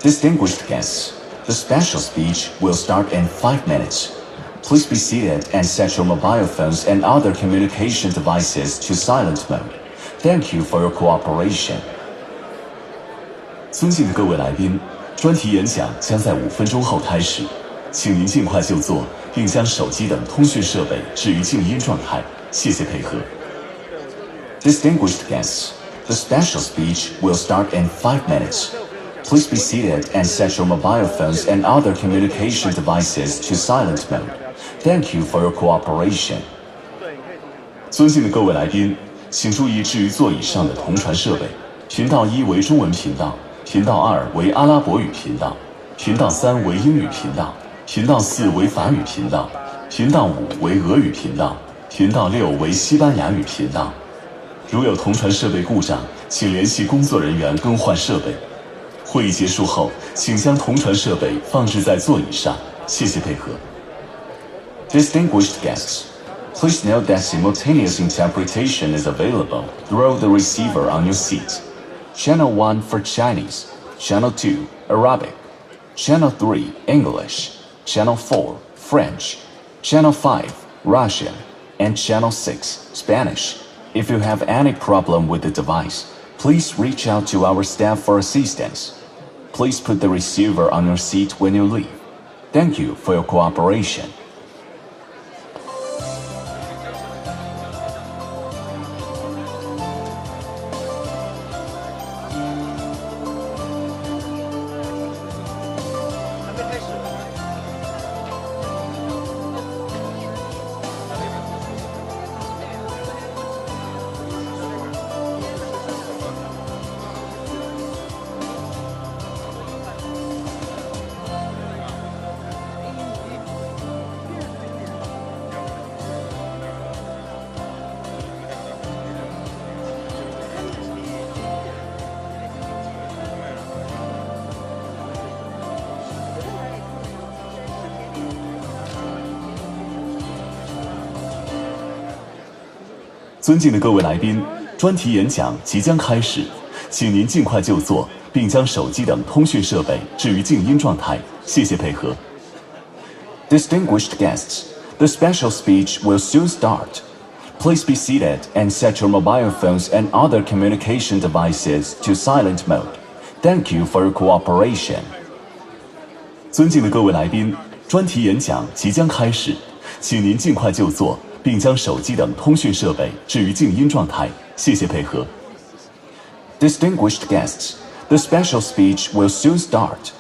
Distinguished guests, the special speech will start in 5 minutes. Please be seated and set your mobile phones and other communication devices to silent mode. Thank you for your cooperation. 尊敬的各位来宾，专题演讲将在5分钟后开始，请您尽快就座，并将手机等通讯设备置于静音状态。谢谢配合。Distinguished guests, the special speech will start in 5 minutes. Please be seated and set your mobile phones and other communication devices to silent mode. Thank you for your cooperation. 尊敬的各位来宾，请注意置于座椅上的同传设备。频道1为中文频道，频道2为阿拉伯语频道，频道3为英语频道，频道4为法语频道，频道5为俄语频道，频道6为西班牙语频道。如有同传设备故障，请联系工作人员更换设备。会议结束后，请将同传设备放置在座椅上。谢谢配合。Distinguished guests, please note that simultaneous interpretation is available through the receiver on your seat. Channel 1 for Chinese, Channel 2 Arabic, Channel 3 English, Channel 4 French, Channel 5 Russian, and Channel 6 Spanish. If you have any problem with the device, please reach out to our staff for assistance. Please put the receiver on your seat when you leave. Thank you for your cooperation. 尊敬的各位来宾，专题演讲即将开始，请您尽快就座，并将手机等通讯设备置于静音状态。谢谢配合。Distinguished guests, the special speech will soon start. Please be seated and set your mobile phones and other communication devices to silent mode. Thank you for your cooperation. 尊敬的各位来宾，专题演讲即将开始，请您尽快就座，并将手机等通讯设备置于静音状态。谢谢配合。Distinguished guests, the special speech will soon start.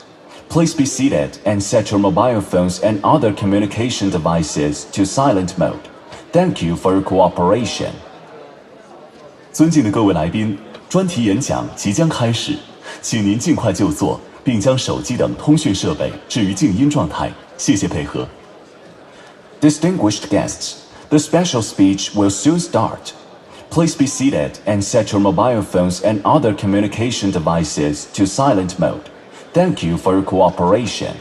Please be seated and set your mobile phones and other communication devices to silent mode. Thank you for your cooperation. 尊敬的各位来宾，专题演讲即将开始，请您尽快就座，并将手机等通讯设备置于静音状态。谢谢配合。Distinguished guests, the special speech will soon start. Please be seated and set your mobile phones and other communication devices to silent mode. Thank you for your cooperation.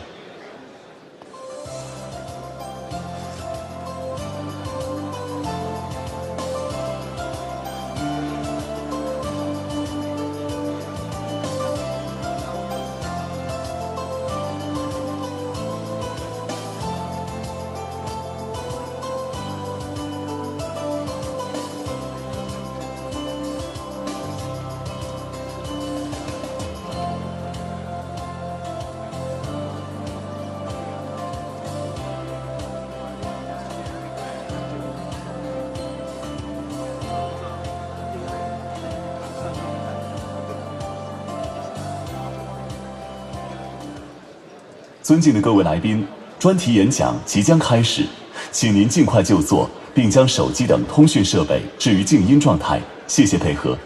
尊敬的各位来宾，专题演讲即将开始，请您尽快就座，并将手机等通讯设备置于静音状态。谢谢配合。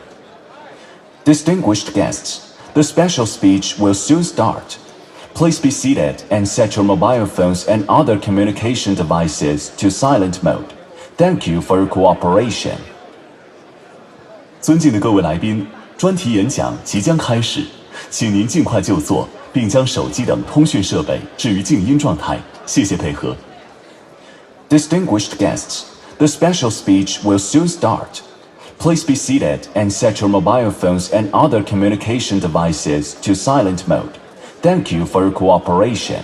Distinguished guests, the special speech will soon start. Please be seated and set your mobile phones and other communication devices to silent mode. Thank you for your cooperation. 尊敬的各位来宾，专题演讲即将开始，请您尽快就座，并将手机等通讯设备置于静音状态。谢谢配合。Distinguished guests, the special speech will soon start. Please be seated and set your mobile phones and other communication devices to silent mode. Thank you for your cooperation.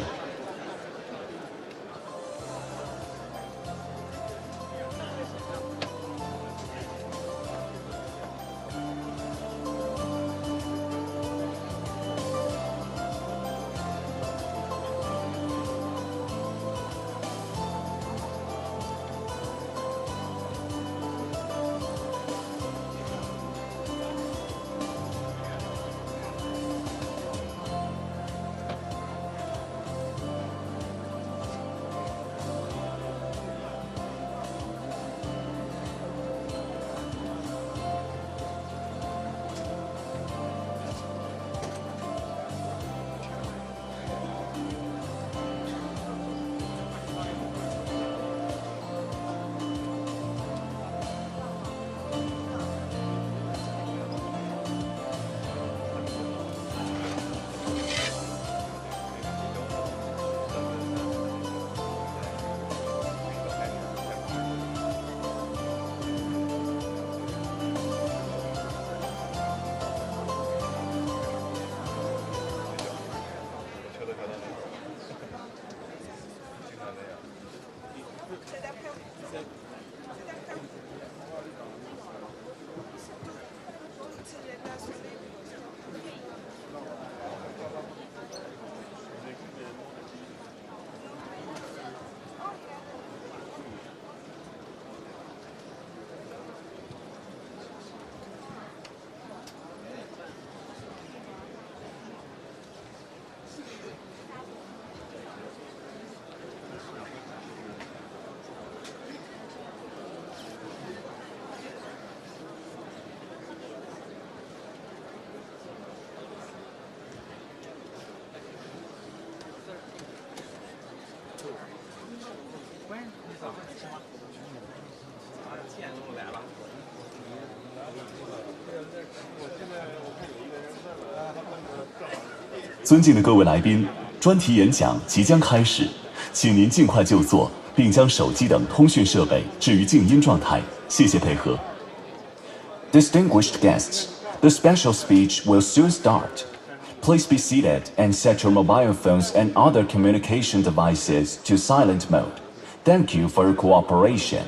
尊敬的各位来宾，专题演讲即将开始，请您尽快就座，并将手机等通讯设备置于静音状态，谢谢配合。Distinguished guests, the special speech will soon start. Please be seated and set your mobile phones and other communication devices to silent mode. Thank you for your cooperation.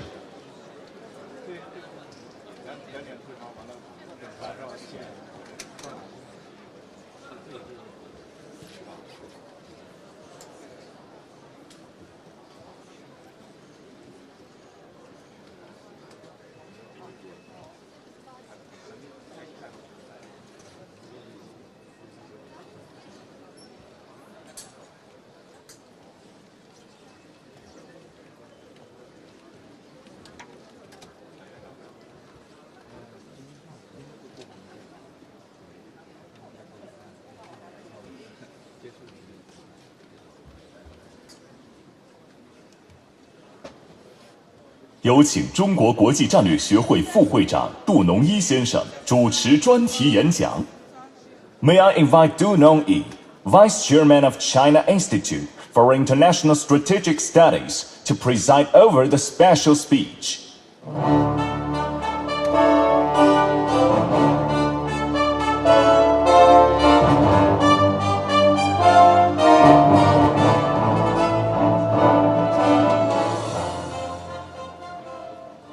有请中国国际战略学会副会长杜农一先生主持专题演讲。May I invite Du Nongyi, Vice Chairman of China Institute for International Strategic Studies, to preside over the special speech.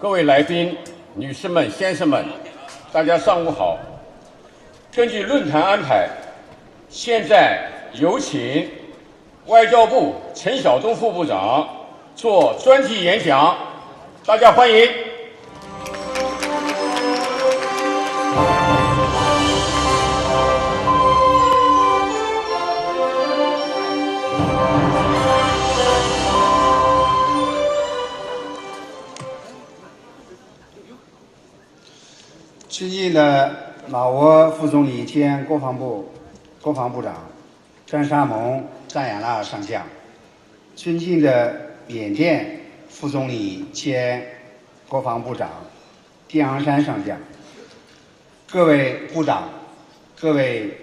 各位来宾、女士们、先生们，大家上午好。根据论坛安排，现在有请外交部陈晓东副部长做专题演讲，大家欢迎。尊敬的老挝副总理兼国防部长张沙蒙赞亚纳上将，尊敬的缅甸副总理兼国防部长丁昂山上将，各位部长、各位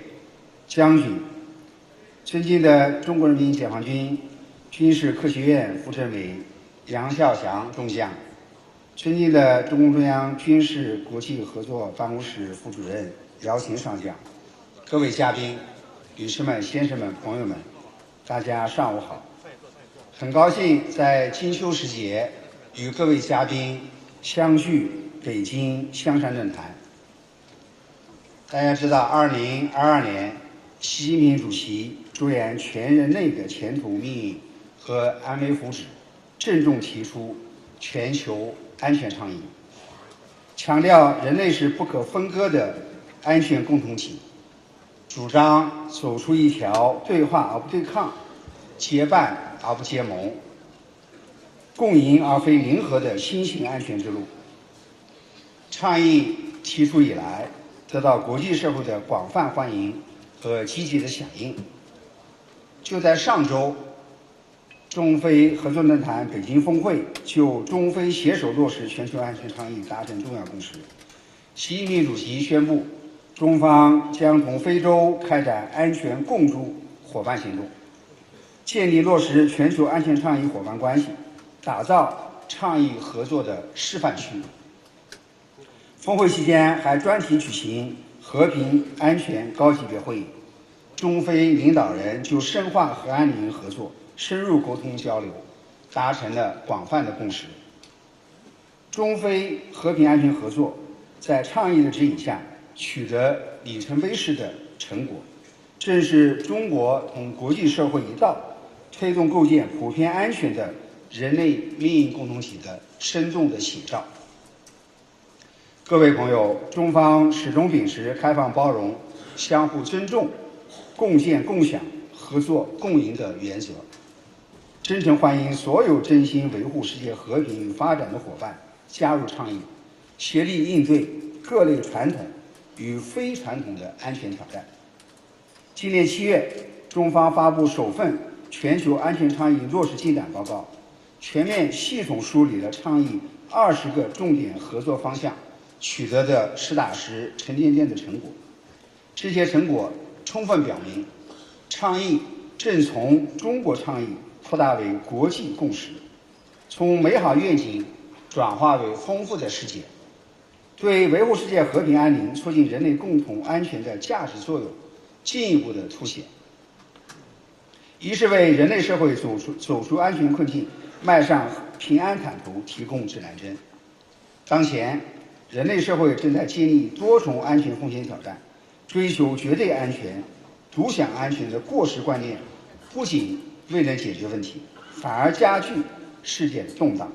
将军，尊敬的中国人民解放军军事科学院副政委杨孝祥中将，尊敬的中共中央军事国际合作办公室副主任姚琴上将，各位嘉宾，女士们、先生们、朋友们，大家上午好！很高兴在金秋时节与各位嘉宾相聚北京香山论坛。大家知道，2022年，习近平主席着眼全人类的前途命运和安危福祉，郑重提出全球安全倡议，强调人类是不可分割的安全共同体，主张走出一条对话而不对抗、结伴而不结盟、共赢而非零和的新型安全之路。倡议提出以来，得到国际社会的广泛欢迎和积极的响应。就在上周，中非合作论坛北京峰会就中非携手落实全球安全倡议达成重要共识。习近平主席宣布，中方将同非洲开展安全共筑伙伴行动，建立落实全球安全倡议伙伴关系，打造倡议合作的示范区。峰会期间还专题举行和平安全高级别会议，中非领导人就深化和安领域合作深入沟通交流，达成了广泛的共识。中非和平安全合作在倡议的指引下取得里程碑式的成果，正是中国同国际社会一道推动构建普遍安全的人类命运共同体的生动的写照。各位朋友，中方始终秉持开放包容、相互尊重、共建共享、合作共赢的原则，真诚欢迎所有真心维护世界和平与发展的伙伴加入倡议，协力应对各类传统与非传统的安全挑战。今年7月，中方发布首份全球安全倡议落实进展报告，全面系统梳理了倡议20个重点合作方向取得的实打实、沉甸甸的成果。这些成果充分表明，倡议正从中国倡议扩大为国际共识，从美好愿景转化为丰富的实践，对维护世界和平安宁、促进人类共同安全的价值作用进一步的凸显，一是为人类社会走出安全困境、迈上平安坦途提供指南针。当前，人类社会正在经历多重安全风险挑战，追求绝对安全、独享安全的过时观念，不仅未能解决问题，反而加剧世界的动荡。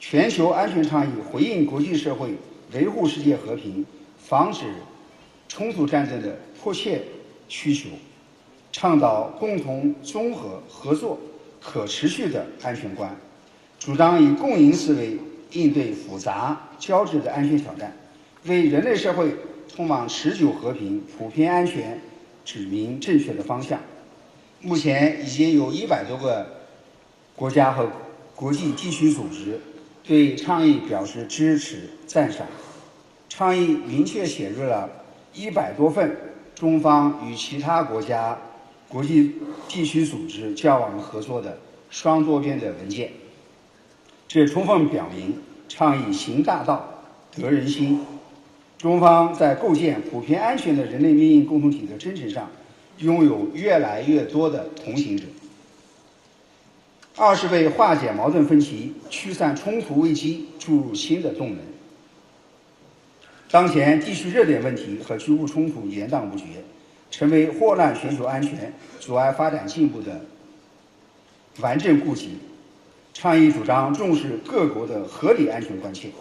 全球安全倡议回应国际社会维护世界和平、防止冲突战争的迫切需求，倡导共同综合合作可持续的安全观，主张以共赢思维应对复杂交织的安全挑战，为人类社会通往持久和平、普遍安全指明正确的方向。目前已经有100多个国家和国际地区组织对倡议表示支持赞赏。倡议明确写入了100多份中方与其他国家、国际地区组织交往合作的双多边的文件，这充分表明倡议行大道、得人心。中方在构建普遍安全的人类命运共同体的征程上，拥有越来越多的同行者。2是为化解矛盾分歧、驱散冲突危机注入新的动能。当前地区热点问题和局部冲突延宕不绝，成为祸乱全球安全、阻碍发展进步的顽症痼疾。倡议主张重视各国的合理安全关切，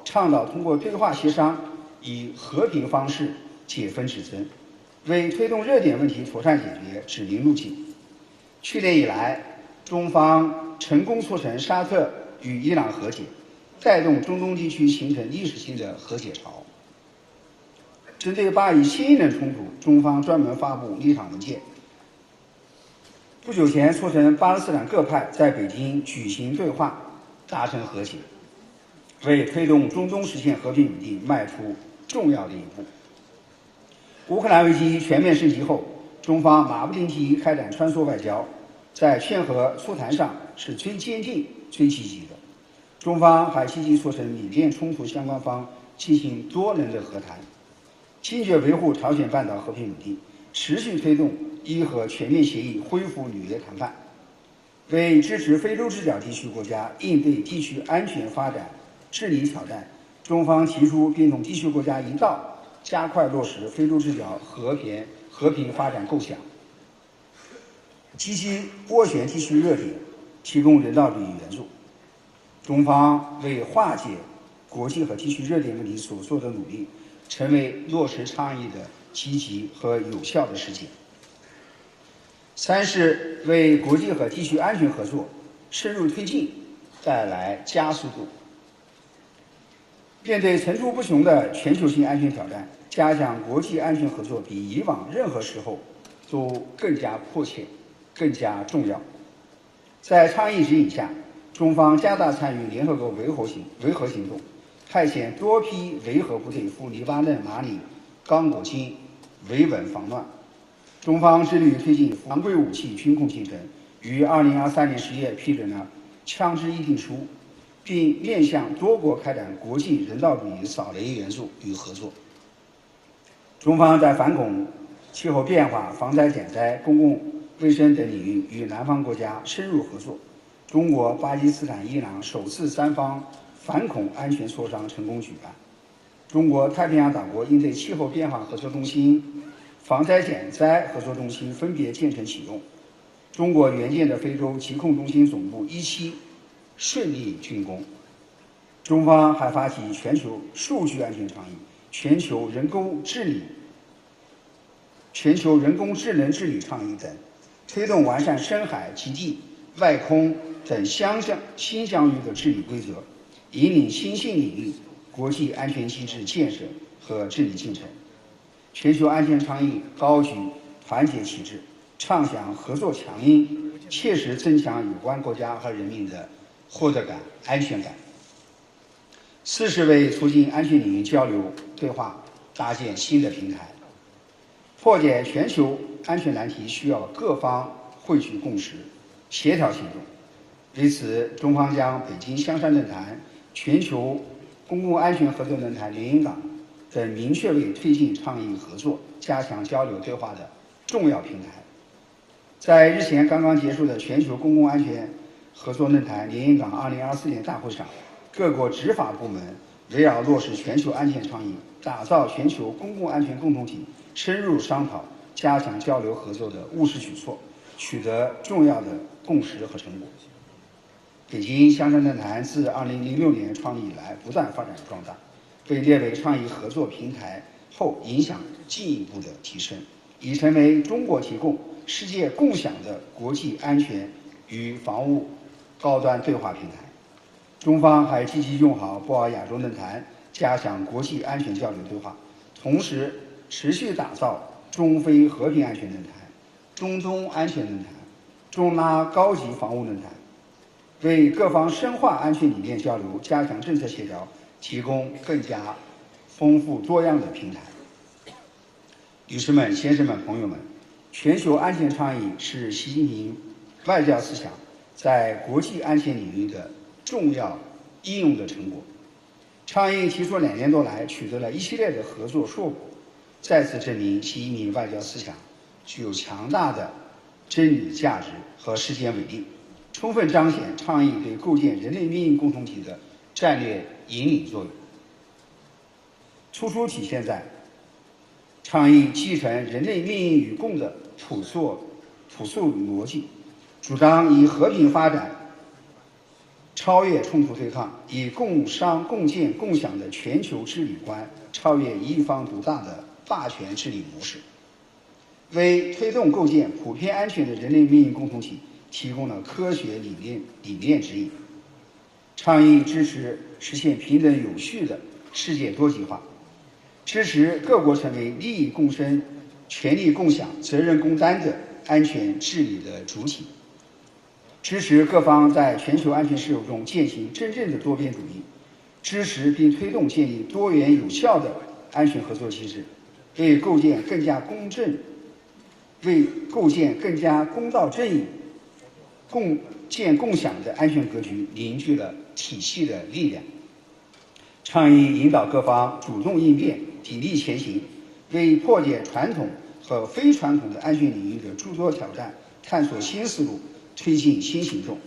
倡导通过对话协商，以和平方式解纷止争，为推动热点问题妥善解决指明路径。去年以来，中方成功促成沙特与伊朗和解，带动中东地区形成历史性的和解潮。针对巴以新一轮冲突，中方专门发布立场文件。不久前促成巴勒斯坦各派在北京举行对话，达成和解，为推动中东实现和平稳定迈出重要的一步。乌克兰危机全面升级后，中方马不停蹄开展穿梭外交，在劝和促谈上是最坚定、最积极的。中方还积极促成缅甸冲突相关方进行多轮的和谈，坚决维护朝鲜半岛和平稳定，持续推动伊核全面协议恢复履约谈判。为支持非洲之角地区国家应对地区安全发展治理挑战，中方提出并同地区国家一道加快落实非洲之角和平发展构想，积极斡旋地区热点，提供人道主义援助。中方为化解国际和地区热点问题所做的努力，成为落实倡议的积极和有效的实践。三是为国际和地区安全合作深入推进带来加速度。面对层出不穷的全球性安全挑战，加强国际安全合作比以往任何时候都更加迫切、更加重要。在倡议指引下，中方加大参与联合国维和行动，派遣多批维和部队赴黎巴嫩、马里、刚果金维稳防乱。中方致力于推进常规武器军控进程，于2023年10月批准了枪支议定书，并面向多国开展国际人道主义扫雷援助与合作。中方在反恐、气候变化、防灾减灾、公共卫生等领域与南方国家深入合作。中国、巴基斯坦、伊朗首次三方反恐安全磋商成功举办。中国太平洋岛国应对气候变化合作中心、防灾减灾合作中心分别建成启用。中国援建的非洲疾控中心总部1期顺利竣工。中方还发起全球数据安全倡议、全球人工智能治理倡议等，推动完善深海、极地、外空等新疆域的治理规则，引领新兴领域国际安全机制建设和治理进程。全球安全倡议高举团结旗帜，唱响合作强音，切实增强有关国家和人民的获得感、安全感。四是为促进安全领域交流对话搭建新的平台。破解全球安全难题需要各方汇聚共识、协调行动。为此，中方将北京香山论坛、全球公共安全合作论坛联营港等明确为推进倡议合作、加强交流对话的重要平台。在日前刚刚结束的全球公共安全合作论坛联营港2024年大会上，各国执法部门围绕落实全球安全倡议，打造全球公共安全共同体，深入商讨加强交流合作的务实举措，取得重要的共识和成果。北京香山论坛自2006年创立以来，不断发展壮大，被列为倡议合作平台后，影响进一步的提升，已成为中国提供世界共享的国际安全与防务高端对话平台。中方还积极用好博鳌亚洲论坛，加强国际安全交流对话，同时持续打造中非和平安全论坛、中东安全论坛、中拉高级防务论坛，为各方深化安全理念交流、加强政策协调提供更加丰富多样的平台。女士们、先生们、朋友们，全球安全倡议是习近平外交思想在国际安全领域的重要应用的成果。倡议提出2年多来，取得了一系列的合作硕果，再次证明习近平外交思想具有强大的真理价值和实践伟力，充分彰显倡议对构建人类命运共同体的战略引领作用。突出体现在倡议继承人类命运与共的朴素逻辑，主张以和平发展超越冲突对抗，以共商共建共享的全球治理观超越一方独大的霸权治理模式，为推动构建普遍安全的人类命运共同体提供了科学理念指引。倡议支持实现平等有序的世界多极化，支持各国成为利益共生、权利共享、责任共担的安全治理的主体，支持各方在全球安全事务中践行真正的多边主义，支持并推动建立多元有效的安全合作机制，为构建更加公道正义、共建共享的安全格局凝聚了体系的力量。倡议引导各方主动应变、砥砺前行，为破解传统和非传统的安全领域的诸多挑战，探索新思路，推进新行动，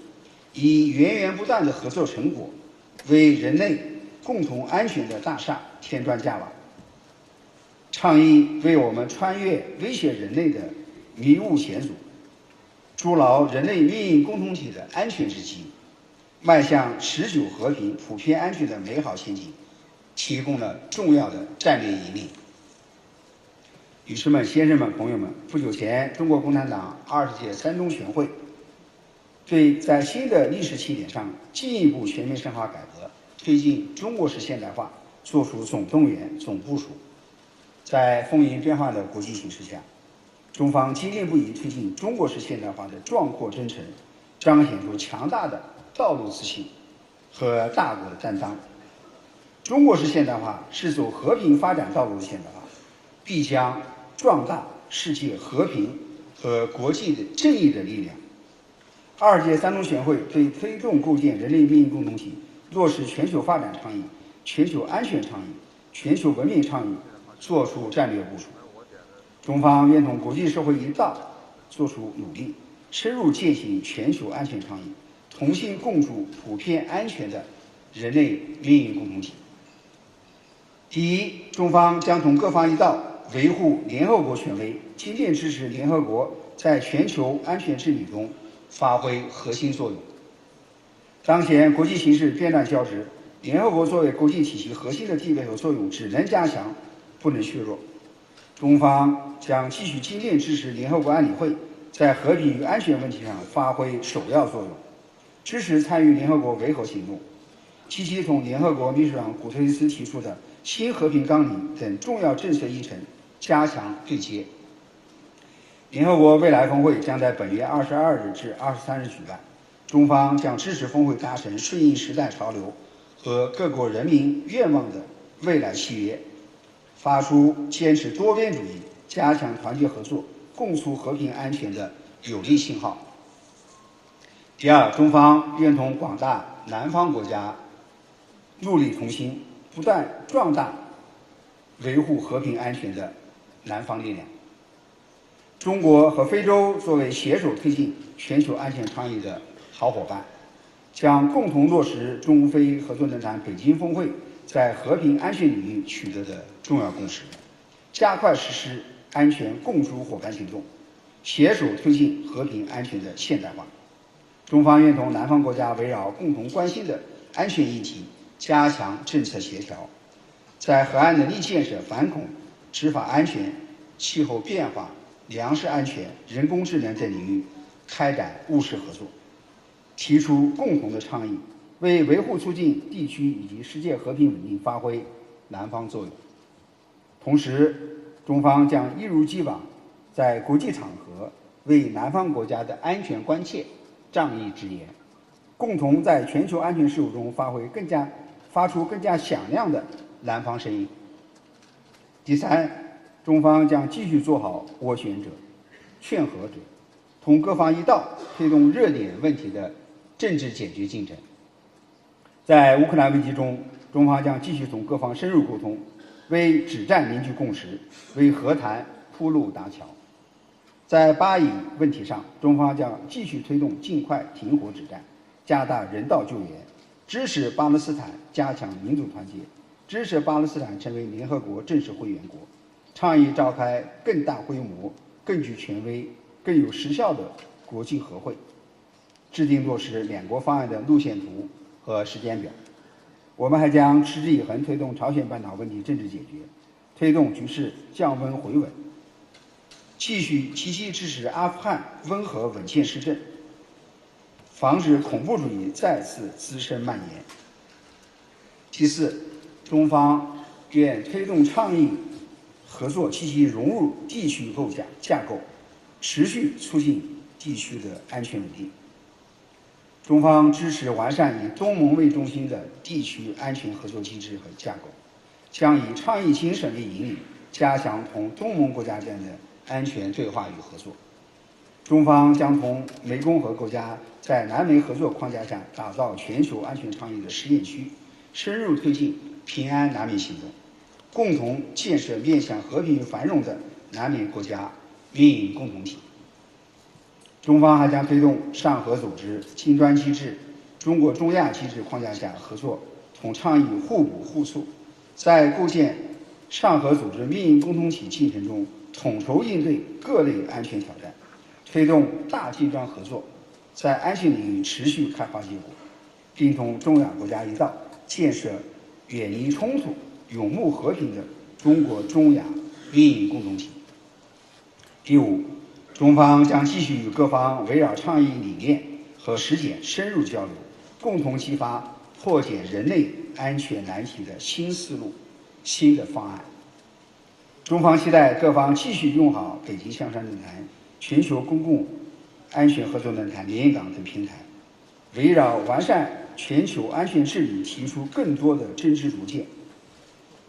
以源源不断的合作成果，为人类共同安全的大厦添砖加瓦。倡议为我们穿越威胁人类的迷雾险阻，筑牢人类命运共同体的安全之基，迈向持久和平、普遍安全的美好前景，提供了重要的战略引领。女士们、先生们、朋友们，不久前，中国共产党20届三中全会对在新的历史起点上进一步全面深化改革，推进中国式现代化作出总动员、总部署。在风云变幻的国际形势下，中方坚定不移推进中国式现代化的壮阔征程，彰显出强大的道路自信和大国的担当。中国式现代化是走和平发展道路的现代化，必将壮大世界和平和国际的正义的力量。20届三中全会对推动构建人类命运共同体、落实全球发展倡议、全球安全倡议、全球文明倡议作出战略部署。中方愿同国际社会一道做出努力，深入践行全球安全倡议，同心共筑普遍安全的人类命运共同体。第一，中方将同各方一道维护联合国权威，坚定支持联合国在全球安全治理中发挥核心作用。当前国际形势变乱交织，联合国作为国际体系核心的地位和作用只能加强，不能削弱。中方将继续坚定支持联合国安理会在和平与安全问题上发挥首要作用，支持参与联合国维和行动，积极同联合国秘书长古特雷斯提出的新和平纲领等重要政策议程加强对接。联合国未来峰会将在本月22日至23日举办，中方将支持峰会达成顺应时代潮流和各国人民愿望的未来契约，发出坚持多边主义、加强团结合作、共促和平安全的有力信号。第二，中方愿同广大南方国家戮力同心，不断壮大维护和平安全的南方力量。中国和非洲作为携手推进全球安全倡议的好伙伴，将共同落实中非合作论坛北京峰会在和平安全领域取得的重要共识，加快实施安全共筑伙伴行动，携手推进和平安全的现代化。中方愿同南方国家围绕共同关心的安全议题，加强政策协调，在河岸能力建设、反恐、执法安全、气候变化、粮食安全、人工智能等领域开展务实合作，提出共同的倡议，为维护促进地区以及世界和平稳定发挥南方作用。同时，中方将一如既往在国际场合为南方国家的安全关切仗义直言，共同在全球安全事务中发出更加响亮的南方声音。第三，中方将继续做好斡旋者、劝和者，同各方一道推动热点问题的政治解决进程。在乌克兰危机中，中方将继续同各方深入沟通，为止战凝聚共识，为和谈铺路搭桥。在巴以问题上，中方将继续推动尽快停火止战，加大人道救援，支持巴勒斯坦加强民族团结，支持巴勒斯坦成为联合国正式会员国，倡议召开更大规模、更具权威、更有时效的国际和会，制定落实两国方案的路线图和时间表。我们还将持之以恒推动朝鲜半岛问题政治解决，推动局势降温回稳，继续积极支持阿富汗温和稳健施政，防止恐怖主义再次滋生蔓延。第四，中方愿推动倡议合作积极融入地区架构，持续促进地区的安全稳定。中方支持完善以东盟为中心的地区安全合作机制和架构，将以倡议精神为引领，加强同东盟国家间的安全对话与合作。中方将同湄公河国家在南湄合作框架下打造全球安全倡议的试验区，深入推进平安南湄行动，共同建设面向和平与繁荣的南美国家运营共同体。中方还将推动上合组织、金砖机制、中国中亚机制框架下合作，同倡议互补互促，在构建上合组织运营共同体进程中，统筹应对各类安全挑战，推动大金砖合作，在安全领域持续开花结果，并同中亚国家一道建设远离冲突、永慕和平的中国中亚运营共同体。第五，中方将继续与各方围绕倡议理念和实践深入交流，共同激发破解人类安全难题的新思路、新的方案。中方期待各方继续用好北京香山论坛、全球公共安全合作论坛、连云港等平台，围绕完善全球安全治理提出更多的真知灼见。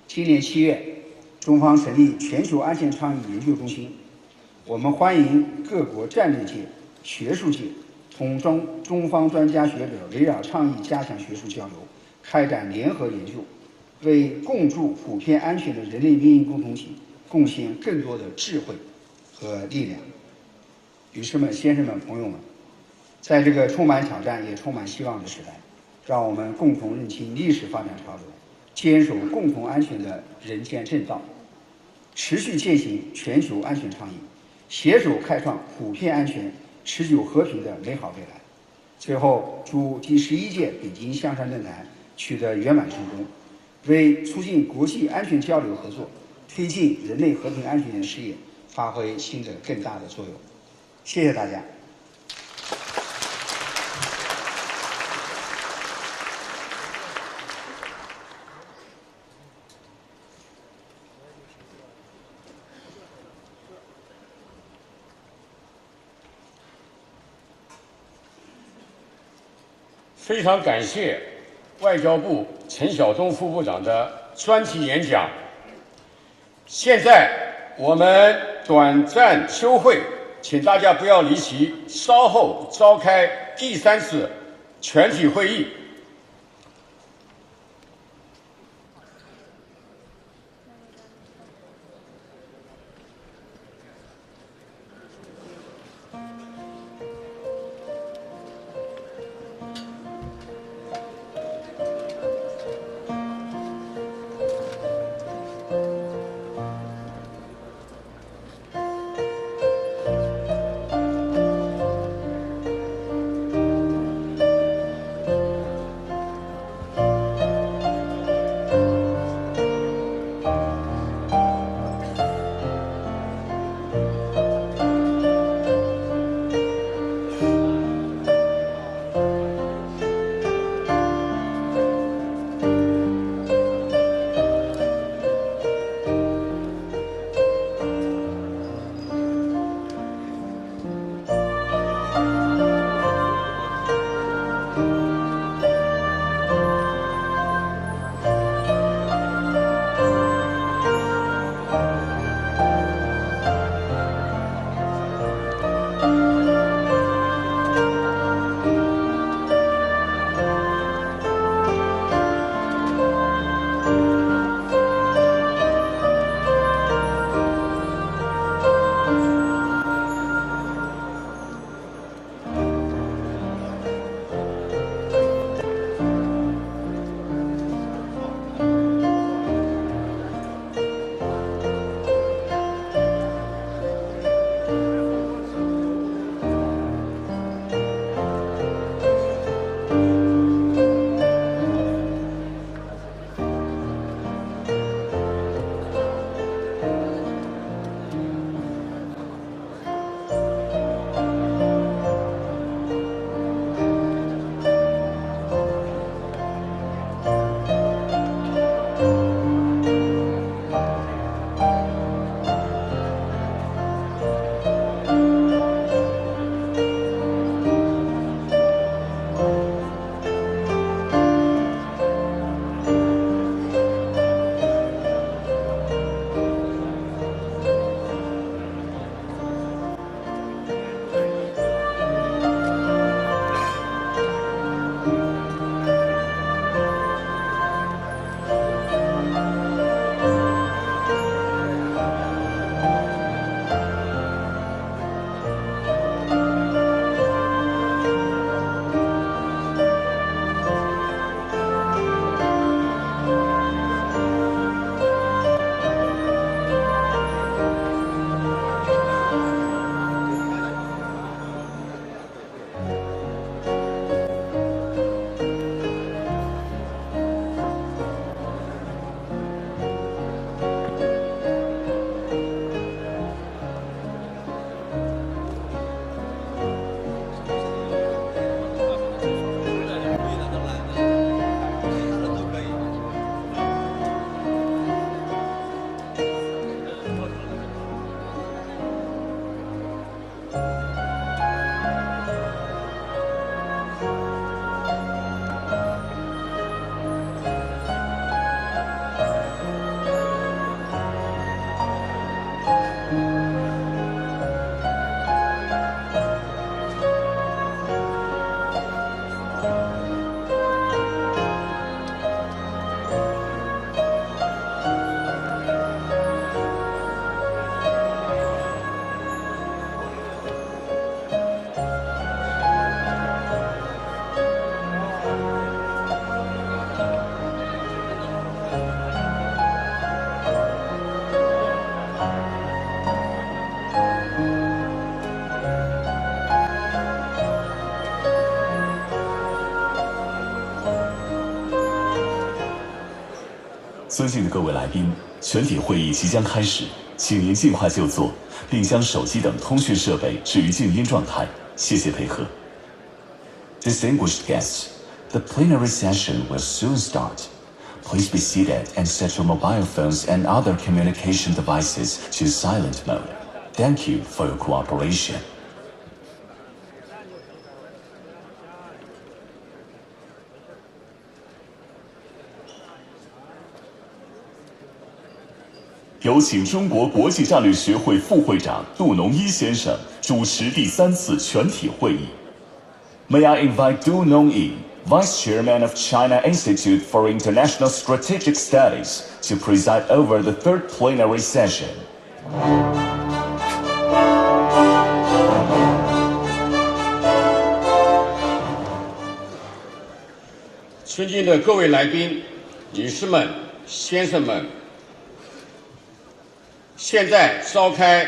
今年7月，中方成立全球安全倡议研究中心，我们欢迎各国战略界、学术界同中方专家学者围绕倡议加强学术交流，开展联合研究，为共筑普遍安全的人类运营共同体贡献更多的智慧和力量。女士们、先生们、朋友们，在这个充满挑战也充满希望的时代，让我们共同认清历史发展潮流，坚守共同安全的人间正道，持续践行全球安全倡议，携手开创普遍安全、持久和平的美好未来。最后，祝第11届北京香山论坛取得圆满成功，为促进国际安全交流合作、推进人类和平安全的事业发挥新的更大的作用。谢谢大家。非常感谢外交部陈晓东副部长的专题演讲。现在我们短暂休会，请大家不要离席，稍后召开第3次全体会议。尊敬的各位来宾，全体会议即将开始，请您尽快就座，并将手机等通讯设备置于静音状态，谢谢配合。Distinguished guests, the plenary session will soon start. Please be seated and set your mobile phones and other communication devices to silent mode. Thank you for your cooperation. 有请中国国际战略学会副会长杜农一先生主持第3次全体会议。May I invite Du Nongyi, Vice Chairman of China Institute for International Strategic Studies, to preside over the 3rd plenary session. 尊敬的各位来宾、女士们、先生们，现在召开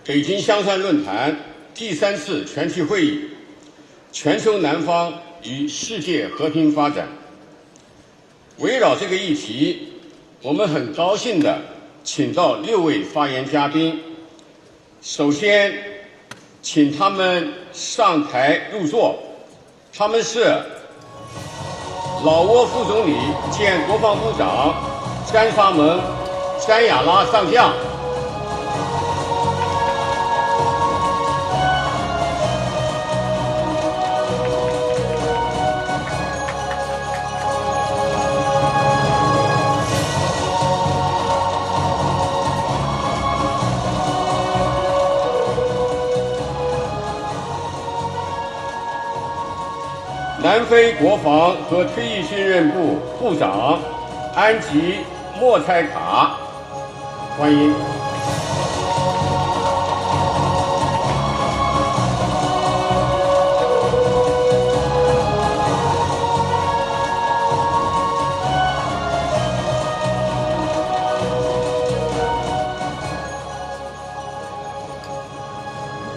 北京香山论坛第3次全体会议，全球南方与世界和平发展。围绕这个议题，我们很高兴地请到6位发言嘉宾。首先，请他们上台入座。他们是老挝副总理兼国防部长詹沙蒙、詹亚拉上将。南非国防和退役训练部部长安吉莫塞卡，欢迎。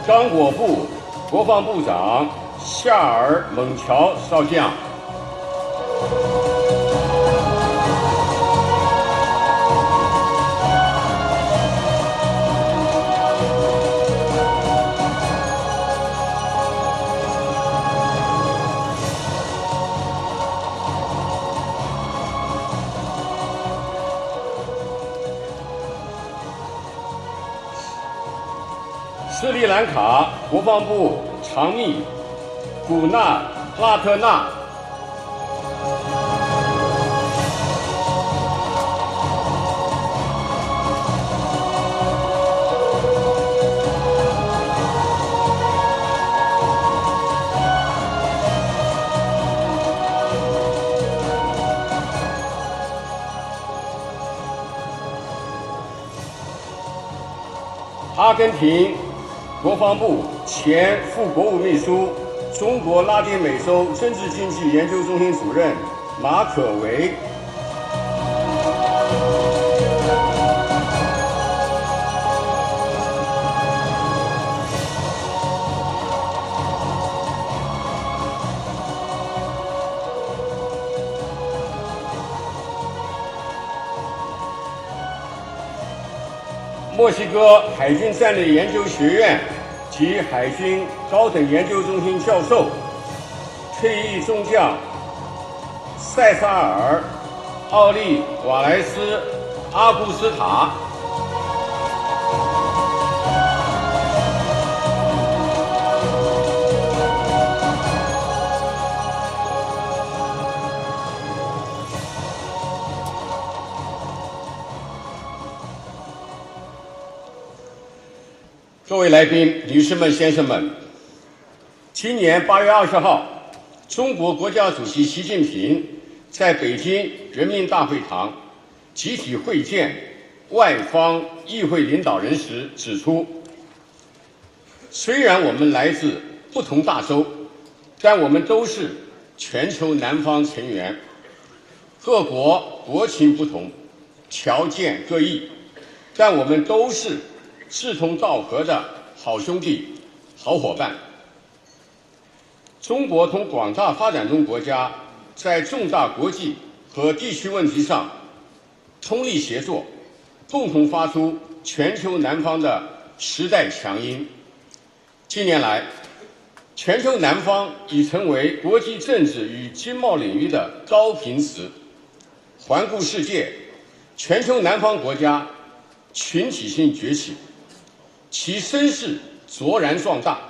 刚果部国防部长夏尔蒙乔少将，斯里兰卡国防部常秘古纳拉特纳，阿根廷国防部前副国务秘书、中国拉丁美洲政治经济研究中心主任马可维，墨西哥海军战略研究学院及海军高等研究中心教授、退役中将塞萨尔·奥利瓦莱斯·阿古斯塔，各位来宾、女士们、先生们，今年8月20号，中国国家主席习近平在北京人民大会堂集体会见外方议会领导人时指出，虽然我们来自不同大洲，但我们都是全球南方成员，各国国情不同，条件各异，但我们都是志同道合的好兄弟、好伙伴。中国同广大发展中国家在重大国际和地区问题上通力协作，共同发出全球南方的时代强音。近年来，全球南方已成为国际政治与经贸领域的高频词。环顾世界，全球南方国家群体性崛起，其声势卓然壮大，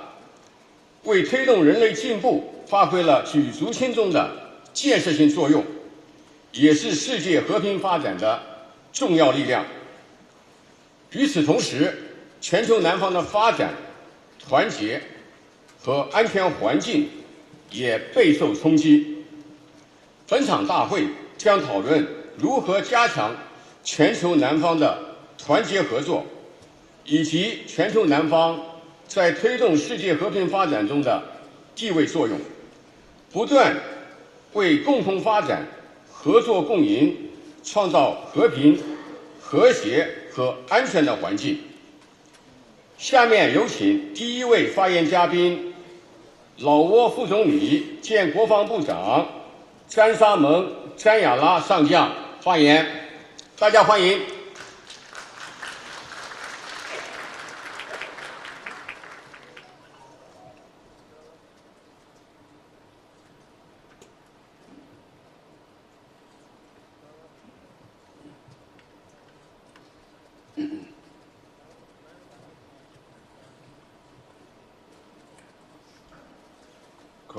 为推动人类进步发挥了举足轻重的建设性作用，也是世界和平发展的重要力量。与此同时，全球南方的发展、团结和安全环境也备受冲击。本场大会将讨论如何加强全球南方的团结合作，以及全球南方在推动世界和平发展中的地位作用，不断为共同发展、合作共赢创造和平、和谐和安全的环境。下面有请第一位发言嘉宾，老挝副总理兼国防部长詹沙蒙詹雅拉上将发言，大家欢迎。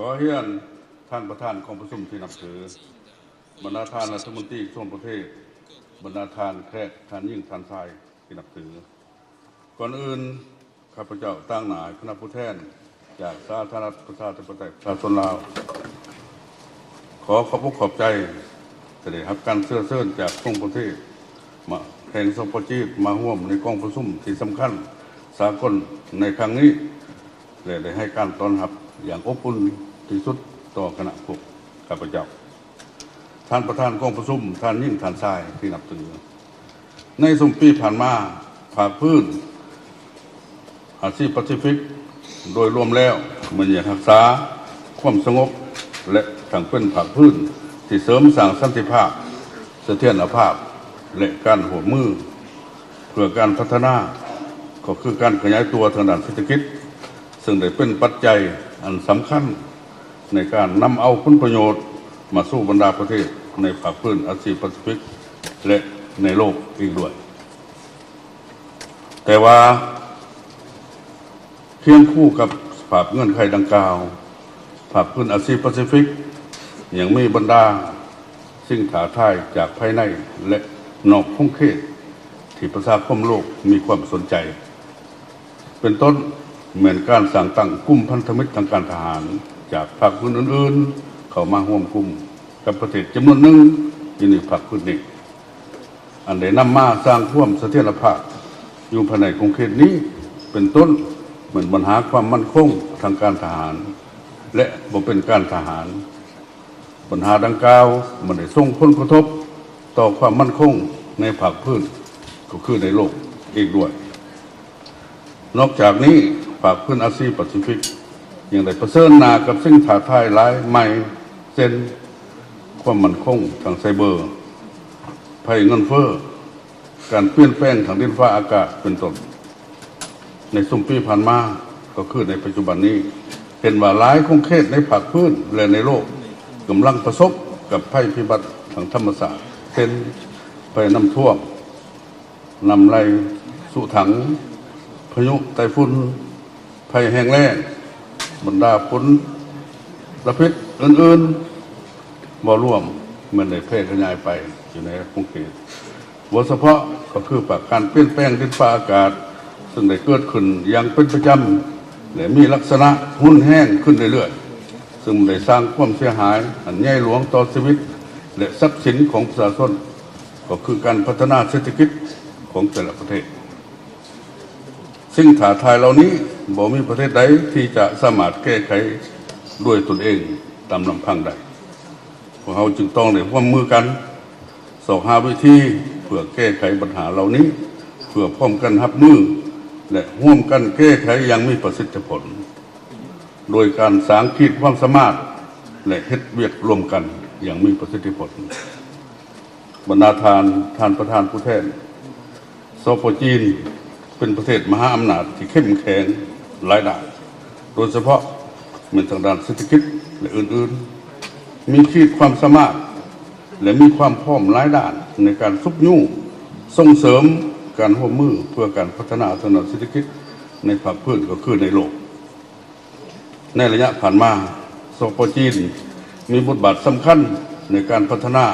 ขอเรียนท่านประธานกองประชุมที่นับถือบรรดาท่านรัฐมนตรีส่วนประเทศบรรดาท่านแขกท่านยิ่งท่านชายที่นับถือก่อนอื่นข้าพเจ้าตั้งหน่ายคณะผู้แทนจากสาธารณรัฐประชาธิปไตยประชาชนลาวขอขอบใจจะได้รับการเสื้อเชิญจากกองประเทศมาแห่งสปจีมาร่วมในกองประชุมที่สำคัญสากลในครั้งนี้และได้ให้การต้อนรับอย่างอบอุ่นที่สุดต่อคณะพวกข้าพเจ้าท่านประธานกองประชุมท่านยิ่งท่านชายที่นับถือในสมปีผ่านมาภาคพื้นอาซีแปซิฟิกโดยรวมแล้วมันอยากรักษาความสงบและทางเป็นภาคพื้นที่เสริมสร้างสันติภาพเสถียรภาพและการร่วมมือเพื่อการพัฒนาก็คือการขยายตัวทางด้านเศรษฐกิจซึ่งได้เป็นปัจจัยอันสำคัญในการนำเอาผลประโยชน์มาสู่บรรดาประเทศในภาคพื้นอาเซียนแปซิฟิกและในโลกอีกด้วยแต่ว่าเคียงคู่กับภาพเงื่อนไขดังกล่าวภาคพื้นอาเซียนแปซิฟิกยังมีบรรดาสิ่งท้าทายจากภายในและนอกขอบเขตที่ประชาคมโลกมีความสนใจเป็นต้นเหมือนการสั่งตั้งกลุ่มพันธมิตรทางการทหารจากภาคพื้นอื่นๆเข้ามาร่วมกลุ่มกับประเทศจำนวนหนึ่งอยู่ในภาคพื้นนี้อันได้นำมาสร้างความเสถียรภาพอยู่ภายในกรุงเทพนี้เป็นต้นเหมือนปัญหาความมั่นคงทางการทหารและบ่เป็นการทหารปัญหาดังกล่าวมันได้ส่งผลกระทบต่อความมั่นคงในภาคพื้นก็คือในโลกอีกด้วยนอกจากนี้ภาคพื้นอาเซียนแปซิฟิกยังได้เผชิญหน้ากับสิ่งท้าทายหลายใหม่เช่นความมั่นคงทางไซเบอร์ภัยเงินเฟ้อการเปลี่ยนแปลงทางดินฟ้าอากาศเป็นต้นในช่วงปีผ่านมาก็คือในปัจจุบันนี้เห็นว่าหลายขอบเขตในภาคพื้นและในโลกกำลังประสบกับภัยพิบัติทางธรรมชาติเช่นภัยน้ำท่วมน้ำไหลสุถังพายุไต้ฝุ่นภัยแห้งแล้งบรรดาฝนประเภทอื่นๆบ่ร่วมเหมือนได้แพร่ขยายไปอยู่ในกรุงเทพโดยเฉพาะก็คือการเปลี่ยนแปลงดินฟ้าอากาศซึ่งได้เกิดขึ้นอย่างเป็นประจำและมีลักษณะหุ่นแห้งขึ้นเรื่อยๆซึ่งได้สร้างความเสียหายอันใหญ่หลวงต่อชีวิตและทรัพย์สินของประชาชนก็คือการพัฒนาเศรษฐกิจของแต่ละประเทศสิ่งท้าทายเหล่านี้บ่มีประเทศใดที่จะสามารถแก้ไขด้วยตนเองตามลำพังได้พวกเราจึงต้องได้ร่วมมือกันสอบหาวิธีเพื่อแก้ไขปัญหาเหล่านี้เพื่อพร้อมกันรับมือและร่วมกันแก้ไขอย่างมีประสิทธิผลโดยการสร้างขีดความสามารถและเฮ็ดเวียกรวมกันอย่างมีประสิทธิผล บรรดาท่านประธานผู้แทนสป.จีนเป็นประเทศมหาอำนาจที่เข้มแข็งหลายด้านโดยเฉพาะในทางด้านเศรษฐกิจและอื่นๆมีขีดความสามารถและมีความพร้อมหลายด้านในการซุกยู่ส่งเสริมการร่วมมือเพื่อการพัฒนาทางด้านเศรษฐกิจในภาคพื้นก็คือในโลกในระยะผ่านมาสป.จีนมีบทบาทสำคัญในการพัฒนา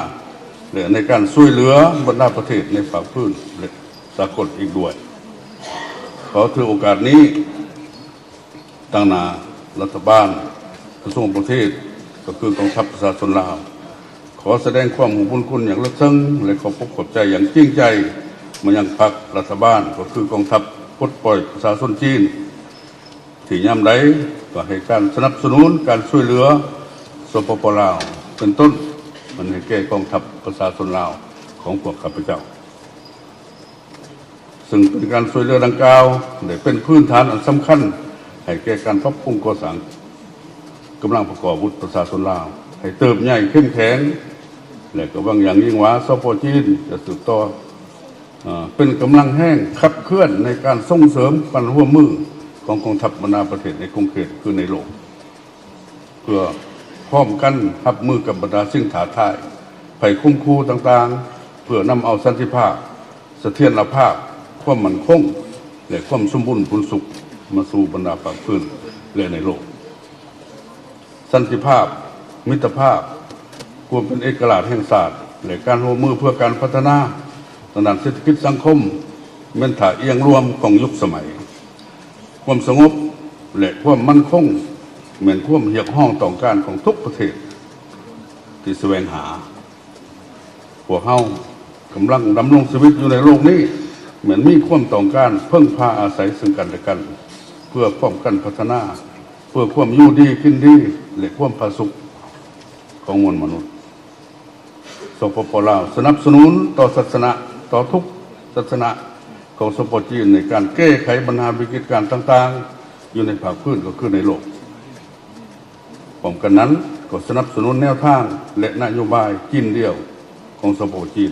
และในการช่วยเหลือบรรดาประเทศในภาคพื้นและสากลอีกด้วยขอถือโอกาสนี้ตั้งหน้ารัฐบาลกระทรวงประเทศก็คือกองทัพประชาชนลาวขอแสดงความบุญคุณอย่างลึกซึ้งและขอบใจอย่างจริงใจมายังพรรครัฐบาลก็คือกองทัพปลดปล่อยประชาชนจีนที่ยามใดก็ให้การสนับสนุนการช่วยเหลือสปป.ลาวเป็นต้นมันให้แก่กองทัพประชาชนลาวของพวกข้าพเจ้าซึ่งเป็นการช่วยเหลือดังกล่าวได้เป็นพื้นฐานอันสำคัญให้แก่การปรับปรุงก่อสร้างกำลังประกอบอาวุธประชาชนลาวให้เติบใหญ่เข้มแข็งและก็หวังอย่างยิ่งว่าสป.จีนจะสืบต่อเป็นกำลังแห้งขับเคลื่อนในการส่งเสริมการร่วมมือของกองทัพบรรดาประเทศในกรุงเทพคือในโลกเพื่อพร้อมกันรับมือกับบรรดาสิ่งท้าทายภัยคุ้มคูต่างๆเพื่อนำเอาสันติภาพเสถียรภาพความมั่นคงและความสมบูรณ์ผลสุขมาสู่บรรดาภาคพื้นและในโลกสันติภาพมิตรภาพควรเป็นเอกราชแห่งศาสตร์และการร่วมมือเพื่อการพัฒนาทางด้านเศรษฐกิจสังคมเป็นฐานเอียงรวมของยุคสมัยความสงบและความมั่นคงเหมือนความเรียกร้องต้องการของทุกประเทศที่แสวงหาพวกเฮากำลังดำรงชีวิตอยู่ในโลกนี้เหมือนมีความต้องการพึ่งพาอาศัยซึ่งกันและกันเพื่อป้องกันพัฒนาเพื่อความอยู่ดีกินดีและความผาสุกของมวลมนุษย์สปป.ลาวสนับสนุนต่อศาสนาต่อทุกศาสนาของสปป.จีนในการแก้ไขปัญหาวิกฤตการณ์ต่างๆอยู่ในภาคพื้นก็คือในโลกพร้อมกันนั้นก็สนับสนุนแนวทางและนโยบายจีนเดียวของสปป.จีน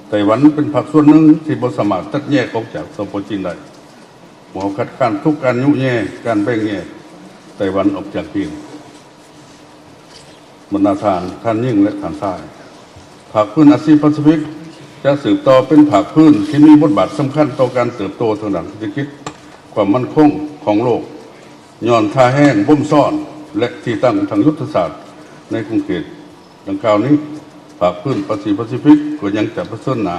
ไต้หวันเป็นภาคส่วนหนึ่งที่บ่สามารถตัดแยกออกจากสปป.จีนได้บ่คัดค้านทุกการยุแย่การแบ่งแยกไต้หวันออกจากจีนบรรดาท่านยิ่งและท่านชายภาคพื้นอาเซียนแปซิฟิกจะสืบต่อเป็นภาคพื้นที่มีบทบาทสำคัญต่อการเติบโตทางด้านเศรษฐกิจความมั่นคงของโลกย้อนท่าแห้งบ่มซ่อนและที่ตั้งทางยุทธศาสตร์ในกรุงเทพดังกล่าวนี้ภาคพื้นแปซิฟิกก็ยังจะเผชิญหน้า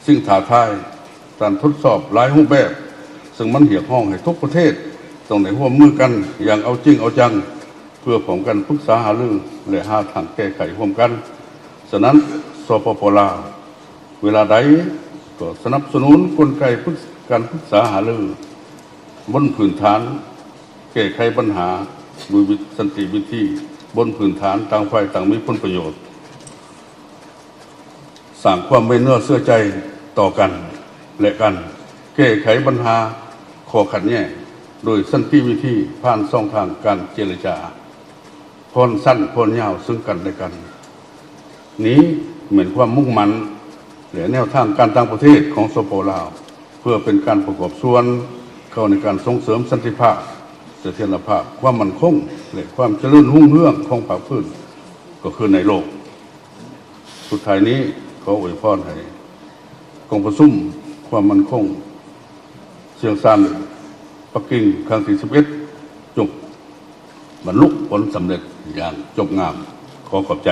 สิ่งท้าทายการทดสอบหลายรูปแบบซึ่งมันเรียกร้องให้ทุกประเทศต้องได้ร่วมมือกันอย่างเอาจริงเอาจังเพื่อป้องกันปรึกษาหารือและหาทางแก้ไขร่วมกันฉะนั้นสปป.ลาวเวลาใดก็สนับสนุนกลไกการปรึกษาหารือบนพื้นฐานแก้ไขปัญหาด้วยสันติวิธีบนพื้นฐานต่างฝ่ายต่างมีผลประโยชน์สร้างความไว้เนื้อเชื่อใจต่อกันและกันแก้ไขปัญหาข้อขัดแย้งโดยสันติวิธีผ่านช่องทางการเจรจาผ่อนสั้นผ่อนยาวซึ่งกันและกันนี้เหมือนความมุ่งมั่นและแนวทางการต่างประเทศของสปป.ลาวเพื่อเป็นการประกอบส่วนเข้าในการส่งเสริมสันติภาพเสถียรภาพความมั่นคงและความเจริญรุ่งเรืองของภาคพื้นก็คือในโลกสุดท้ายนี้ขออวยพรให้กองประชุมความมั่นคงเชียงซานปักกิ่งครั้งที่11จบบรรลุผลสำเร็จอย่างจบงามขอขอบใจ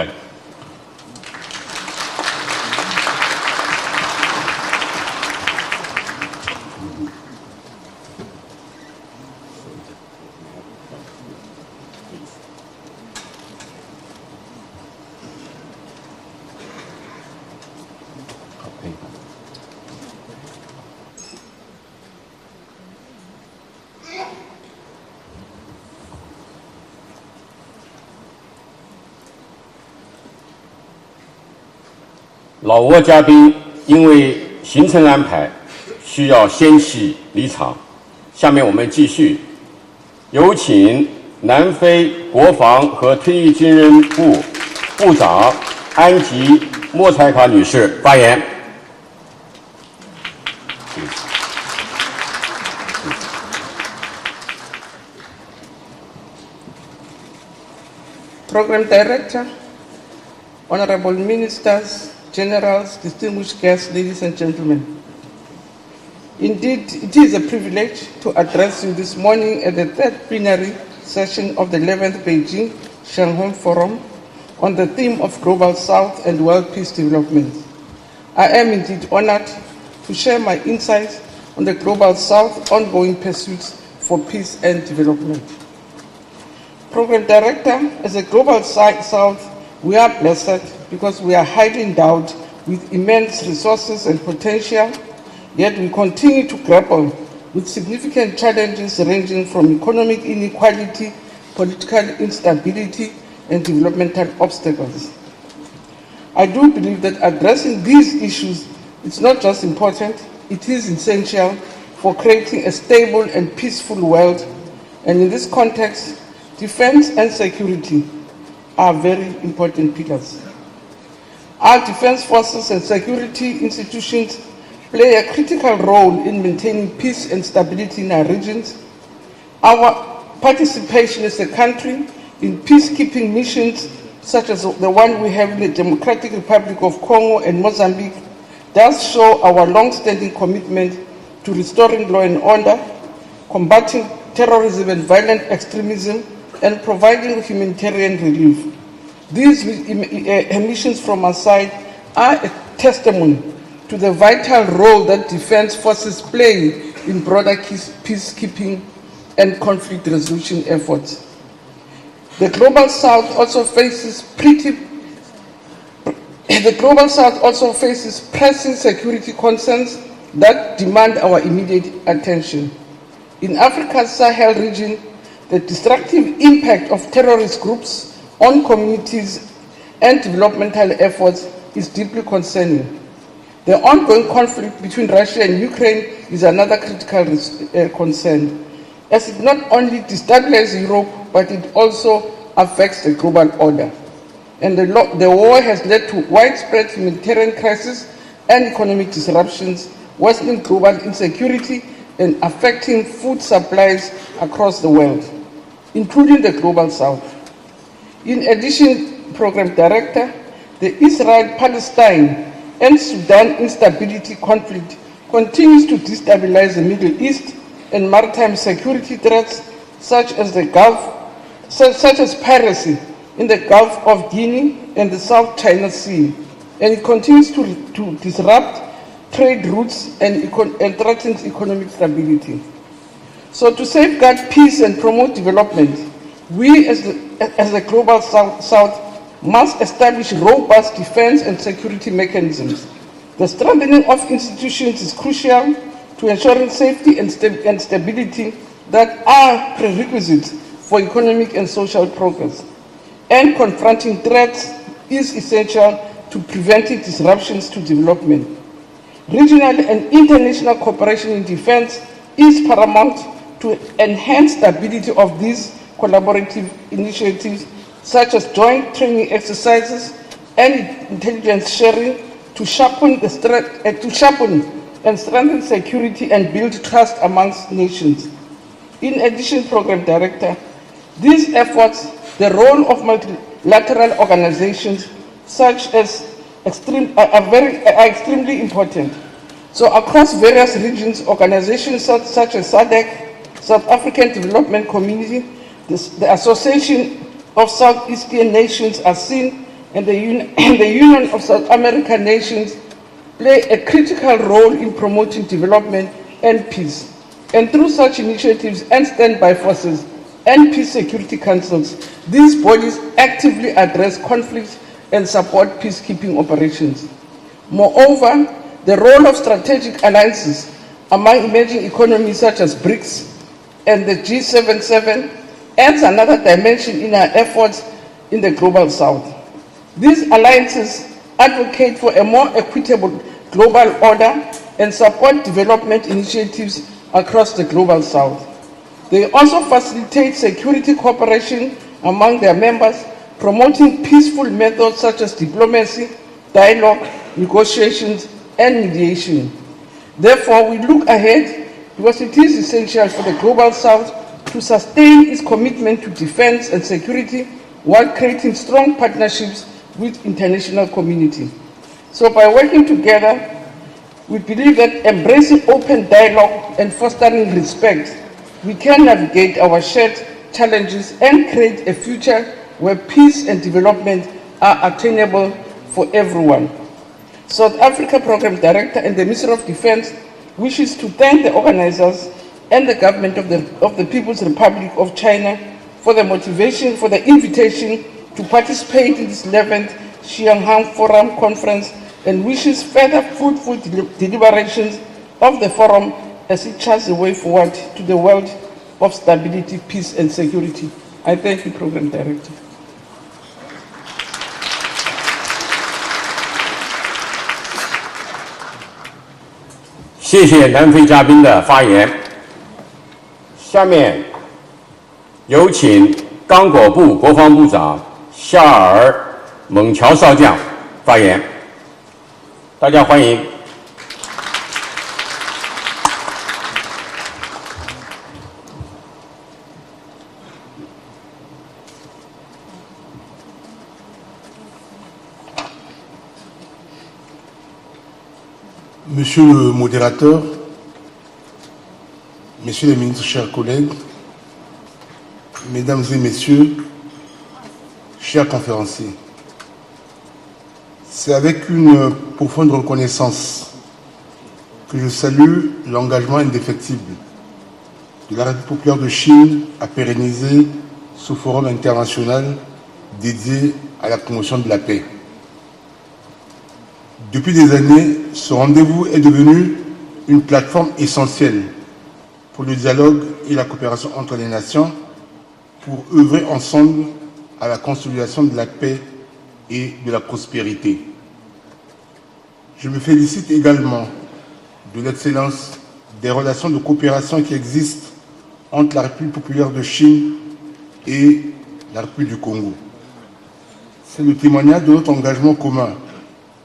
老挝嘉宾因为行程安排需要先期离场，下面我们继续有请南非国防和退役军人部部长安吉莫彩卡女士发言。Program Director, Honorable Ministers, Generals, distinguished guests, ladies and gentlemen. Indeed, it is a privilege to address you this morning at the third plenary session of the 11th Beijing Shanghai Forum on the theme of Global South and World Peace Development. I am indeed honored to share my insights on the Global South ongoing pursuits for peace and development. Program Director, as a Global South, we are blessed because we are highly endowed with immense resources and potential, yet we continue to grapple with significant challenges ranging from economic inequality, political instability, and developmental obstacles. I do believe that addressing these issues is not just important, it is essential for creating a stable and peaceful world, and in this context, defense and security are very important pillars. Our defense forces and security institutions play a critical role in maintaining peace and stability in our regions. Our participation as a country in peacekeeping missions, such as the one we have in the Democratic Republic of Congo and Mozambique, does show our long-standing commitment to restoring law and order, combating terrorism and violent extremism, and providing humanitarian relief. These missions from our side are a testimony to the vital role that defense forces play in broader peacekeeping and conflict resolution efforts. The Global South also faces pressing security concerns that demand our immediate attention. In Africa's Sahel region, the destructive impact of terrorist groups on communities and developmental efforts is deeply concerning. The ongoing conflict between Russia and Ukraine is another critical concern, as it not only destabilizes Europe, but it also affects the global order. And the war has led to widespread humanitarian crisis and economic disruptions, worsening global insecurity and affecting food supplies across the world, including the Global South. In addition, Program Director, the Israel-Palestine and Sudan instability conflict continues to destabilize the Middle East, and maritime security threats such as piracy in the Gulf of Guinea and the South China Sea, and it continues to disrupt trade routes and threatens economic stability. So to safeguard peace and promote development, we as the Global South must establish robust defense and security mechanisms. The strengthening of institutions is crucial to ensuring safety and stability that are prerequisites for economic and social progress. And confronting threats is essential to preventing disruptions to development. Regional and international cooperation in defense is paramount to enhance stability of these collaborative initiatives, such as joint training exercises and intelligence sharing to sharpen and strengthen security and build trust amongst nations. In addition, Program Director, these efforts, the role of multilateral organizations such as are extremely important. So across various regions, organizations such as SADC, South African Development Community, the Association of Southeast Asian Nations, ASEAN, and the Union of South American Nations play a critical role in promoting development and peace. And through such initiatives and standby forces and peace security councils, these bodies actively address conflicts and support peacekeeping operations. Moreover, the role of strategic alliances among emerging economies such as BRICS and the G77 adds another dimension in our efforts in the Global South. These alliances advocate for a more equitable global order and support development initiatives across the Global South. They also facilitate security cooperation among their members, promoting peaceful methods such as diplomacy, dialogue, negotiations, and mediation. Therefore, we look ahead because it is essential for the Global South to sustain its commitment to defense and security while creating strong partnerships with international community. So by working together, we believe that embracing open dialogue and fostering respect, we can navigate our shared challenges and create a future where peace and development are attainable for everyone. South Africa Program Director and the Minister of Defense wishes to thank the organizers and the government of the People's Republic of China for the motivation, for the invitation to participate in this 11th Shanghai Forum Conference, and wishes further fruitful deliberations of the forum as it charts the way forward to the world of stability, peace, and security. I thank you, Program Director. 谢谢南非嘉宾的发言。下面有请刚果部国防部长夏尔·蒙乔少将发言，大家欢迎。Monsieur le modérateur, Messieurs les ministres, chers collègues, Mesdames et Messieurs, chers conférenciers, c'est avec une profonde reconnaissance que je salue l'engagement indéfectible de la République populaire de Chine à pérenniser ce forum international dédié à la promotion de la paix. Depuis des années, ce rendez-vous est devenu une plateforme essentielle pour le dialogue et la coopération entre les nations pour œuvrer ensemble à la consolidation de la paix et de la prospérité. Je me félicite également de l'excellence des relations de coopération qui existent entre la République populaire de Chine et la République du Congo. C'est le témoignage de notre engagement commun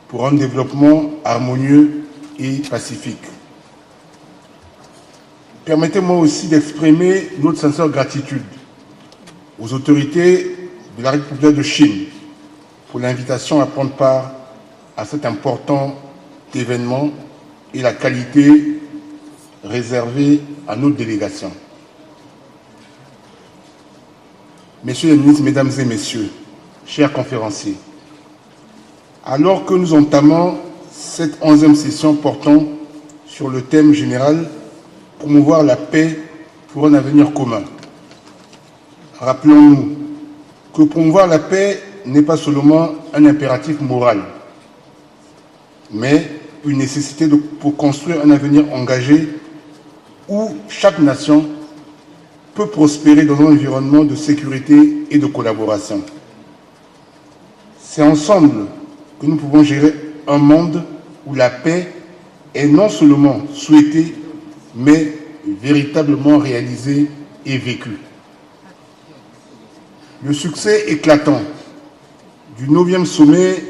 pour un développement harmonieux et pacifique. Permettez-moi aussi d'exprimer notre sincère gratitude aux autorités de la République populaire de Chine pour l'invitation à prendre part à cet important événement et la qualité réservée à notre délégation. Messieurs les ministres, Mesdames et Messieurs, chers conférenciers, alors que nous entamons cette 11e session portant sur le thème général « Promouvoir la paix pour un avenir commun », rappelons-nous que promouvoir la paix n'est pas seulement un impératif moral, mais une nécessité pour construire un avenir engagé où chaque nation peut prospérer dans un environnement de sécurité et de collaboration. C'est ensemble que nous pouvons gérer un monde où la paix est non seulement souhaitée, mais véritablement réalisée et vécue. Le succès éclatant du 9e sommet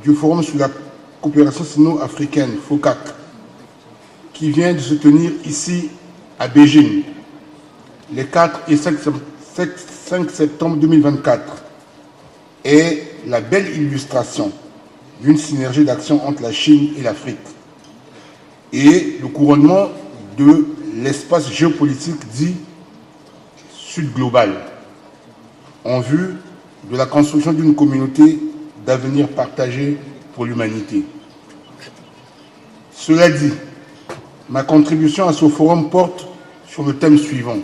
du Forum sur la coopération sino-africaine, FOCAC, qui vient de se tenir ici à Beijing, les 4 et 5 septembre 2024, est la belle illustration d'une synergie d'action entre la Chine et l'Afrique et le couronnement de l'espace géopolitique dit Sud global en vue de la construction d'une communauté d'avenir partagé pour l'humanité. Cela dit, ma contribution à ce forum porte sur le thème suivant: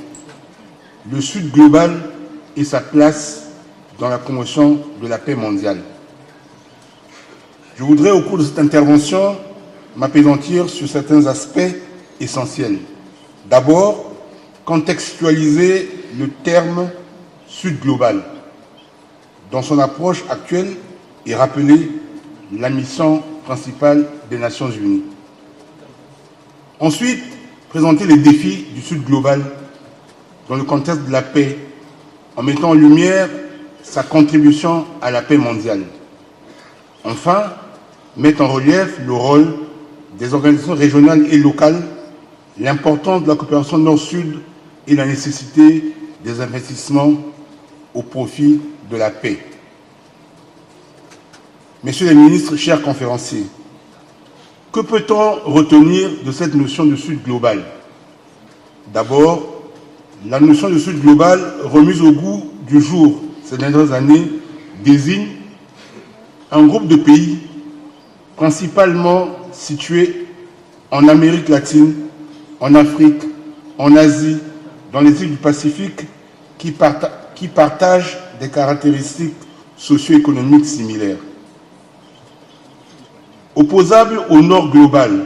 le Sud global et sa place dans la promotion de la paix mondiale. Je voudrais, au cours de cette intervention, m'appesantir sur certains aspects essentiels. D'abord, contextualiser le terme Sud global dans son approche actuelle et rappeler la mission principale des Nations Unies. Ensuite, présenter les défis du Sud global dans le contexte de la paix, en mettant en lumière sa contribution à la paix mondiale. Enfin, met en relief le rôle des organisations régionales et locales, l'importance de la coopération Nord-Sud et la nécessité des investissements au profit de la paix. Messieurs les ministres, chers conférenciers, que peut-on retenir de cette notion de Sud global? D'abord, la notion de Sud global remise au goût du jour ces dernières années désigne un groupe de pays principalement situés en Amérique latine, en Afrique, en Asie, dans les îles du Pacifique, qui partagent des caractéristiques socio-économiques similaires. Opposable au Nord global,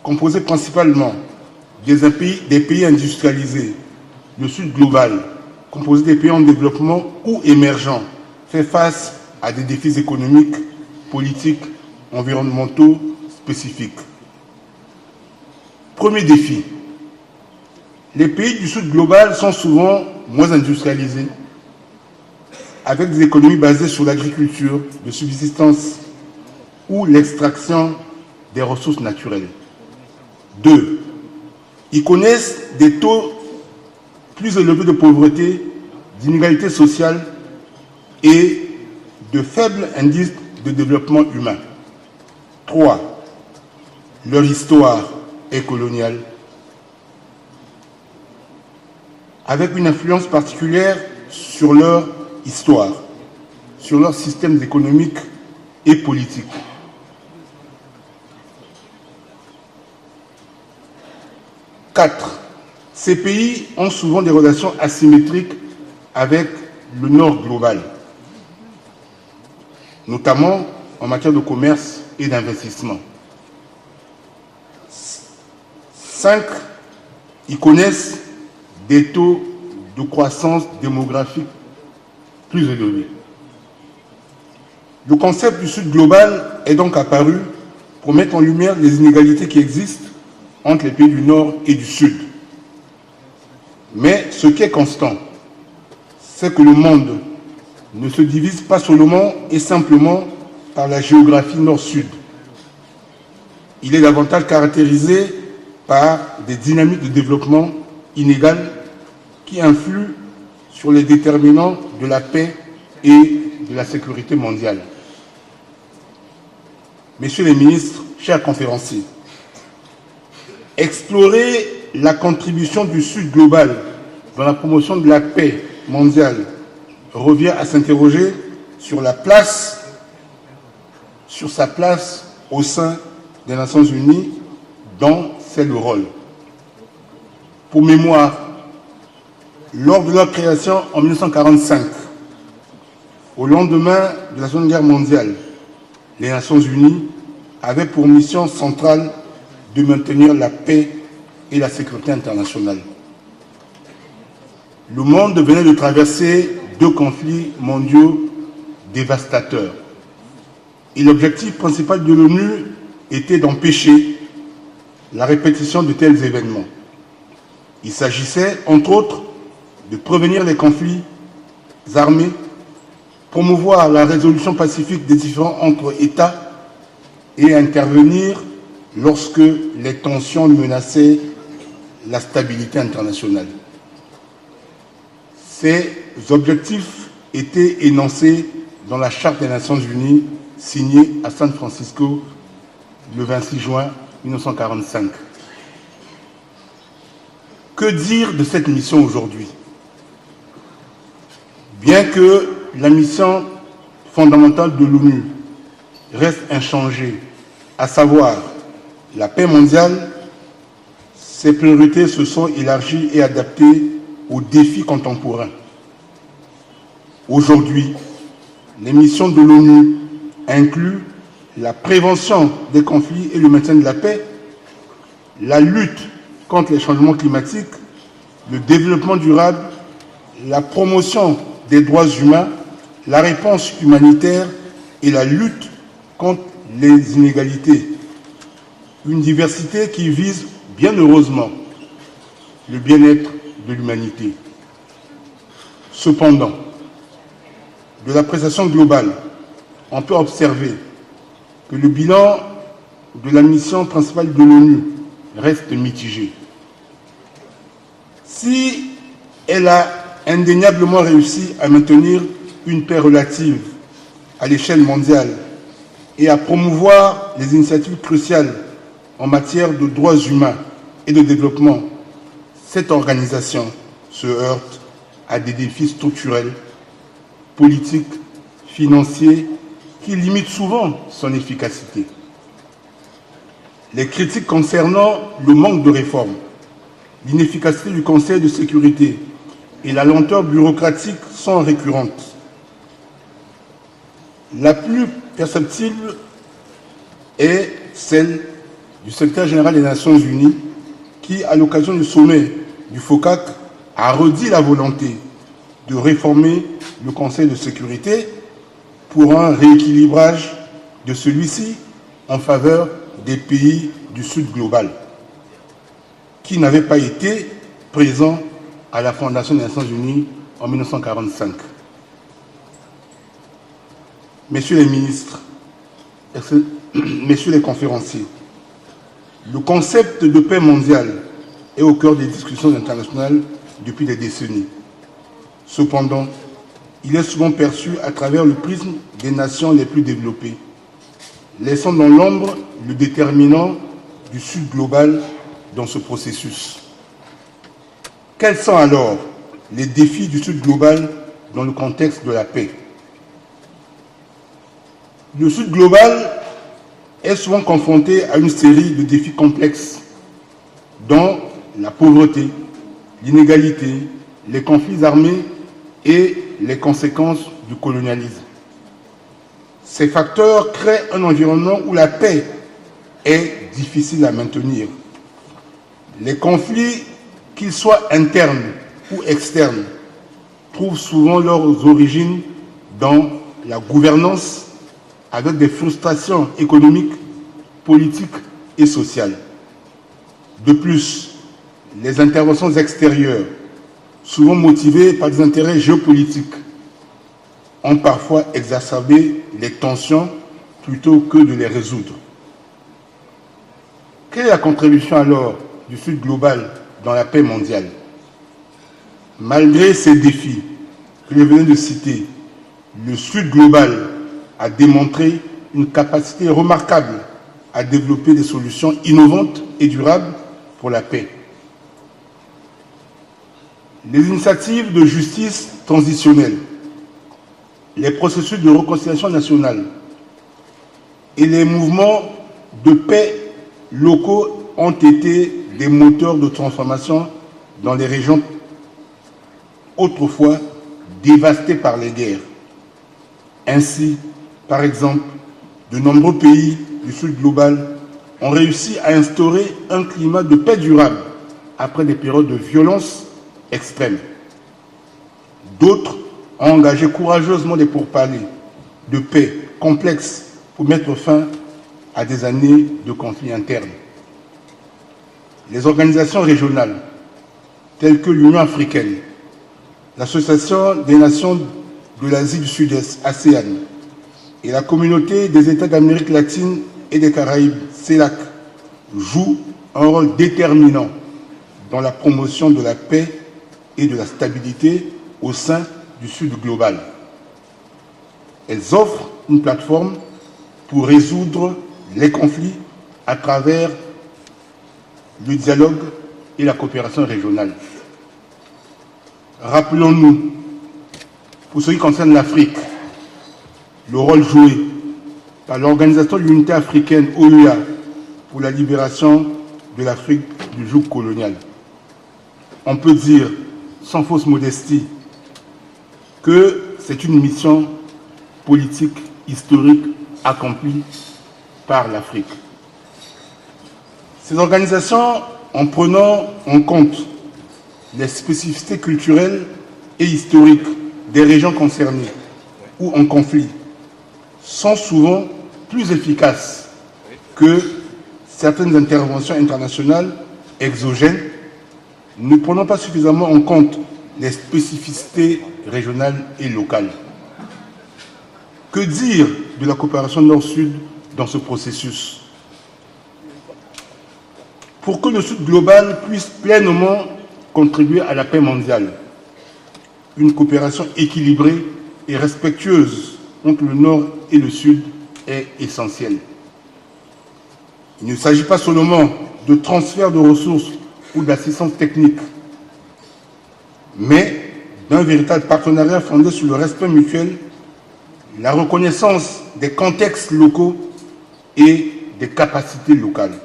composé principalement des pays industrialisés, le Sud global, composé des pays en développement ou émergents, fait face à des défis économiques, politiques, environnementaux spécifiques. Premier défi. Les pays du Sud global sont souvent moins industrialisés, avec des économies basées sur l'agriculture de subsistance ou l'extraction des ressources naturelles. 2. Ils connaissent des taux plus élevés de pauvreté, d'inégalité sociale et de faibles indices de développement humain. 3. Leur histoire est coloniale, avec une influence particulière sur leur histoire, sur leurs systèmes économiques et politiques. 4. Ces pays ont souvent des relations asymétriques avec le Nord global, notamment en matière de commerce et d'investissement. 5. Ils connaissent des taux de croissance démographique plus élevés. Le concept du Sud global est donc apparu pour mettre en lumière les inégalités qui existent entre les pays du Nord et du Sud. Mais ce qui est constant, c'est que le monde ne se divise pas seulement et simplement par la géographie Nord-Sud. Il est davantage caractérisé par des dynamiques de développement inégales qui influent sur les déterminants de la paix et de la sécurité mondiale. Messieurs les ministres, chers conférenciers, explorer la contribution du Sud global dans la promotion de la paix mondiale revient à s'interroger sur sa place au sein des Nations Unies, dont c'est le rôle. Pour mémoire, lors de leur création en 1945, au lendemain de la Seconde Guerre mondiale, les Nations Unies avaient pour mission centrale de maintenir la paix et la sécurité internationale. Le monde venait de traverser 2 conflits mondiaux dévastateurs. Et l'objectif principal de l'ONU était d'empêcher la répétition de tels événements. Il s'agissait, entre autres, de prévenir les conflits armés, promouvoir la résolution pacifique des différends entre États et intervenir lorsque les tensions menaçaient la stabilité internationale. Ces objectifs étaient énoncés dans la Charte des Nations Unies signée à San Francisco le 26 juin 1945. Que dire de cette mission aujourd'hui? Bien que la mission fondamentale de l'ONU reste inchangée, à savoir la paix mondiale, ses priorités se sont élargies et adaptées aux défis contemporains. Aujourd'hui, les missions de l'ONU incluent la prévention des conflits et le maintien de la paix, la lutte contre les changements climatiques, le développement durable, la promotion des droits humains, la réponse humanitaire et la lutte contre les inégalités. Une diversité qui vise, bien heureusement, le bien-être de l'humanité. Cependant, de l'appréciation globale, on peut observer que le bilan de la mission principale de l'ONU reste mitigé. Si elle a indéniablement réussi à maintenir une paix relative à l'échelle mondiale et à promouvoir les initiatives cruciales en matière de droits humains et de développement, cette organisation se heurte à des défis structurels, politiques, financiers, qui limitent souvent son efficacité. Les critiques concernant le manque de réforme, l'inefficacité du Conseil de sécurité et la lenteur bureaucratique sont récurrentes. La plus perceptible est celle du secrétaire général des Nations Unies qui, à l'occasion du sommet du FOCAC, a redit la volonté de réformer le Conseil de sécurité pour un rééquilibrage de celui-ci en faveur des pays du Sud global, qui n'avaient pas été présents à la fondation des Nations Unies en 1945. Messieurs les ministres, messieurs les conférenciers, le concept de paix mondiale est au cœur des discussions internationales depuis des décennies. Cependant, il est souvent perçu à travers le prisme des nations les plus développées, laissant dans l'ombre le déterminant du Sud global dans ce processus. Quels sont alors les défis du Sud global dans le contexte de la paix? Le Sud global est souvent confronté à une série de défis complexes, dont la pauvreté, l'inégalité, les conflits armés et les conséquences du colonialisme. Ces facteurs créent un environnement où la paix est difficile à maintenir. Les conflits, qu'ils soient internes ou externes, trouvent souvent leurs origines dans la gouvernance, avec des frustrations économiques, politiques et sociales. De plus, les interventions extérieures, souvent motivées par des intérêts géopolitiques, ont parfois exacerbé les tensions plutôt que de les résoudre. Quelle est la contribution alors du Sud global dans la paix mondiale? Malgré ces défis que je viens de citer, le Sud global a démontré une capacité remarquable à développer des solutions innovantes et durables pour la paix. Les initiatives de justice transitionnelle, les processus de réconciliation nationale et les mouvements de paix locaux ont été des moteurs de transformation dans les régions autrefois dévastées par les guerres. Ainsi, par exemple, de nombreux pays du Sud global ont réussi à instaurer un climat de paix durable après des périodes de violence extrême. D'autres ont engagé courageusement des pourparlers de paix complexes pour mettre fin à des années de conflits internes. Les organisations régionales, telles que l'Union africaine, l'Association des nations de l'Asie du Sud-Est, ASEAN, et la communauté des États d'Amérique latine et des Caraïbes, CELAC, jouent un rôle déterminant dans la promotion de la paix et de la stabilité au sein du Sud global. Elles offrent une plateforme pour résoudre les conflits à travers le dialogue et la coopération régionale. Rappelons-nous, pour ce qui concerne l'Afrique, le rôle joué par l'Organisation de l'Unité africaine, OUA, pour la libération de l'Afrique du joug colonial. On peut dire, sans fausse modestie, que c'est une mission politique, historique, accomplie par l'Afrique. Ces organisations, en prenant en compte les spécificités culturelles et historiques des régions concernées ou en conflit, sont souvent plus efficaces que certaines interventions internationales exogènes, ne prenant pas suffisamment en compte les spécificités régionales et locales. Que dire de la coopération Nord-Sud dans ce processus. Pour que le Sud global puisse pleinement contribuer à la paix mondiale, une coopération équilibrée et respectueuse entre le Nord et le Sud est essentielle. Il ne s'agit pas seulement de transfert de ressources ou d'assistance technique, mais d'un véritable partenariat fondé sur le respect mutuel, la reconnaissance des contextes locaux et des capacités locales.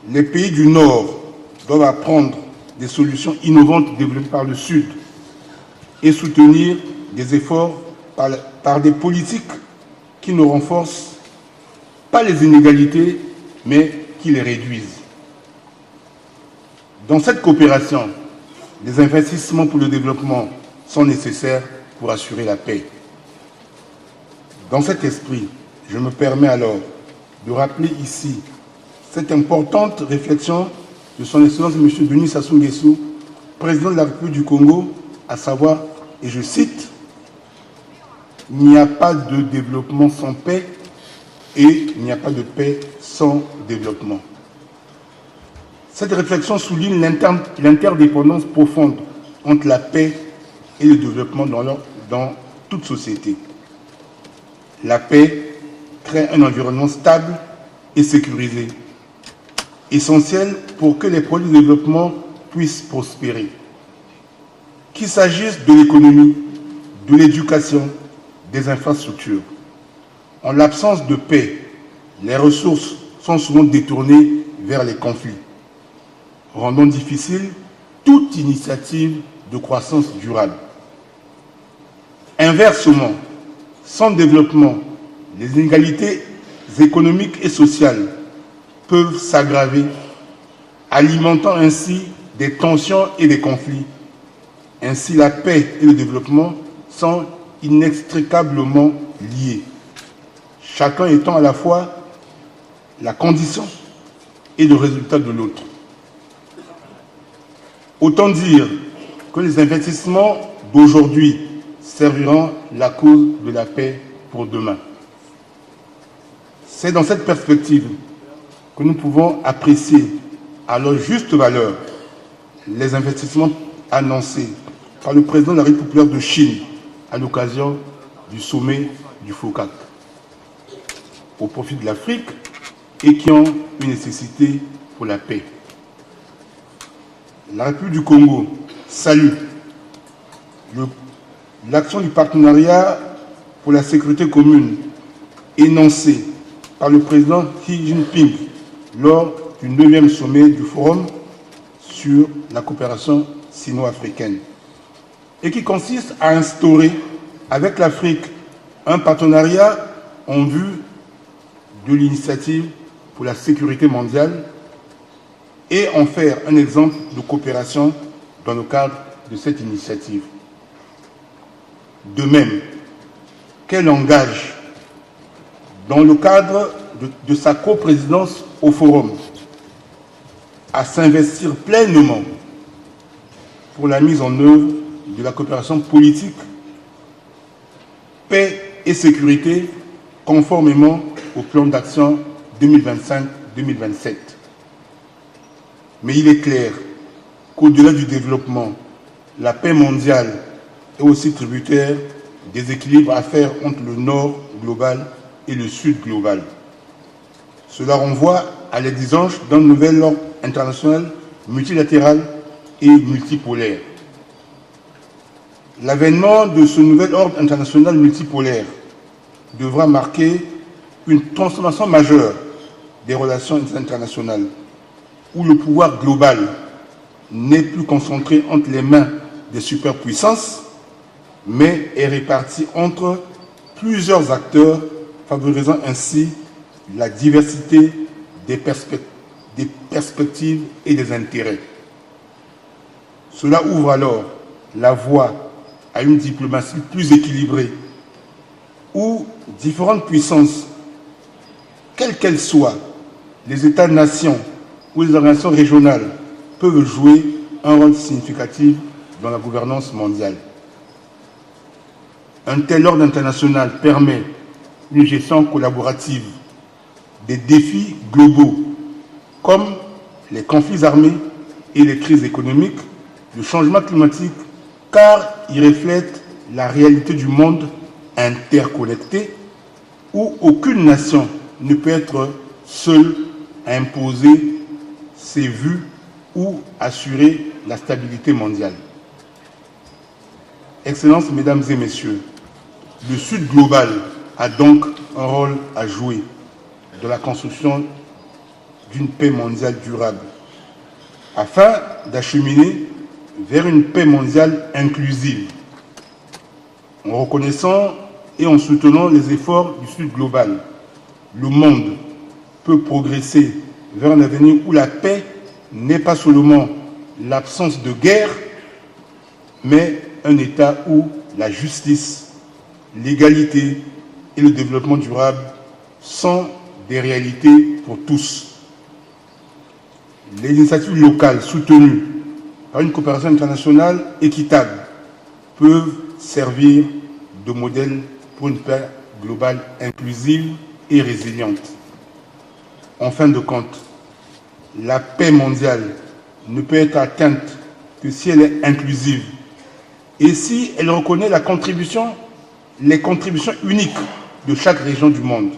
Les pays du Nord doivent apprendre des solutions innovantes développées par le Sud et soutenir des efforts par des politiques qui ne renforcent pas les inégalités, mais qui les réduisent. Dans cette coopération, les investissements pour le développement sont nécessaires pour assurer la paix. Dans cet esprit, je me permets alors de rappeler ici cette importante réflexion de son Excellence M. Denis Sassou Nguesso, président de la République du Congo, à savoir, et je cite, « Il n'y a pas de développement sans paix et il n'y a pas de paix sans développement ». Cette réflexion souligne l'interdépendance profonde entre la paix et le développement dans toute société. La paix crée un environnement stable et sécurisé, essentiel pour que les projets de développement puissent prospérer. Qu'il s'agisse de l'économie, de l'éducation, des infrastructures. En l'absence de paix, les ressources sont souvent détournées vers les conflits, rendant difficile toute initiative de croissance durable. Inversement, sans développement, les inégalités économiques et sociales peuvent s'aggraver, alimentant ainsi des tensions et des conflits. Ainsi, la paix et le développement sont inextricablement liés, chacun étant à la fois la condition et le résultat de l'autre. Autant dire que les investissements d'aujourd'hui serviront la cause de la paix pour demain. C'est dans cette perspective que nous pouvons apprécier à leur juste valeur les investissements annoncés par le président de la République populaire de Chine à l'occasion du sommet du FOCAC au profit de l'Afrique et qui ont une nécessité pour la paix. La République du Congo salue l'action du partenariat pour la sécurité commune énoncée par le président Xi Jinping lors du 9e sommet du Forum sur la coopération sino-africaine et qui consiste à instaurer avec l'Afrique un partenariat en vue de l'initiative pour la sécurité mondiale et en faire un exemple de coopération dans le cadre de cette initiative. De même qu'elle engage, dans le cadre de sa coprésidence au Forum, à s'investir pleinement pour la mise en œuvre de la coopération politique, paix et sécurité, conformément au plan d'action 2025-2027. Mais il est clair qu'au-delà du développement, la paix mondiale est aussi tributaire des équilibres à faire entre le Nord global et le Sud global. Cela renvoie à l'exigence d'un nouvel ordre international multilatéral et multipolaire. L'avènement de ce nouvel ordre international multipolaire devra marquer une transformation majeure des relations internationales, où le pouvoir global n'est plus concentré entre les mains des superpuissances, mais est réparti entre plusieurs acteurs, favorisant ainsi la diversité des perspectives et des intérêts. Cela ouvre alors la voie à une diplomatie plus équilibrée, où différentes puissances, quelles qu'elles soient, les États-nations ou les organisations régionales, peuvent jouer un rôle significatif dans la gouvernance mondiale. Un tel ordre international permet une gestion collaborative des défis globaux comme les conflits armés et les crises économiques, le changement climatique, car il reflète la réalité du monde interconnecté où aucune nation ne peut être seule à imposer ses vues ou assurer la stabilité mondiale. Excellences, Mesdames et Messieurs, le Sud global a donc un rôle à jouer dans la construction d'une paix mondiale durable, afin d'acheminer vers une paix mondiale inclusive, en reconnaissant et en soutenant les efforts du Sud global. Le monde peut progresser vers un avenir où la paix n'est pas seulement l'absence de guerre, mais un état où la justice, l'égalité et le développement durable sont des réalités pour tous. Les initiatives locales soutenues par une coopération internationale équitable peuvent servir de modèle pour une paix globale inclusive et résiliente. En fin de compte, la paix mondiale ne peut être atteinte que si elle est inclusive et si elle reconnaît les contributions uniques de chaque région du monde,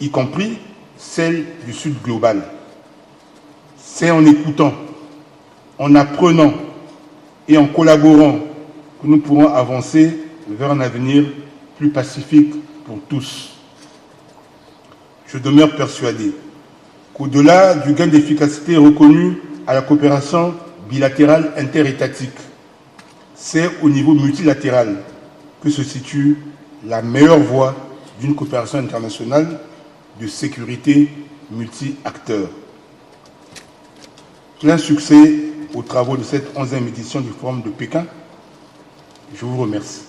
y compris celle du Sud global. C'est en écoutant, en apprenant et en collaborant que nous pourrons avancer vers un avenir plus pacifique pour tous. Je demeure persuadé qu'au-delà du gain d'efficacité reconnu à la coopération bilatérale interétatique, c'est au niveau multilatéral que se situe la meilleure voie d'une coopération internationale de sécurité multi-acteurs. Plein succès aux travaux de cette 11e édition du Forum de Pékin. Je vous remercie.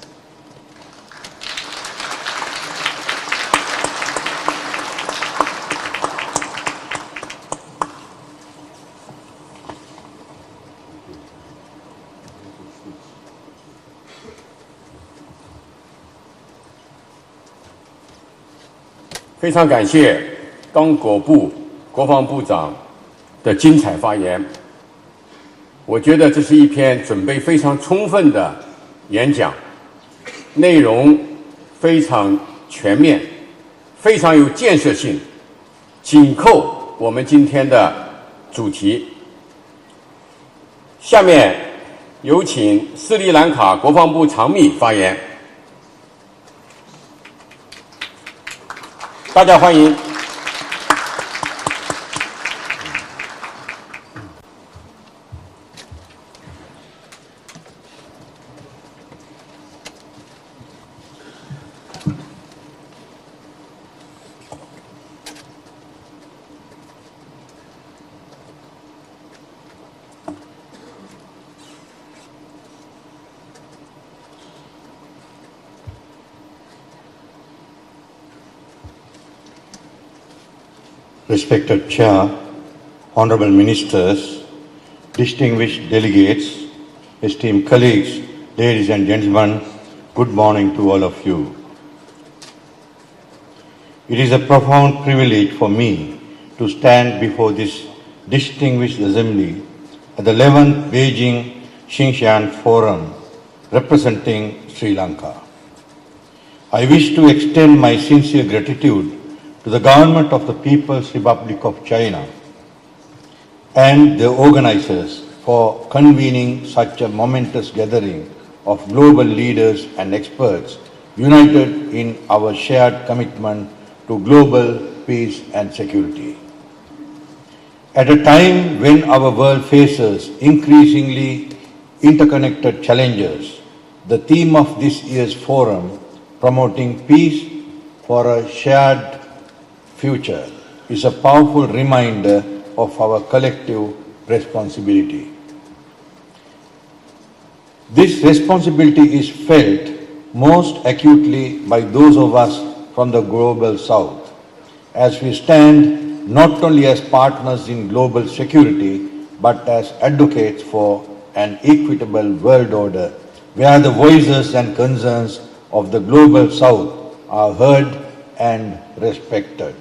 非常感谢刚果部国防部长的精彩发言。我觉得这是一篇准备非常充分的演讲，内容非常全面，非常有建设性，紧扣我们今天的主题。下面有请斯里兰卡国防部长秘发言。大家欢迎。Respected Chair, Honorable Ministers, distinguished delegates, esteemed colleagues, ladies and gentlemen, good morning to all of you. It is a profound privilege for me to stand before this distinguished assembly at the 11th Beijing Xinjiang Forum representing Sri Lanka. I wish to extend my sincere gratitude to the Government of the People's Republic of China and the organizers for convening such a momentous gathering of global leaders and experts united in our shared commitment to global peace and security. At a time when our world faces increasingly interconnected challenges, the theme of this year's forum, promoting peace for a shared future, is a powerful reminder of our collective responsibility. This responsibility is felt most acutely by those of us from the global south, as we stand not only as partners in global security, but as advocates for an equitable world order, where the voices and concerns of the global south are heard and respected.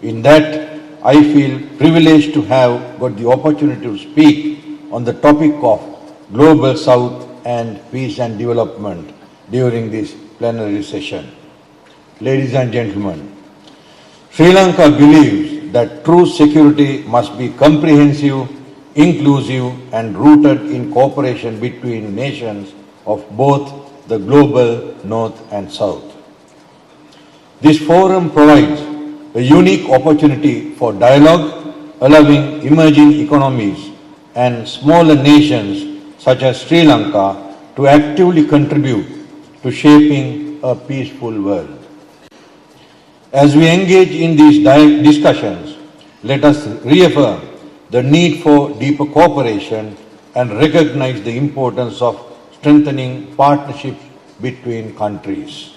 In that, I feel privileged to have got the opportunity to speak on the topic of Global South and peace and development during this plenary session. Ladies and gentlemen, Sri Lanka believes that true security must be comprehensive, inclusive and rooted in cooperation between nations of both the global North and South. This forum provides a unique opportunity for dialogue, allowing emerging economies and smaller nations such as Sri Lanka to actively contribute to shaping a peaceful world. As we engage in these discussions, let us reaffirm the need for deeper cooperation and recognize the importance of strengthening partnerships between countries.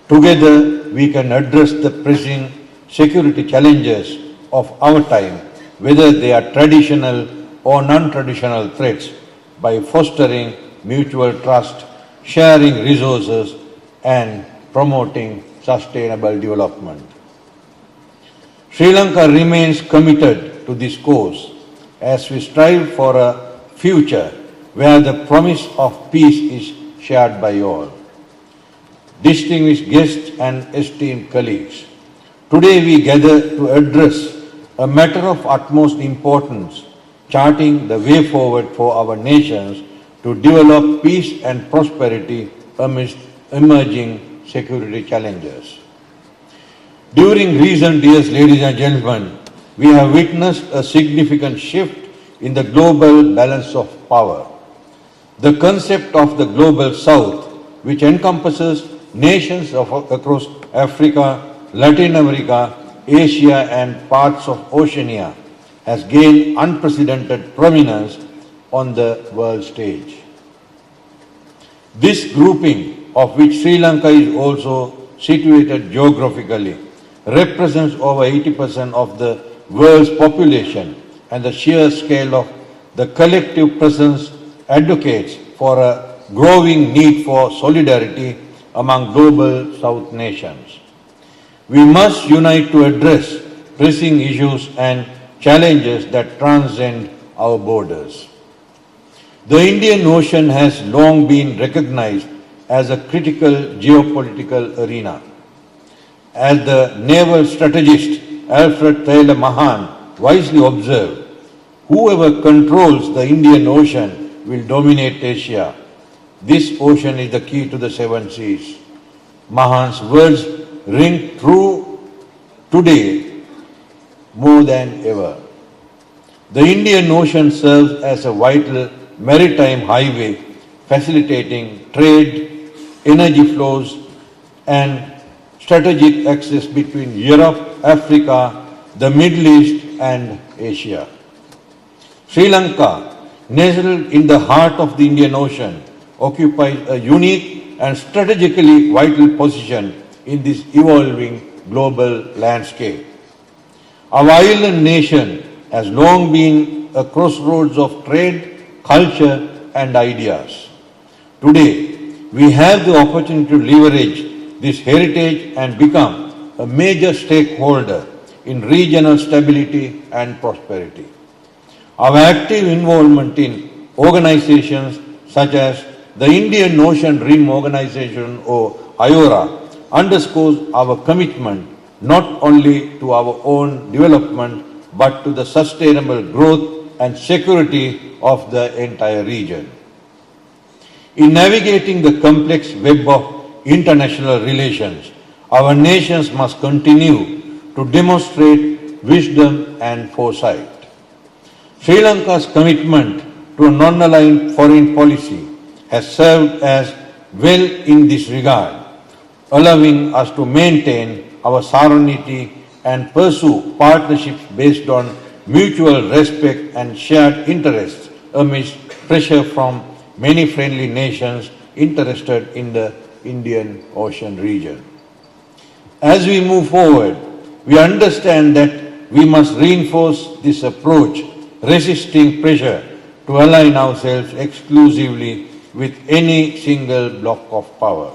Together, we can address the pressing security challenges of our time, whether they are traditional or non-traditional threats, by fostering mutual trust, sharing resources, and promoting sustainable development. Sri Lanka remains committed to this cause as we strive for a future where the promise of peace is shared by all. Distinguished guests and esteemed colleagues, today we gather to address a matter of utmost importance, charting the way forward for our nations to develop peace and prosperity amidst emerging security challenges. During recent years, ladies and gentlemen, we have witnessed a significant shift in the global balance of power. The concept of the Global South, which encompasses nations across Africa, Latin America, Asia and parts of Oceania, has gained unprecedented prominence on the world stage. This grouping, of which Sri Lanka is also situated geographically, represents over 80% of the world's population, and the sheer scale of the collective presence advocates for a growing need for solidarity among global South nations. We must unite to address pressing issues and challenges that transcend our borders. The Indian Ocean has long been recognized as a critical geopolitical arena. As the naval strategist Alfred Taylor Mahan wisely observed, whoever controls the Indian Ocean will dominate Asia. This ocean is the key to the seven seas. Mahan's words ring true today more than ever. The Indian Ocean serves as a vital maritime highway, facilitating trade, energy flows, and strategic access between Europe, Africa, the Middle East, and Asia. Sri Lanka, nestled in the heart of the Indian Ocean, occupies a unique and strategically vital position in this evolving global landscape. Our island nation has long been a crossroads of trade, culture, and ideas. Today, we have the opportunity to leverage this heritage and become a major stakeholder in regional stability and prosperity. Our active involvement in organizations such as the Indian Ocean Rim Organization or IORA underscores our commitment not only to our own development but to the sustainable growth and security of the entire region. In navigating the complex web of international relations, our nations must continue to demonstrate wisdom and foresight. Sri Lanka's commitment to a non-aligned foreign policy has served as well in this regard, allowing us to maintain our sovereignty and pursue partnerships based on mutual respect and shared interests amidst pressure from many friendly nations interested in the Indian Ocean region. As we move forward, we understand that we must reinforce this approach, resisting pressure to align ourselves exclusively with any single block of power.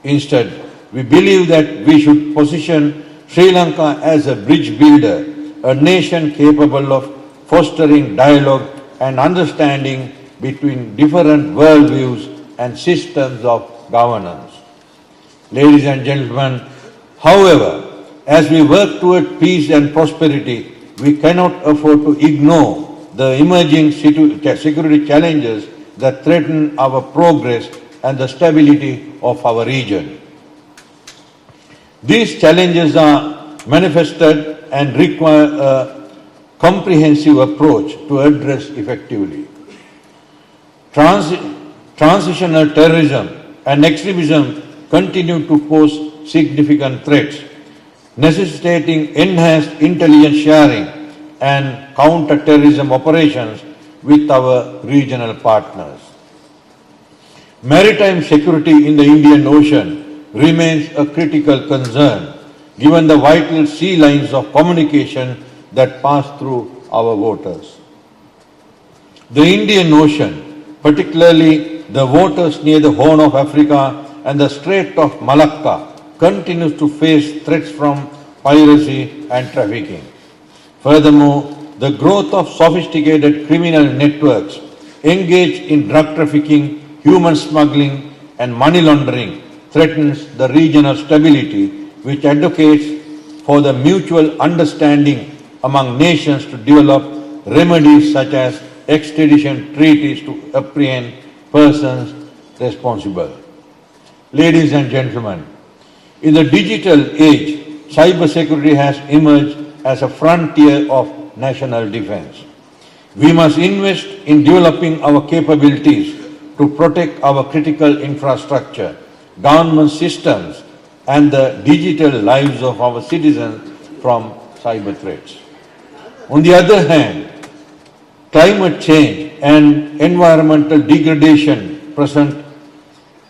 Instead, we believe that we should position Sri Lanka as a bridge builder, a nation capable of fostering dialogue and understanding between different worldviews and systems of governance. Ladies and gentlemen, however, as we work toward peace and prosperity, we cannot afford to ignore the emerging security challenges that threaten our progress and the stability of our region. These challenges are manifested and require a comprehensive approach to address effectively. Transitional terrorism and extremism continue to pose significant threats, necessitating enhanced intelligence sharing and counter-terrorism operations with our regional partners. Maritime security in the Indian Ocean remains a critical concern given the vital sea lines of communication that pass through our waters. The Indian Ocean, particularly the waters near the Horn of Africa and the Strait of Malacca, continues to face threats from piracy and trafficking. Furthermore, the growth of sophisticated criminal networks engaged in drug trafficking, human smuggling and money laundering threatens the regional stability, which advocates for the mutual understanding among nations to develop remedies such as extradition treaties to apprehend persons responsible. Ladies and gentlemen, in the digital age, cybersecurity has emerged as a frontier of national defense. We must invest in developing our capabilities to protect our critical infrastructure, government systems, and the digital lives of our citizens from cyber threats. On the other hand, climate change and environmental degradation present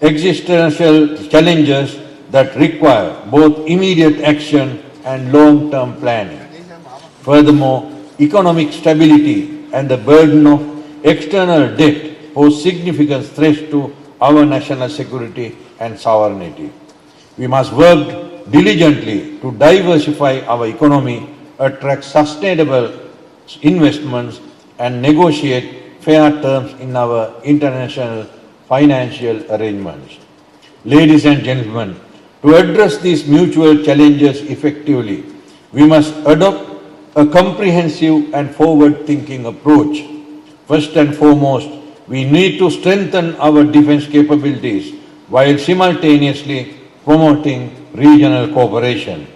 existential challenges that require both immediate action and long-term planning. Furthermore, economic stability and the burden of external debt pose significant threats to our national security and sovereignty. We must work diligently to diversify our economy, attract sustainable investments, and negotiate fair terms in our international financial arrangements. Ladies and gentlemen, to address these mutual challenges effectively, we must adopt a comprehensive and forward-thinking approach. First and foremost, we need to strengthen our defense capabilities while simultaneously promoting regional cooperation.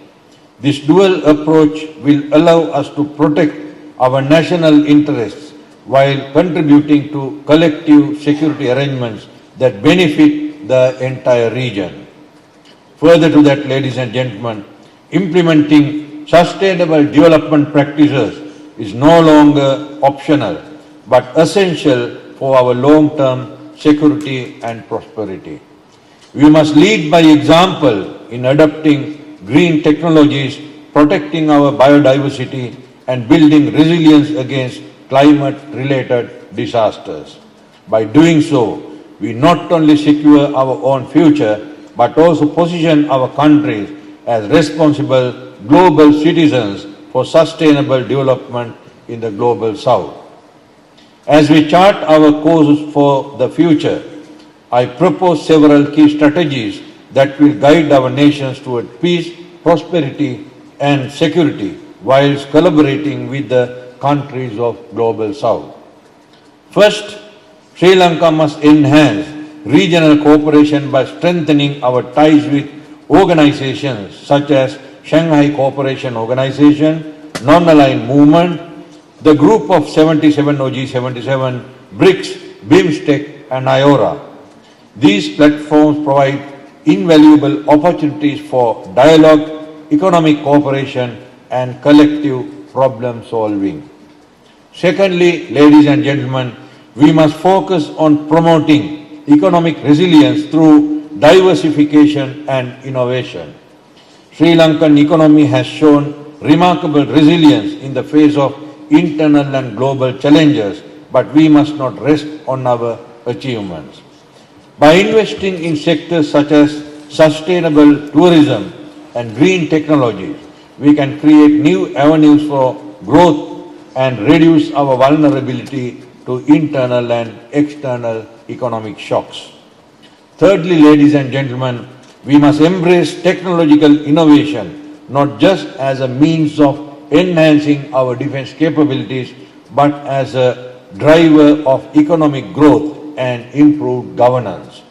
This dual approach will allow us to protect our national interests while contributing to collective security arrangements that benefit the entire region. Further to that, ladies and gentlemen, implementing sustainable development practices is no longer optional but essential for our long-term security and prosperity. We must lead by example in adopting green technologies, protecting our biodiversity, and building resilience against climate-related disasters. By doing so, we not only secure our own future, but also position our countries as responsible global citizens for sustainable development in the global south. As we chart our course for the future, I propose several key strategies that will guide our nations toward peace, prosperity, and security whilst collaborating with the countries of global south. First, Sri Lanka must enhance regional cooperation by strengthening our ties with organizations such as Shanghai Cooperation Organization, Non-Aligned Movement, the Group of 77 or G77, BRICS, BIMSTEC, and IORA. These platforms provide invaluable opportunities for dialogue, economic cooperation, and collective problem solving. Secondly, ladies and gentlemen, we must focus on promoting economic resilience through diversification and innovation. Sri Lankan economy has shown remarkable resilience in the face of internal and global challenges, but we must not rest on our achievements. By investing in sectors such as sustainable tourism and green technologies, we can create new avenues for growth and reduce our vulnerability to internal and external economic shocks. Thirdly, ladies and gentlemen, we must embrace technological innovation not just as a means of enhancing our defense capabilities, but as a driver of economic growth and improved governance.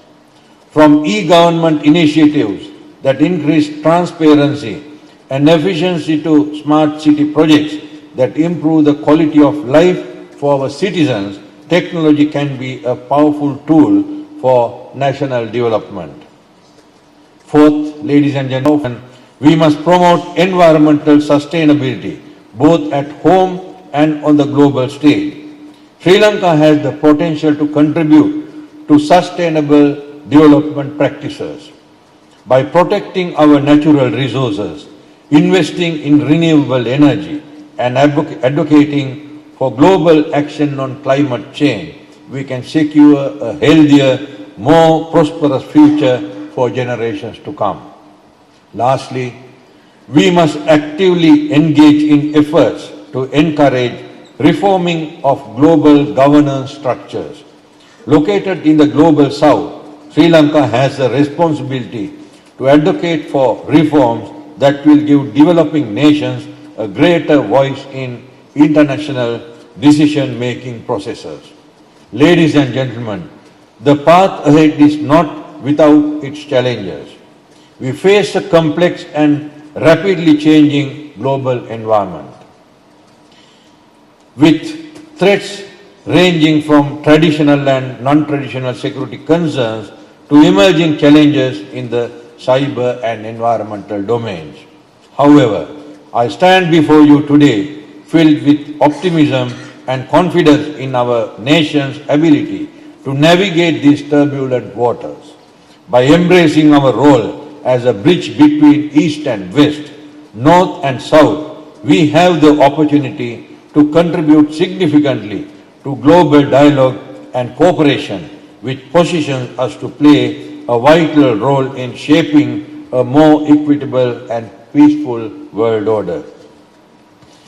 From e-government initiatives that increase transparency and efficiency to smart city projects that improve the quality of life for our citizens, technology can be a powerful tool for national development. Fourth, ladies and gentlemen, we must promote environmental sustainability both at home and on the global stage. Sri Lanka has the potential to contribute to sustainable development practices. By protecting our natural resources, investing in renewable energy, and advocating for global action on climate change, we can secure a healthier, more prosperous future for generations to come. Lastly, we must actively engage in efforts to encourage reforming of global governance structures. Located in the global south, Sri Lanka has a responsibility to advocate for reforms that will give developing nations a greater voice in international decision-making processes. Ladies and gentlemen, the path ahead is not without its challenges. We face a complex and rapidly changing global environment, with threats ranging from traditional and non-traditional security concerns to emerging challenges in the cyber and environmental domains. However, I stand before you today filled with optimism and confidence in our nation's ability to navigate these turbulent waters. By embracing our role as a bridge between East and West, North and South, we have the opportunity to contribute significantly to global dialogue and cooperation, which positions us to play a vital role in shaping a more equitable and peaceful world order.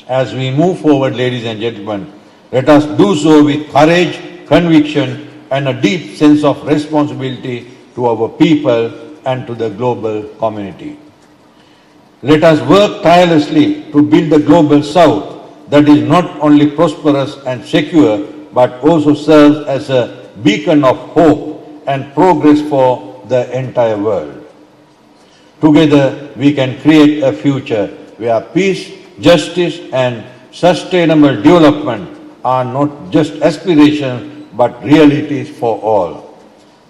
As we move forward, ladies and gentlemen, let us do so with courage, conviction, and a deep sense of responsibility to our people and to the global community. Let us work tirelessly to build a global South that is not only prosperous and secure, but also serves as a beacon of hope and progress for the entire world. Together, we can create a future where peace, justice, and sustainable development are not just aspirations, but realities for all.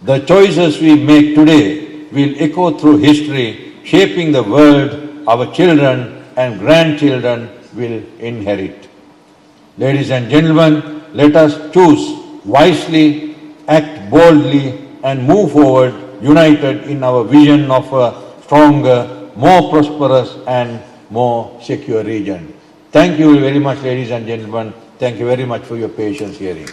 The choices we make today will echo through history, shaping the world our children and grandchildren will inherit. Ladies and gentlemen, let us choose wisely, act boldly, and move forward united in our vision of a stronger, more prosperous, and more secure region. Thank you very much, ladies and gentlemen. Thank you very much for your patience hearing.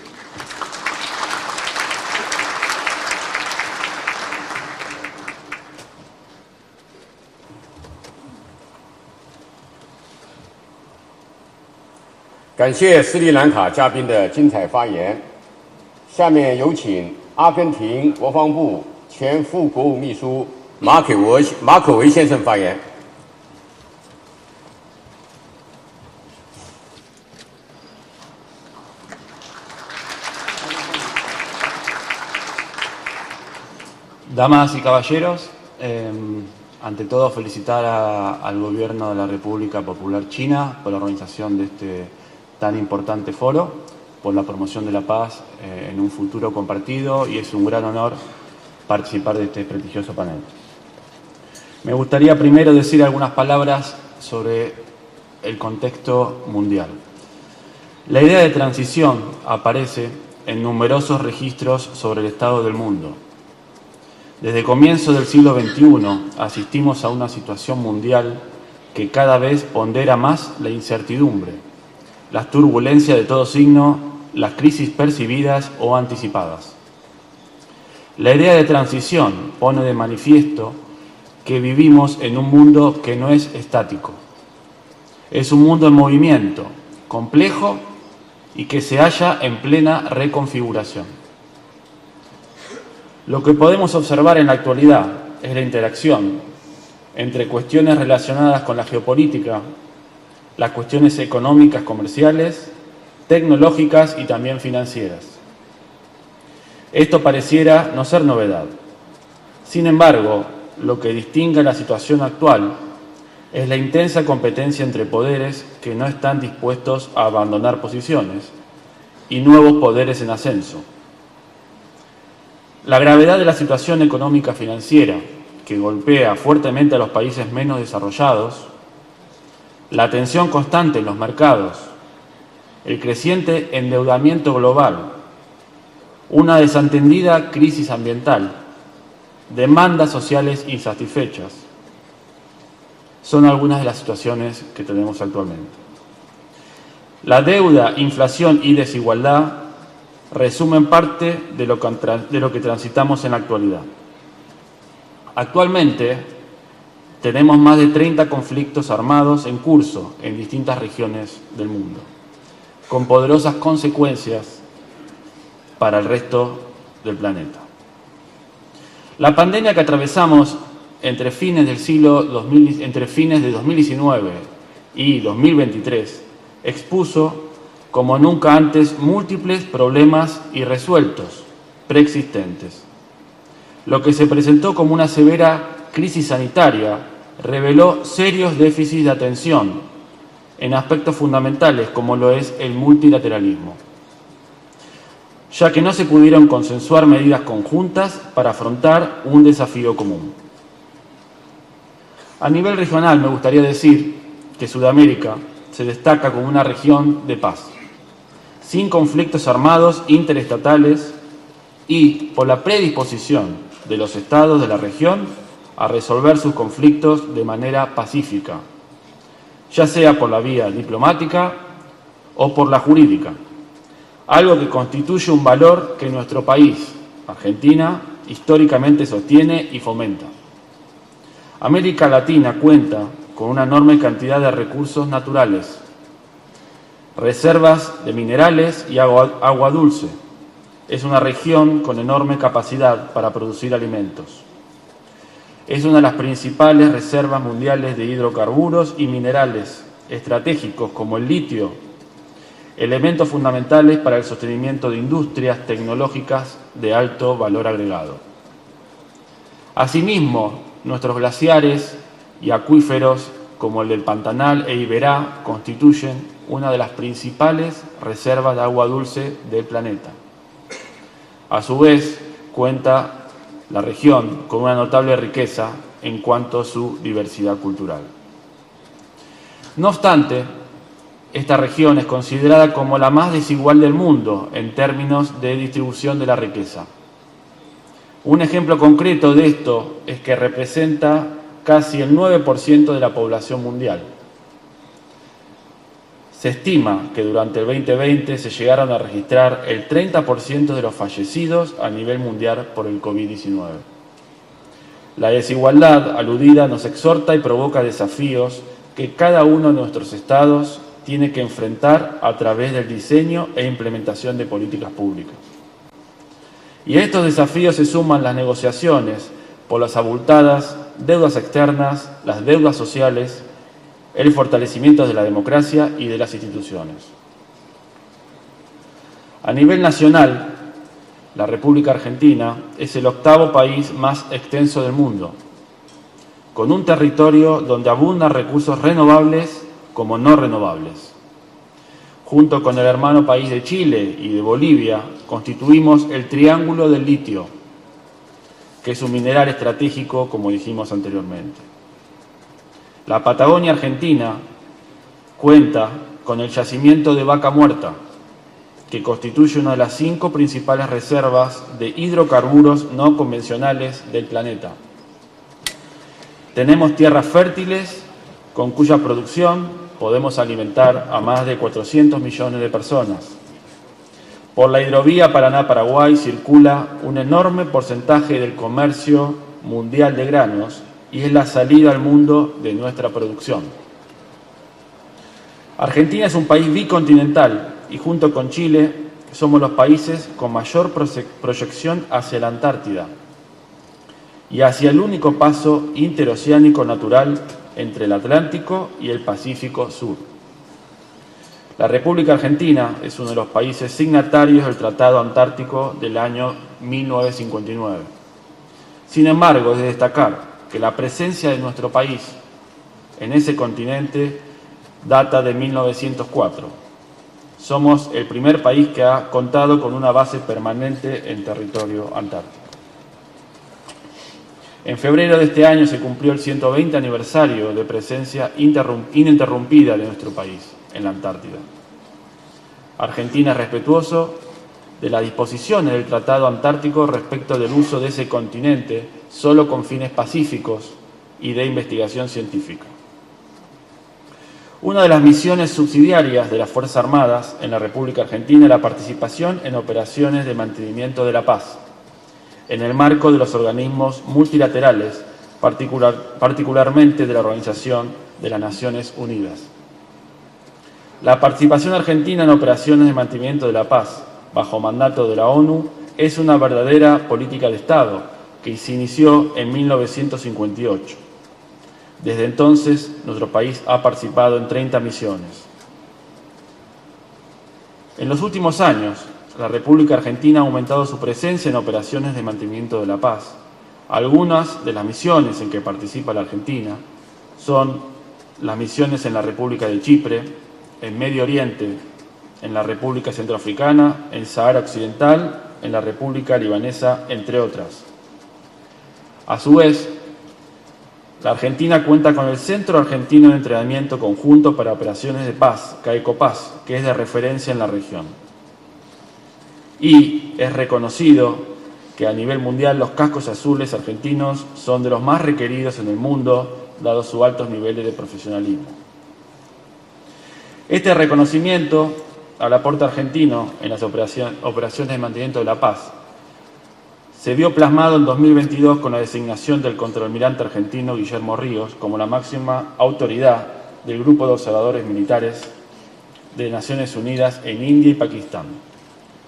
感谢斯里兰卡嘉宾的精彩发言。下面有请阿根廷国防部前副国务秘书马可维先生发言。Damas y caballeros, ante todo felicitar al Gobierno de la República Popular China por la organización de este tan importante foro, por la promoción de la paz en un futuro compartido, y es un gran honor participar de este prestigioso panel. Me gustaría primero decir algunas palabras sobre el contexto mundial. La idea de transición aparece en numerosos registros sobre el estado del mundo. Desde comienzos del siglo XXI asistimos a una situación mundial que cada vez pondera más la incertidumbre, las turbulencias de todo signo, las crisis percibidas o anticipadas. La idea de transición pone de manifiesto que vivimos en un mundo que no es estático. Es un mundo en movimiento, complejo y que se halla en plena reconfiguración. Lo que podemos observar en la actualidad es la interacción entre cuestiones relacionadas con la geopolítica, las cuestiones económicas, comerciales, tecnológicas y también financieras. Esto pareciera no ser novedad. Sin embargo, lo que distingue la situación actual es la intensa competencia entre poderes que no están dispuestos a abandonar posiciones y nuevos poderes en ascenso. La gravedad de la situación económica financiera que golpea fuertemente a los países menos desarrollados, la tensión constante en los mercados, el creciente endeudamiento global, una desatendida crisis ambiental, demandas sociales insatisfechas, son algunas de las situaciones que tenemos actualmente. La deuda, inflación y desigualdad resumen parte de lo que transitamos en la actualidad. Actualmente tenemos más de 30 conflictos armados en curso en distintas regiones del mundo, con poderosas consecuencias para el resto del planeta. La pandemia que atravesamos entre fines de 2019 y 2023 expuso como nunca antes múltiples problemas irresueltos, preexistentes. Lo que se presentó como una severa crisis sanitaria reveló serios déficits de atención en aspectos fundamentales como lo es el multilateralismo, ya que no se pudieron consensuar medidas conjuntas para afrontar un desafío común. A nivel regional me gustaría decir que Sudamérica se destaca como una región de paz, sin conflictos armados interestatales y por la predisposición de los estados de la región a resolver sus conflictos de manera pacífica, ya sea por la vía diplomática o por la jurídica, algo que constituye un valor que nuestro país, Argentina, históricamente sostiene y fomenta. América Latina cuenta con una enorme cantidad de recursos naturales, reservas de minerales y agua dulce. Es una región con enorme capacidad para producir alimentos. Es una de las principales reservas mundiales de hidrocarburos y minerales estratégicos como el litio, elementos fundamentales para el sostenimiento de industrias tecnológicas de alto valor agregado. Asimismo, nuestros glaciares y acuíferos como el del Pantanal e Iberá constituyen una de las principales reservas de agua dulce del planeta. A su vez, cuenta la región con una notable riqueza en cuanto a su diversidad cultural. No obstante, esta región es considerada como la más desigual del mundo en términos de distribución de la riqueza. Un ejemplo concreto de esto es que representa casi el 9% de la población mundial. Se estima que durante el 2020 se llegaron a registrar el 30% de los fallecidos a nivel mundial por el COVID-19. La desigualdad aludida nos exhorta y provoca desafíos que cada uno de nuestros estados tiene que enfrentar a través del diseño e implementación de políticas públicas. Y a estos desafíos se suman las negociaciones por las abultadas deudas externas, las deudas sociales, el fortalecimiento de la democracia y de las instituciones. A nivel nacional, la República Argentina es el 8º país más extenso del mundo, con un territorio donde abundan recursos renovables como no renovables. Junto con el hermano país de Chile y de Bolivia, constituimos el Triángulo del Litio, que es un mineral estratégico, como dijimos anteriormente. La Patagonia Argentina cuenta con el yacimiento de Vaca Muerta, que constituye una de las 5 principales reservas de hidrocarburos no convencionales del planeta. Tenemos tierras fértiles con cuya producción podemos alimentar a más de 400 millones de personas. Por la hidrovía Paraná-Paraguay circula un enorme porcentaje del comercio mundial de granos y es la salida al mundo de nuestra producción. Argentina es un país bicontinental y junto con Chile somos los países con mayor proyección hacia la Antártida y hacia el único paso interoceánico natural entre el Atlántico y el Pacífico Sur. La República Argentina es uno de los países signatarios del Tratado Antártico del año 1959. Sin embargo, es de destacar que la presencia de nuestro país en ese continente data de 1904. Somos el primer país que ha contado con una base permanente en territorio antártico. En febrero de este año se cumplió el 120 aniversario de presencia ininterrumpida de nuestro país en la Antártida. Argentina es respetuoso de las disposiciones del Tratado Antártico respecto del uso de ese continente solo con fines pacíficos y de investigación científica. Una de las misiones subsidiarias de las Fuerzas Armadas en la República Argentina es la participación en operaciones de mantenimiento de la paz, en el marco de los organismos multilaterales, particularmente de la Organización de las Naciones Unidas. La participación argentina en operaciones de mantenimiento de la paz, bajo mandato de la ONU, es una verdadera política de Estado que se inició en 1958. Desde entonces, nuestro país ha participado en 30 misiones. En los últimos años, la República Argentina ha aumentado su presencia en operaciones de mantenimiento de la paz. Algunas de las misiones en que participa la Argentina son las misiones en la República de Chipre, en Medio Oriente, en la República Centroafricana, en Sahara Occidental, en la República Libanesa, entre otras. A su vez, la Argentina cuenta con el Centro Argentino de Entrenamiento Conjunto para Operaciones de Paz, CAECOPAZ, que es de referencia en la región. Y es reconocido que a nivel mundial los cascos azules argentinos son de los más requeridos en el mundo, dado sus altos niveles de profesionalismo. Este reconocimiento al aporte argentino en las operaciones de mantenimiento de la paz se vio plasmado en 2022 con la designación del contraalmirante argentino Guillermo Ríos como la máxima autoridad del Grupo de Observadores Militares de Naciones Unidas en India y Pakistán,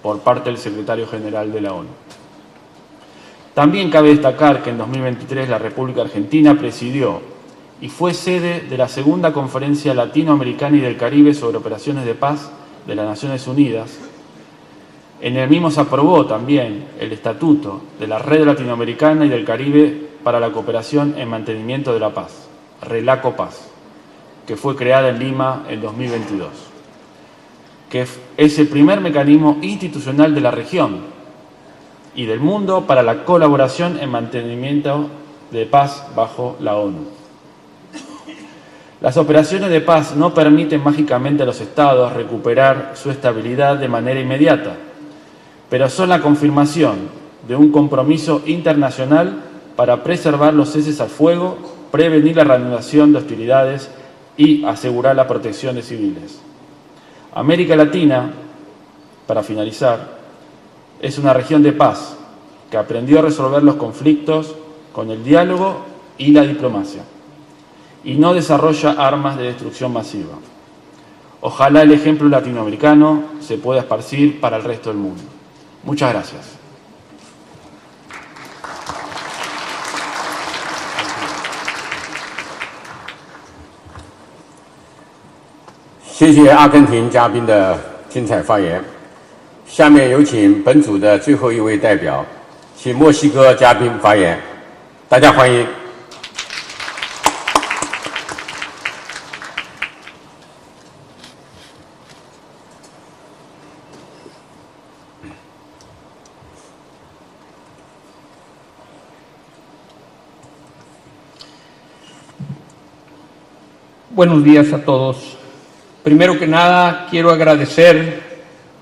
por parte del Secretario General de la ONU. También cabe destacar que en 2023 la República Argentina presidió y fue sede de la segunda Conferencia Latinoamericana y del Caribe sobre Operaciones de Paz de las Naciones Unidas. En el mismo se aprobó también el Estatuto de la Red Latinoamericana y del Caribe para la Cooperación en Mantenimiento de la Paz, RELACOPAZ, que fue creada en Lima en 2022, que es el primer mecanismo institucional de la región y del mundo para la colaboración en mantenimiento de paz bajo la ONU. Las operaciones de paz no permiten mágicamente a los estados recuperar su estabilidad de manera inmediata, pero son la confirmación de un compromiso internacional para preservar los ceses al fuego, prevenir la reanudación de hostilidades y asegurar la protección de civiles. América Latina, para finalizar, es una región de paz que aprendió a resolver los conflictos con el diálogo y la diplomacia, y no desarrolla armas de destrucción masiva. Ojalá el ejemplo latinoamericano se pueda esparcir para el resto del mundo. Muchas gracias. 谢谢阿根廷嘉宾的精彩发言。下面有请本组的最后一位代表，请墨西哥嘉宾发言。大家欢迎。Buenos días a todos. Primero que nada, quiero agradecer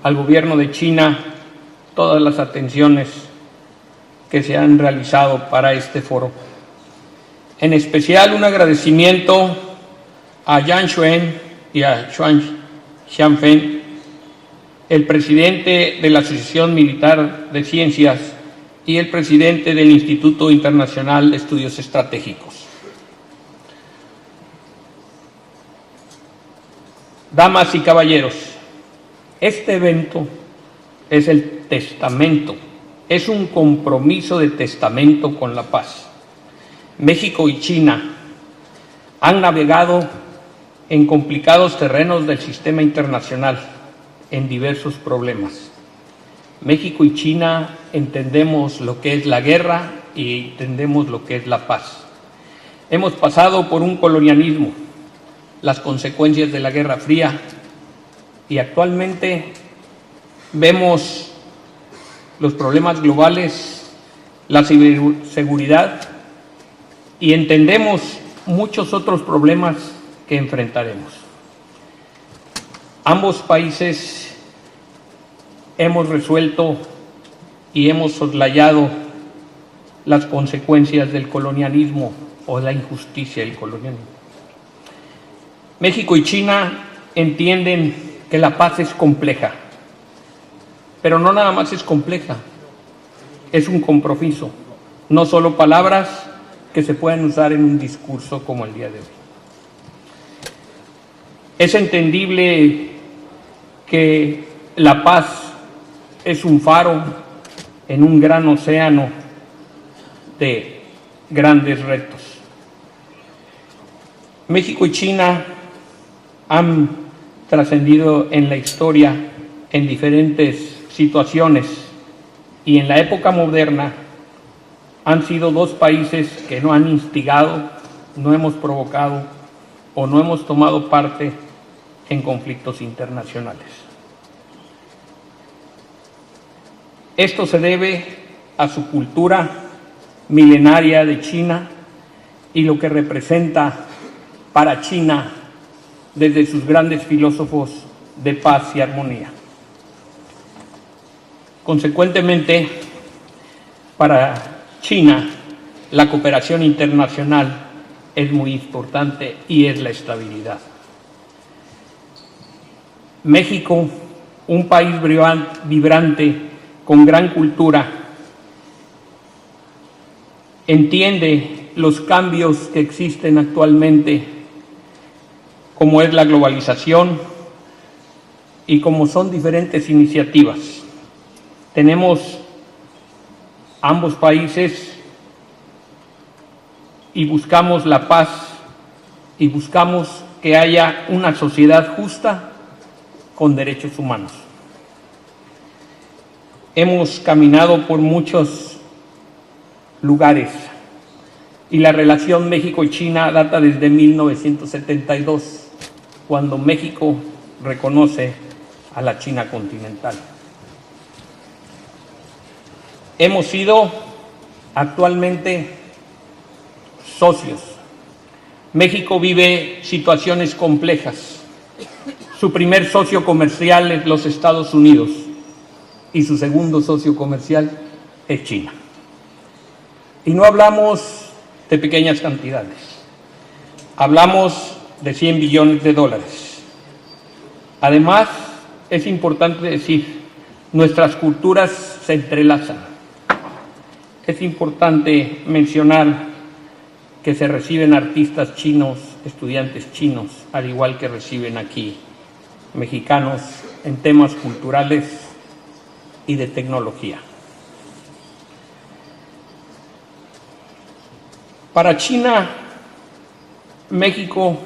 al gobierno de China todas las atenciones que se han realizado para este foro. En especial, un agradecimiento a Yang Xuen y a Xuan Xianfen, el presidente de la Asociación Militar de Ciencias y el presidente del Instituto Internacional de Estudios Estratégicos. Damas y caballeros, este evento es el testamento, es un compromiso de testamento con la paz. México y China han navegado en complicados terrenos del sistema internacional, en diversos problemas. México y China entendemos lo que es la guerra y entendemos lo que es la paz. Hemos pasado por un colonialismo, las consecuencias de la Guerra Fría, y actualmente vemos los problemas globales, la ciberseguridad, y entendemos muchos otros problemas que enfrentaremos. Ambos países hemos resuelto y hemos soslayado las consecuencias del colonialismo o la injusticia del colonialismo. México y China entienden que la paz es compleja, pero no nada más es compleja, es un compromiso, no solo palabras que se pueden usar en un discurso como el día de hoy. Es entendible que la paz es un faro en un gran océano de grandes retos. México y China han trascendido en la historia en diferentes situaciones y en la época moderna han sido dos países que no han instigado, no hemos provocado o no hemos tomado parte en conflictos internacionales. Esto se debe a su cultura milenaria de China y lo que representa para China desde sus grandes filósofos de paz y armonía. Consecuentemente, para China, la cooperación internacional es muy importante y es la estabilidad. México, un país vibrante, con gran cultura, entiende los cambios que existen actualmente, como es la globalización y como son diferentes iniciativas. Tenemos ambos países y buscamos la paz y buscamos que haya una sociedad justa con derechos humanos. Hemos caminado por muchos lugares y la relación México y China data desde 1972, cuando México reconoce a la China continental. Hemos sido actualmente socios. México vive situaciones complejas. Su primer socio comercial es los Estados Unidos y su segundo socio comercial es China. Y no hablamos de pequeñas cantidades, hablamos de 100 billones de dólares. Además, es importante decir, nuestras culturas se entrelazan. Es importante mencionar que se reciben artistas chinos, estudiantes chinos, al igual que reciben aquí mexicanos en temas culturales y de tecnología. Para China, México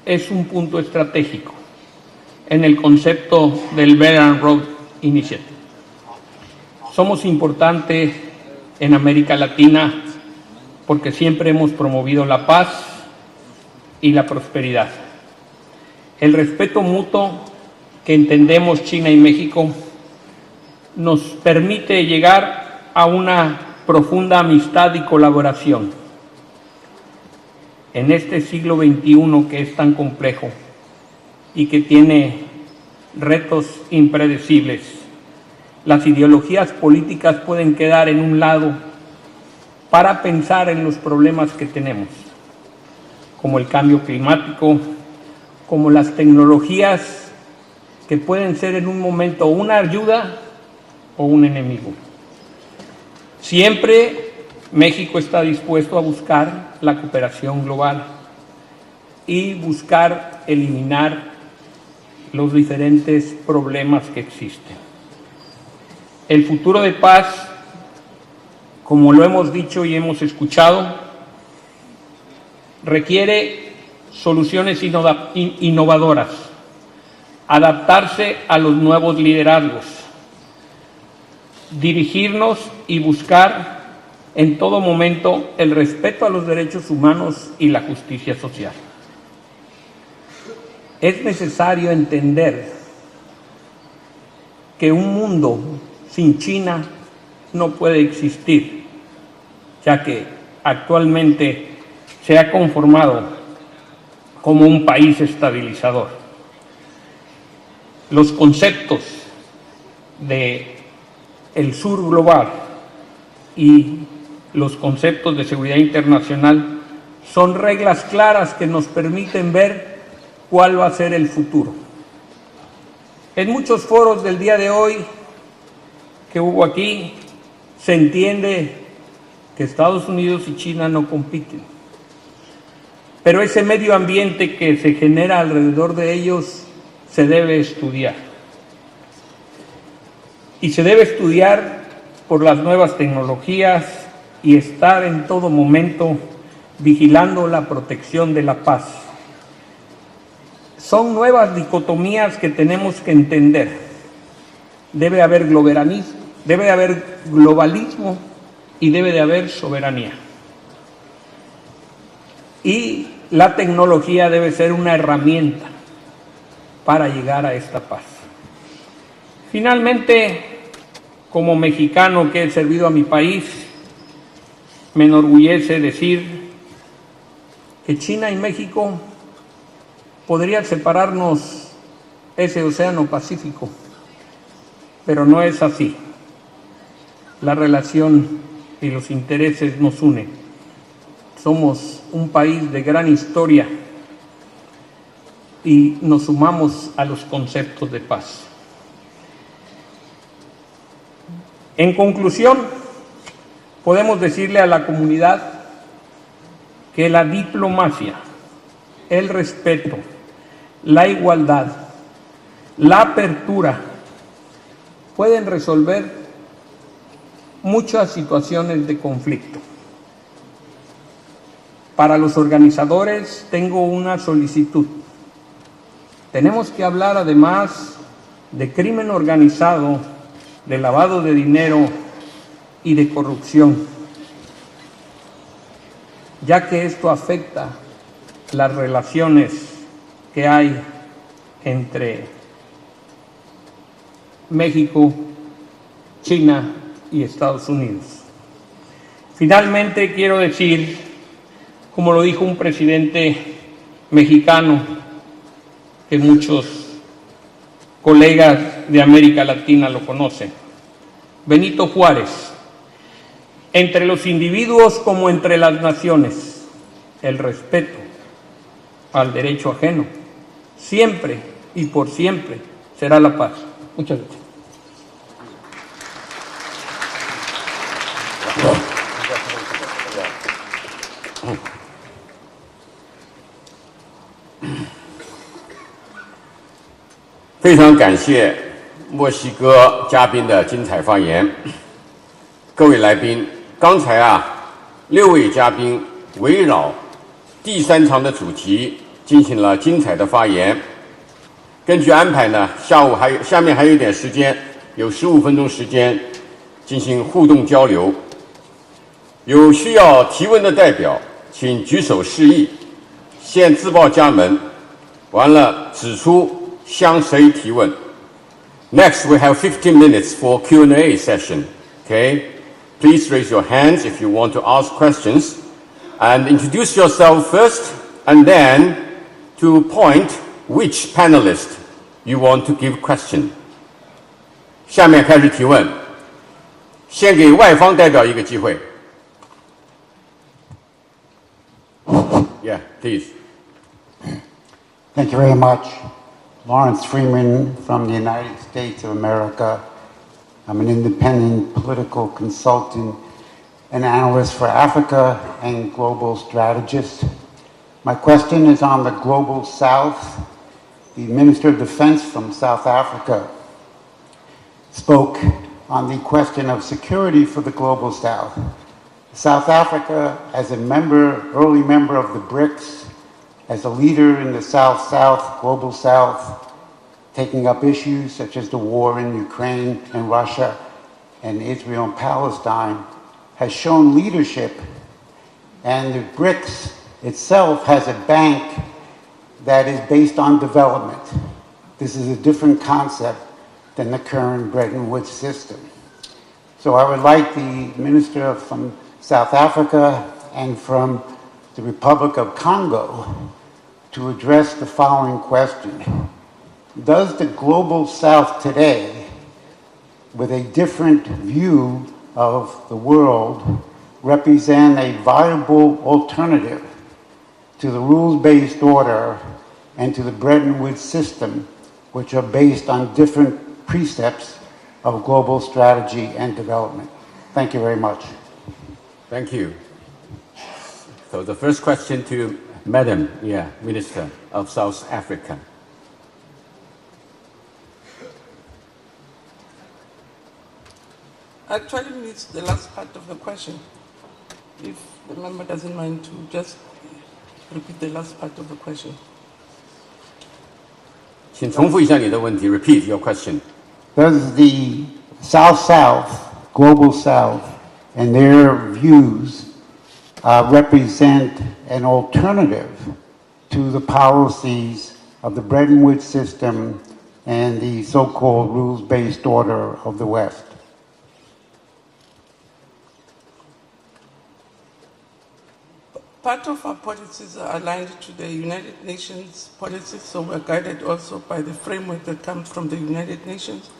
es un punto estratégico en el concepto del Belt and Road Initiative. Somos importantes en América Latina porque siempre hemos promovido la paz y la prosperidad. El respeto mutuo que entendemos China y México nos permite llegar a una profunda amistad y colaboración. En este siglo XXI que es tan complejo y que tiene retos impredecibles, las ideologías políticas pueden quedar en un lado para pensar en los problemas que tenemos, como el cambio climático, como las tecnologías que pueden ser en un momento una ayuda o un enemigo. Siempre México está dispuesto a buscar la cooperación global y buscar eliminar los diferentes problemas que existen. El futuro de paz, como lo hemos dicho y hemos escuchado, requiere soluciones innovadoras, adaptarse a los nuevos liderazgos, dirigirnos y buscar en todo momento el respeto a los derechos humanos y la justicia social. Es necesario entender que un mundo sin China no puede existir, ya que actualmente se ha conformado como un país estabilizador. Los conceptos de el sur global y los conceptos de seguridad internacional son reglas claras que nos permiten ver cuál va a ser el futuro. En muchos foros del día de hoy que hubo aquí, se entiende que Estados Unidos y China no compiten, pero ese medio ambiente que se genera alrededor de ellos se debe estudiar. Y se debe estudiar por las nuevas tecnologías y estar en todo momento vigilando la protección de la paz. Son nuevas dicotomías que tenemos que entender. Debe haber globalismo y debe de haber soberanía. Y la tecnología debe ser una herramienta para llegar a esta paz. Finalmente, como mexicano que he servido a mi país, me enorgullece decir que China y México podrían separarnos ese océano Pacífico, pero no es así. La relación y los intereses nos unen. Somos un país de gran historia y nos sumamos a los conceptos de paz. En conclusión, podemos decirle a la comunidad que la diplomacia, el respeto, la igualdad, la apertura pueden resolver muchas situaciones de conflicto. Para los organizadores tengo una solicitud. Tenemos que hablar además de crimen organizado, de lavado de dinero y de corrupción, ya que esto afecta las relaciones que hay entre México, China y Estados Unidos. Finalmente quiero decir, como lo dijo un presidente mexicano que muchos colegas de América Latina lo conocen, Benito Juárez: entre los individuos como entre las naciones, el respeto al derecho ajeno siempre y por siempre será la paz. Muchas gracias.非常感谢墨西哥嘉宾的精彩发言。各位来宾，刚才6位嘉宾围绕第3场的主题进行了精彩的发言。根据安排呢，下面还有一点时间，有15分钟时间进行互动交流。有需要提问的代表，请举手示意，现自报家门，完了指出向谁提问。Next, we have 15 minutes for Q&A session. Okay, please raise your hands if you want to ask questions, and introduce yourself first, and then to point which panelist you want to give question. 下面开始提问，先给外方代表一个机会。Yeah, please. Thank you very much. Lawrence Freeman from the United States of America. I'm an independent political consultant and analyst for Africa and global strategist. My question is on the Global South the Minister of Defense from South Africa spoke on the question of security for the Global South. South Africa, as a early member of the BRICS, as a leader in the South-South, Global South, taking up issues such as the war in Ukraine and Russia and Israel and Palestine, has shown leadership, and the BRICS itself has a bank that is based on development. This is a different concept than the current Bretton Woods system. So I would like the Minister from South Africa and from the Republic of Congo to address the following question. Does the Global South today, with a different view of the world, represent a viable alternative to the rules-based order and to the Bretton Woods system, which are based on different precepts of global strategy and development? Thank you very much. Thank you. So the first question to Madam, Minister of South Africa. Actually, missed the last part of the question. If the member doesn't mind to just repeat the last part of the question. 请重复一下你的问题 Repeat your question. Does the South-South, Global South, and their views represent an alternative to the policies of the Bretton Woods system and the so-called rules-based order of the West? Part of our policies are aligned to the United Nations policies, so we're guided also by the framework that comes from the United Nations,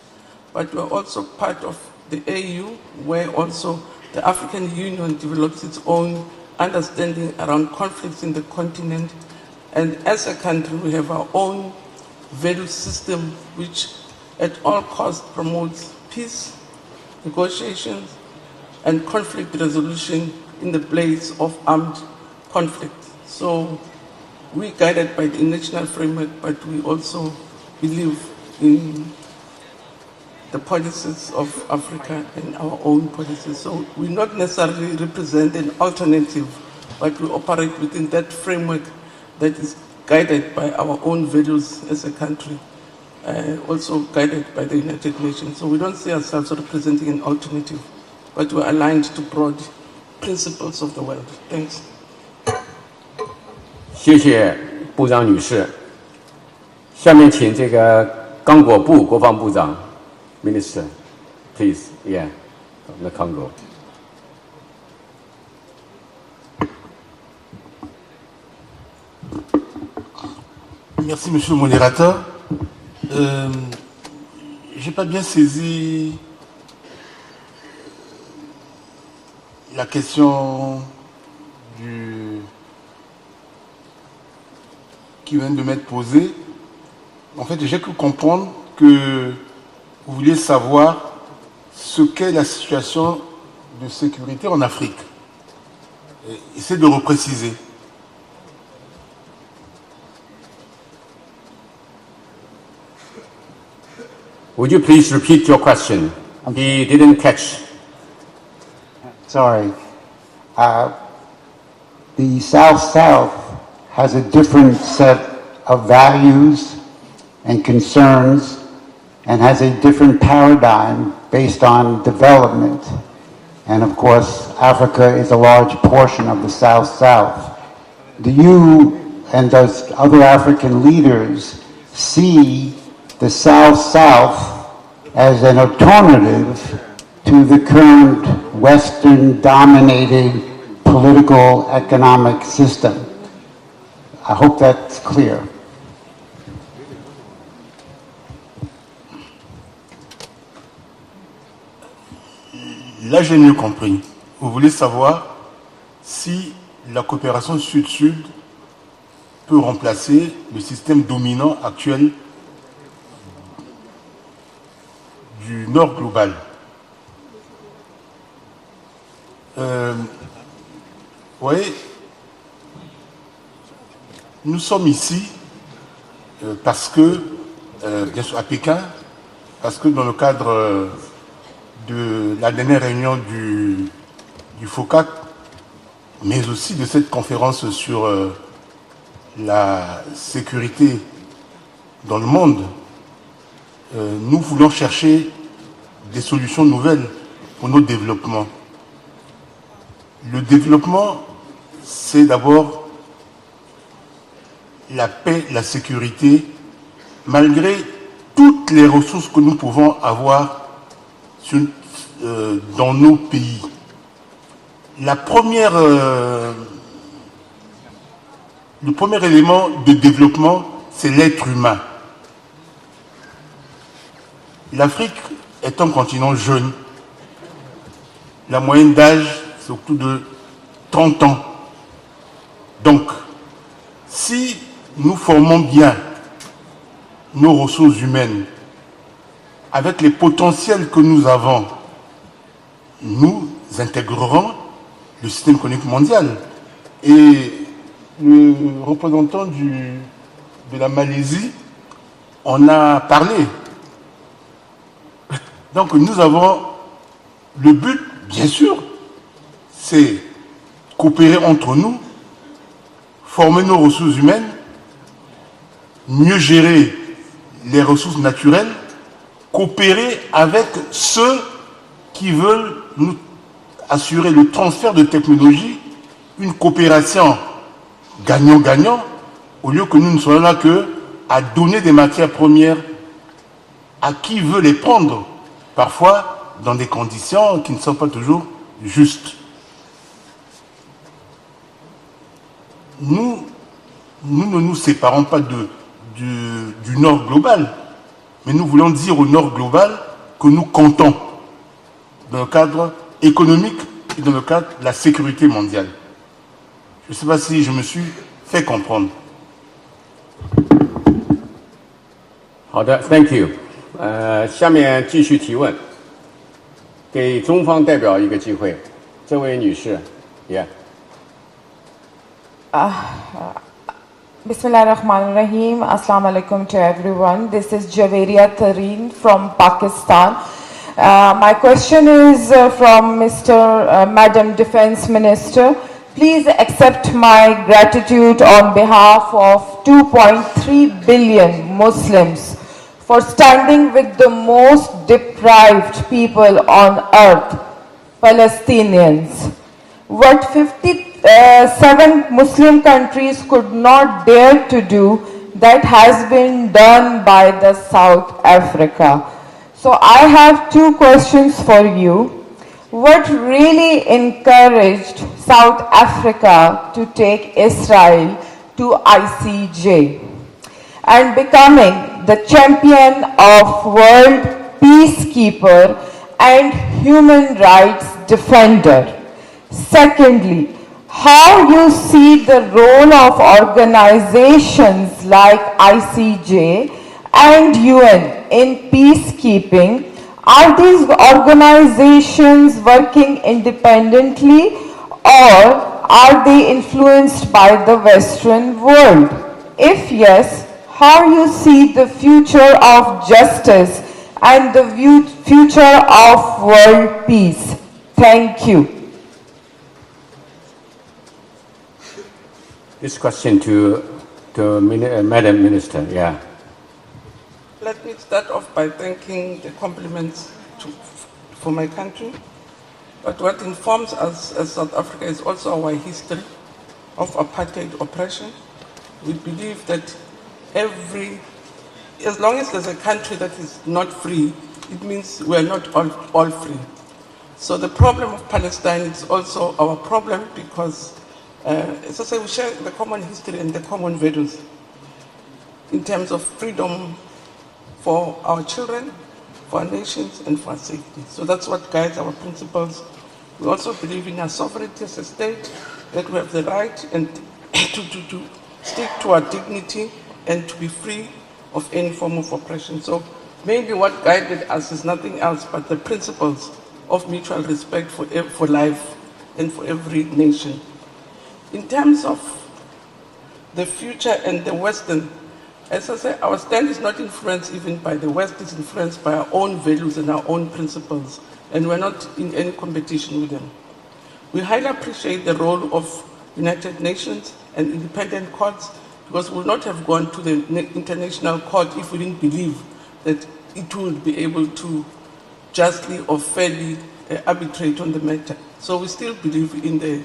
but we're also part of the AU, where also the African Union develops its own understanding around conflicts in the continent. And as a country, we have our own value system, which at all costs promotes peace, negotiations, and conflict resolution in the place of armed conflict. So we're guided by the international framework, but we also believe in the policies of Africa and our own policies. So we not necessarily represent an alternative, but we operate within that framework that is guided by our own values as a country, also guided by the United Nations. So we don't see ourselves representing an alternative, but we're aligned to broad principles of the world. Thanks. 谢谢部长女士。下面请这个刚果部国防部长 Minister, please, from the Congo. Merci, Monsieur le modérateur. J'ai pas bien saisi la question qui vient de m'être posée. En fait, j'ai cru comprendre que vous vouliez savoir ce qu'est la situation de sécurité en Afrique. Essayez de repréciser. Would you please repeat your question? He didn't catch. Sorry. The South-South has a different set of values and concerns and has a different paradigm based on development. And of course, Africa is a large portion of the South-South. Do you and does other African leaders see the South-South as an alternative to the current Western-dominated political economic system? I hope that's clear. Là, j'ai mieux compris. Vous voulez savoir si la coopération Sud-Sud peut remplacer le système dominant actuel du Nord global. Oui, nous sommes ici parce que, bien sûr à Pékin, parce que dans le cadre de la dernière réunion du FOCAC, mais aussi de cette conférence sur la sécurité dans le monde, nous voulons chercher des solutions nouvelles pour notre développement. Le développement, c'est d'abord la paix, la sécurité, malgré toutes les ressources que nous pouvons avoir dans nos pays. Le premier élément de développement, c'est l'être humain. L'Afrique est un continent jeune. La moyenne d'âge, c'est autour de 30 ans. Donc, si nous formons bien nos ressources humaines, avec les potentiels que nous avons, nous intégrerons le système économique mondial. Et le représentant de la Malaisie en a parlé. Donc nous avons le but, bien sûr, c'est coopérer entre nous, former nos ressources humaines, mieux gérer les ressources naturelles, coopérer avec ceux qui veulent nous assurer le transfert de technologies, une coopération gagnant-gagnant, au lieu que nous ne soyons là qu'à donner des matières premières à qui veut les prendre, parfois dans des conditions qui ne sont pas toujours justes. Nous ne nous séparons pas du Nord global, mais nous voulons dire au Nord global que nous comptons dans le cadre économique et dans le cadre de la sécurité mondiale. Je ne sais pas si je me suis fait comprendre. 好的 ，Thank you。下面继续提问，给中方代表一个机会。这位女士 ，Yeah。Bismillahirrahmanirrahim. Assalamu alaikum to everyone. This is Javeria Tareen from Pakistan. My question is from Madam Defense Minister. Please accept my gratitude on behalf of 2.3 billion Muslims for standing with the most deprived people on earth, Palestinians. What 57 Muslim countries could not dare to do, that has been done by the South Africa. So I have two questions for you. What really encouraged South Africa to take Israel to ICJ and becoming the champion of world peacekeeper and human rights defender? Secondly, how you see the role of organizations like ICJ and UN in peacekeeping? Are these organizations working independently, or are they influenced by the Western world? If yes, how you see the future of justice and the future of world peace? Thank you. This question to Madam Minister, yeah. Let me start off by thanking the compliments for my country. But what informs us as South Africa is also our history of apartheid oppression. We believe that as long as there's a country that is not free, it means we're not all free. So the problem of Palestine is also our problem because, as I say, we share the common history and the common values in terms of freedom for our children, for our nations, and for our safety. So that's what guides our principles. We also believe in our sovereignty as a state, that we have the right and to stick to our dignity and to be free of any form of oppression. So maybe what guided us is nothing else but the principles of mutual respect for life and for every nation. In terms of the future and the Western, As I say, our stand is not influenced even by the West, it's influenced by our own values and our own principles, and we're not in any competition with them. We highly appreciate the role of United Nations and independent courts, because we would not have gone to the international court if we didn't believe that it would be able to justly or fairly arbitrate on the matter. So we still believe in the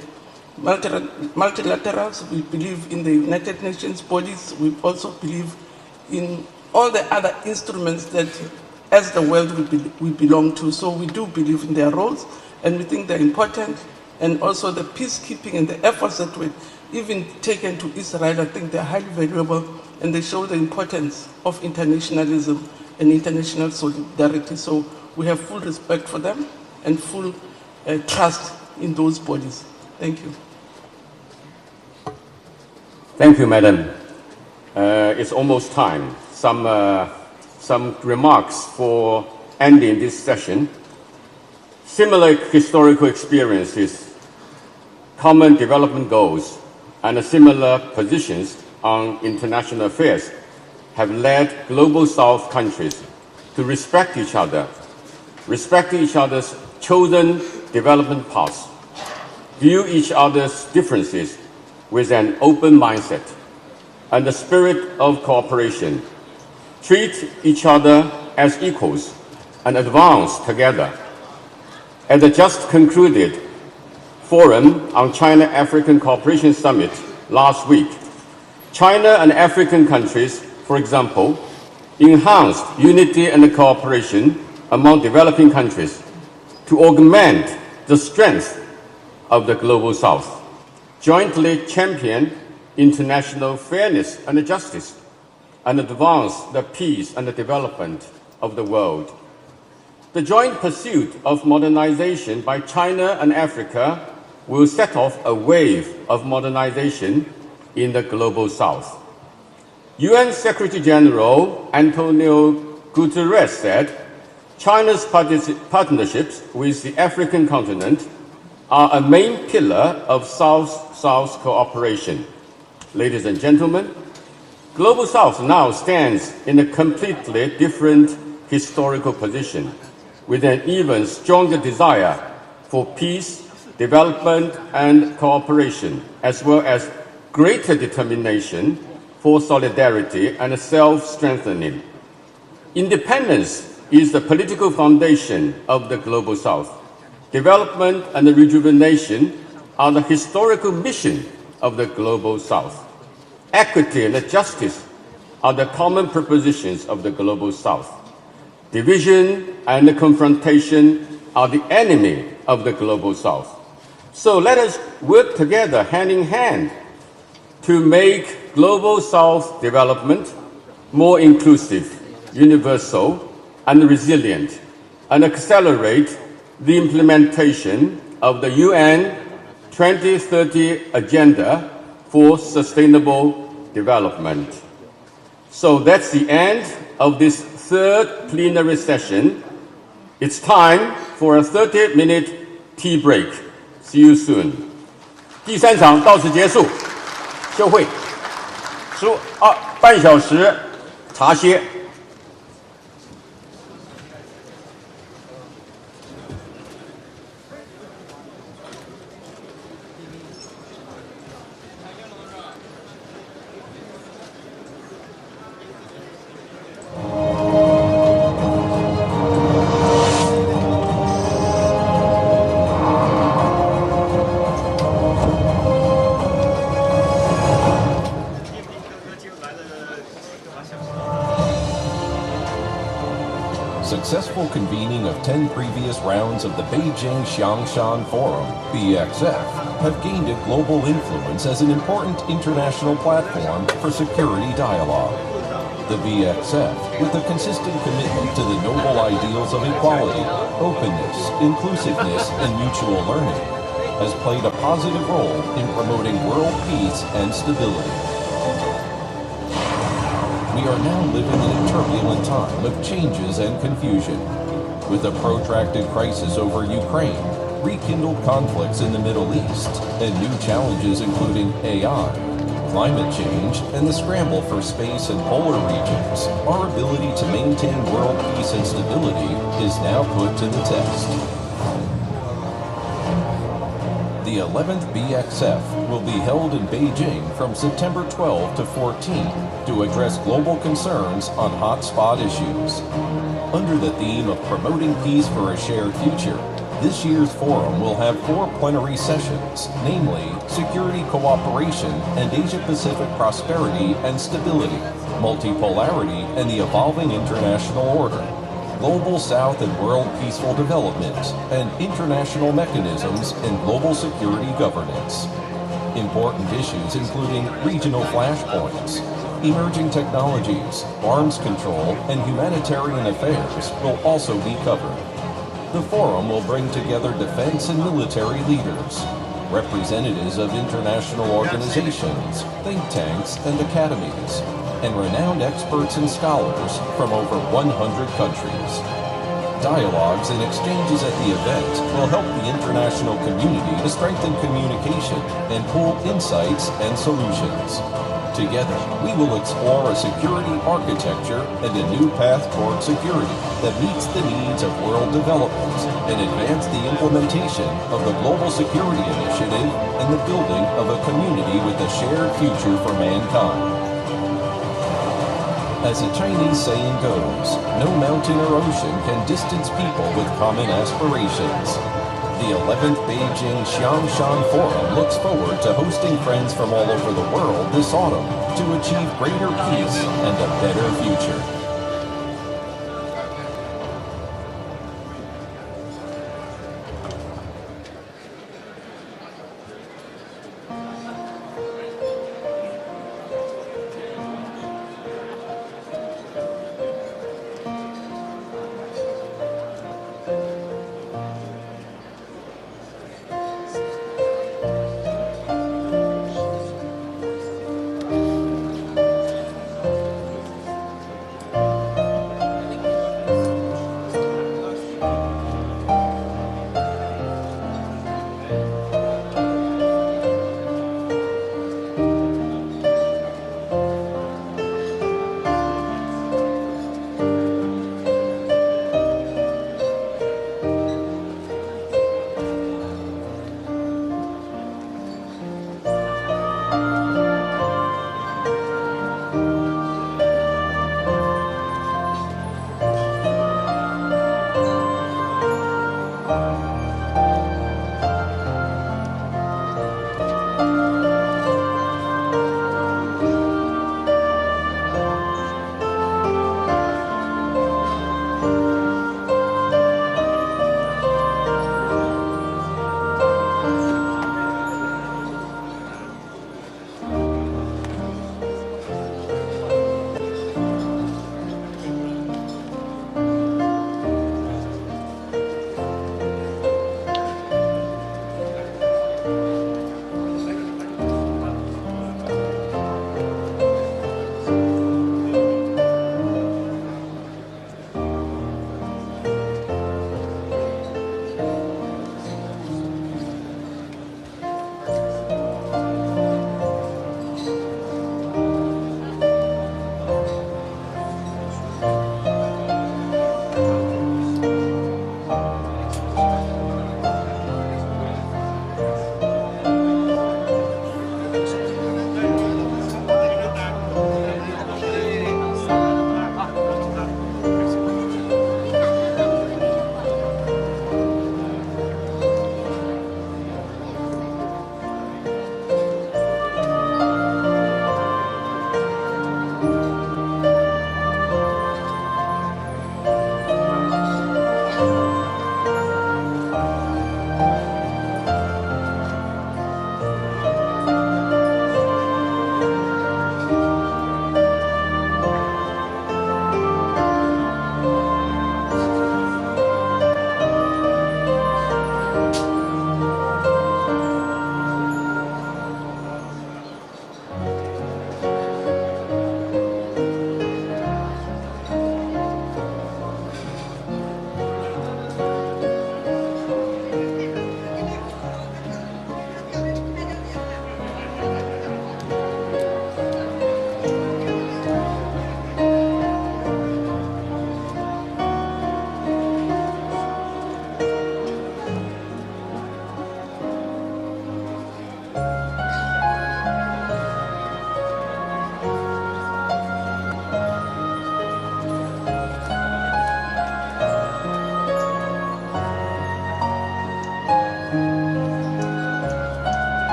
multilaterals, we believe in the United Nations bodies, we also believe in all the other instruments that as the world we belong to. So we do believe in their roles, and we think they're important, and also the peacekeeping and the efforts that were even taken to Israel, I think they're highly valuable, and they show the importance of internationalism and international solidarity. So we have full respect for them and full trust in those bodies. Thank you. Thank you, Madam. It's almost time. Some remarks for ending this session. Similar historical experiences, common development goals, and similar positions on international affairs have led Global South countries to respect each other, respect each other's chosen development paths, view each other's differences with an open mindset and the spirit of cooperation, treat each other as equals, and advance together. At the just concluded Forum on China-African Cooperation Summit last week, China and African countries, for example, enhanced unity and cooperation among developing countries to augment the strength of the Global South, jointly champion international fairness and justice, and advance the peace and the development of the world. The joint pursuit of modernization by China and Africa will set off a wave of modernization in the Global South. UN Secretary General Antonio Guterres said, China's partnerships with the African continent are a main pillar of South-South cooperation. Ladies and gentlemen, Global South now stands in a completely different historical position, with an even stronger desire for peace, development, and cooperation, as well as greater determination for solidarity and self-strengthening. Independence is the political foundation of the Global South. Development and rejuvenation are the historical mission of the Global South. Equity and justice are the common propositions of the Global South. Division and confrontation are the enemy of the Global South. So let us work together hand in hand to make Global South development more inclusive, universal, and resilient, and accelerate the implementation of the UN 2030 Agenda for Sustainable Development. So that's the end of this third plenary session. It's time for a 30-minute tea break. See you soon. 第3场到此结束，休会半小时茶歇。Successful convening of 10 previous rounds of the Beijing Xiangshan Forum, BXF, have gained a global influence as an important international platform for security dialogue. The BXF, with a consistent commitment to the noble ideals of equality, openness, inclusiveness, and mutual learning, has played a positive role in promoting world peace and stability. We are now living in a turbulent time of changes and confusion. With a protracted crisis over Ukraine, rekindled conflicts in the Middle East, and new challenges including AI, climate change and the scramble for space and polar regions, our ability to maintain world peace and stability is now put to the test. The 11th BXF will be held in Beijing from September 12 to 14 to address global concerns on hotspot issues. Under the theme of promoting peace for a shared future, this year's forum will have 4 plenary sessions, namely Security Cooperation and Asia-Pacific Prosperity and Stability, Multipolarity and the Evolving International Order, Global South and World Peaceful Development, and International Mechanisms in Global Security Governance. Important issues including regional flashpoints, emerging technologies, arms control, and humanitarian affairs will also be covered. The forum will bring together defense and military leaders, representatives of international organizations, think tanks, and academies, and renowned experts and scholars from over 100 countries. Dialogues and exchanges at the event will help the international community to strengthen communication and pool insights and solutions. Together, we will explore a security architecture and a new path toward security that meets the needs of world development and advance the implementation of the Global Security Initiative and the building of a community with a shared future for mankind. As a Chinese saying goes, no mountain or ocean can distance people with common aspirations. The 11th Beijing Xiangshan Forum looks forward to hosting friends from all over the world this autumn to achieve greater peace and a better future.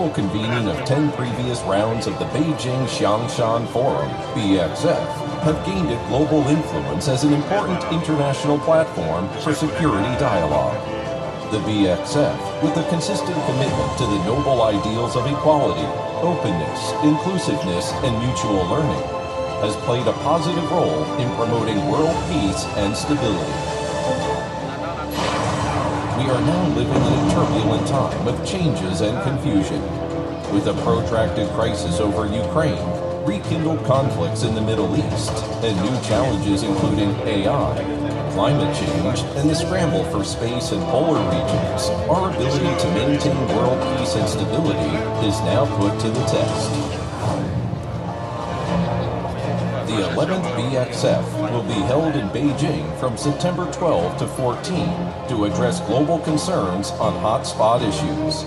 successful convening of 10 previous rounds of the Beijing Xiangshan Forum, BXF, have gained it global influence as an important international platform for security dialogue. The BXF, with a consistent commitment to the noble ideals of equality, openness, inclusiveness, and mutual learning, has played a positive role in promoting world peace and stability. We are now living in a turbulent time of changes and confusion. With a protracted crisis over Ukraine, rekindled conflicts in the Middle East, and new challenges including AI, climate change, and the scramble for space and polar regions, our ability to maintain world peace and stability is now put to the test. The 11th BXF will be held in Beijing from September 12 to 14 to address global concerns on hotspot issues.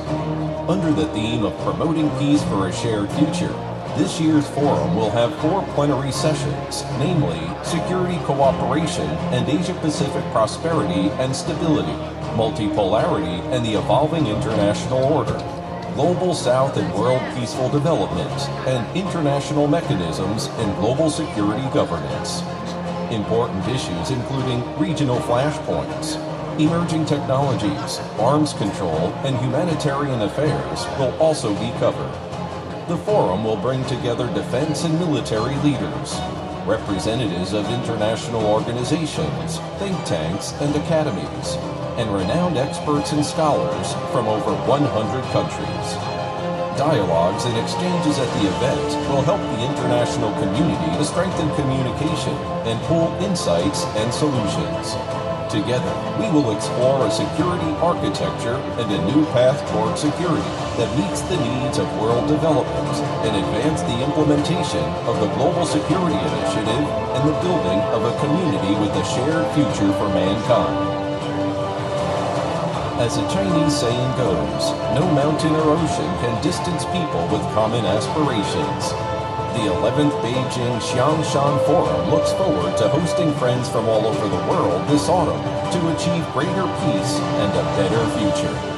Under the theme of promoting peace for a shared future, this year's forum will have 4 plenary sessions, namely Security Cooperation and Asia-Pacific Prosperity and Stability, Multipolarity and the Evolving International Order, Global South and World Peaceful Development, and International Mechanisms in Global Security Governance. Important issues including regional flashpoints, emerging technologies, arms control, and humanitarian affairs will also be covered. The forum will bring together defense and military leaders, representatives of international organizations, think tanks, and academies, and renowned experts and scholars from over 100 countries. Dialogues and exchanges at the event will help the international community to strengthen communication and pool insights and solutions. Together, we will explore a security architecture and a new path toward security that meets the needs of world development and advance the implementation of the Global Security Initiative and the building of a community with a shared future for mankind. As a Chinese saying goes, no mountain or ocean can distance people with common aspirations. The 11th Beijing Xiangshan Forum looks forward to hosting friends from all over the world this autumn to achieve greater peace and a better future.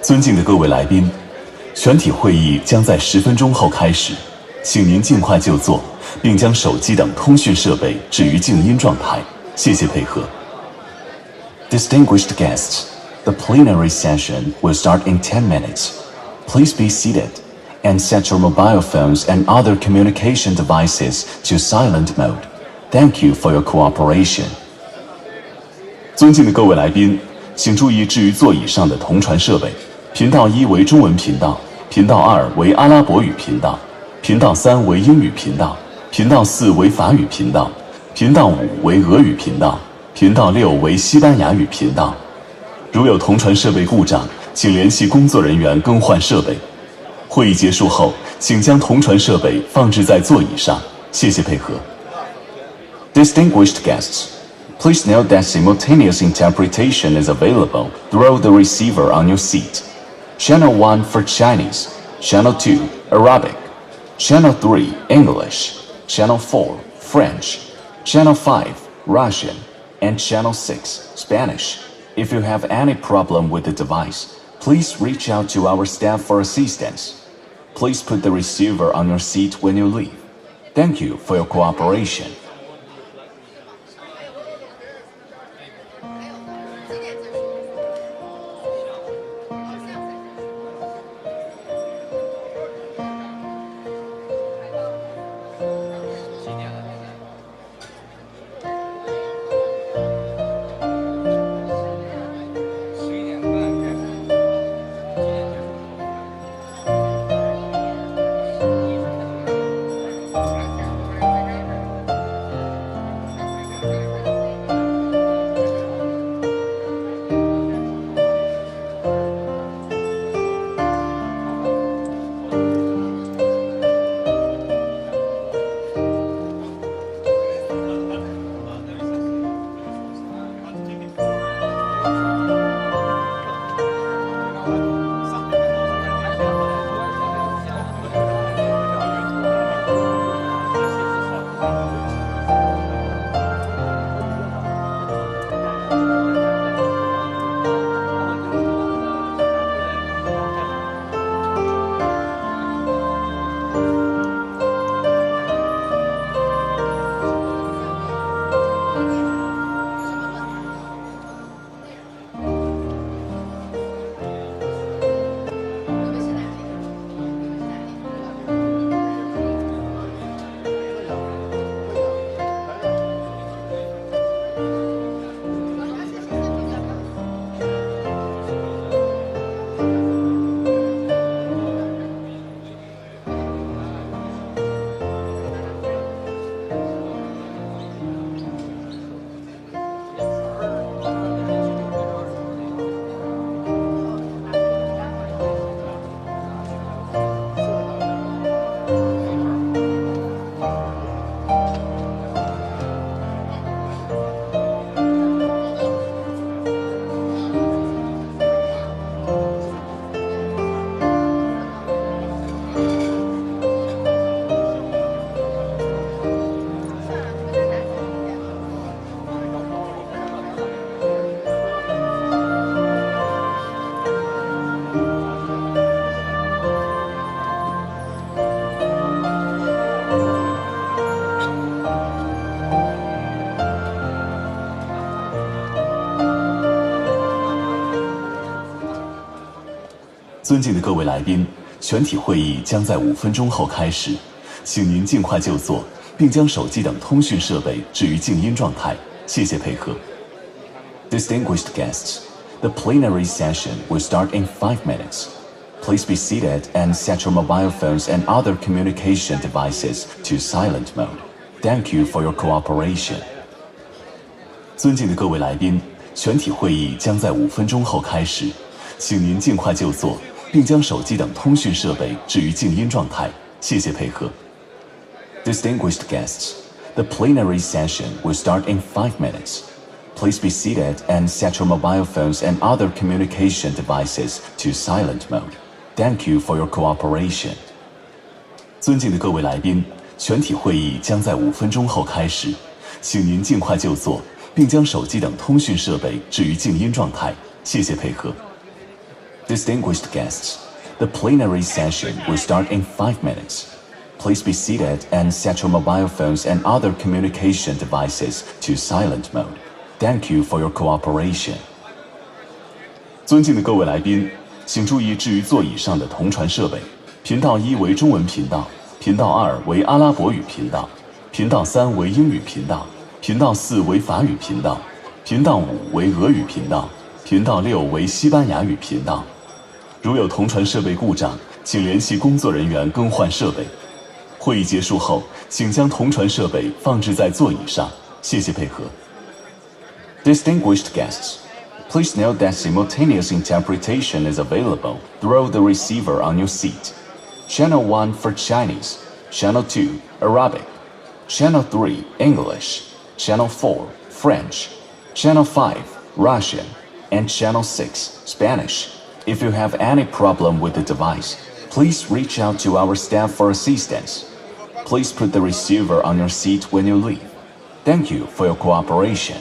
尊敬的各位来宾，全体会议将在10分钟后开始，请您尽快就座，并将手机等通讯设备置于静音状态，谢谢配合。Distinguished guests, the plenary session will start in 10 minutes. Please be seated and set your mobile phones and other communication devices to silent mode. Thank you for your cooperation. 尊敬的各位来宾，请注意置于座椅上的同传设备。频道1为中文频道，频道2为阿拉伯语频道，频道3为英语频道，频道4为法语频道，频道5为俄语频道，频道6为西班牙语频道。如有同传设备故障，请联系工作人员更换设备。会议结束后，请将同传设备放置在座椅上，谢谢配合。Distinguished guests, please note that simultaneous interpretation is available through the receiver on your seat. Channel 1 for Chinese, Channel 2 Arabic, Channel 3 English, Channel 4 French, Channel 5 Russian, and Channel 6 Spanish. If you have any problem with the device, please reach out to our staff for assistance. Please put the receiver on your seat when you leave. Thank you for your cooperation. 尊敬的各位来宾，全体会议将在5分钟后开始，请您尽快就座，并将手机等通讯设备置于静音状态，谢谢配合。Distinguished guests, the plenary session will start in 5 minutes. Please be seated and set your mobile phones and other communication devices to silent mode. Thank you for your cooperation. 尊敬的各位来宾，全体会议将在5分钟后开始，请您尽快就座，并将手机等通讯设备置于静音状态，谢谢配合。Distinguished guests, the plenary session will start in 5 minutes. Please be seated and set your mobile phones and other communication devices to silent mode. Thank you for your cooperation. 尊敬的各位来宾，全体会议将在5分钟后开始，请您尽快就座，并将手机等通讯设备置于静音状态，谢谢配合。Distinguished guests, the plenary session will start in 5 minutes. Please be seated and set your mobile phones and other communication devices to silent mode. Thank you for your cooperation. 尊敬的各位来宾，请注意置于座椅上的同传设备。频道1为中文频道，频道2为阿拉伯语频道，频道3为英语频道，频道4为法语频道，频道5为俄语频道，频道6为西班牙语频道。如有同传设备故障，请联系工作人员更换设备。会议结束后，请将同传设备放置在座椅上，谢谢配合。Distinguished guests, please note that simultaneous interpretation is available through the receiver on your seat. Channel 1 for Chinese, Channel 2 Arabic, Channel 3 English, Channel 4 French, Channel 5 Russian, and Channel 6 Spanish. If you have any problem with the device, please reach out to our staff for assistance. Please put the receiver on your seat when you leave. Thank you for your cooperation.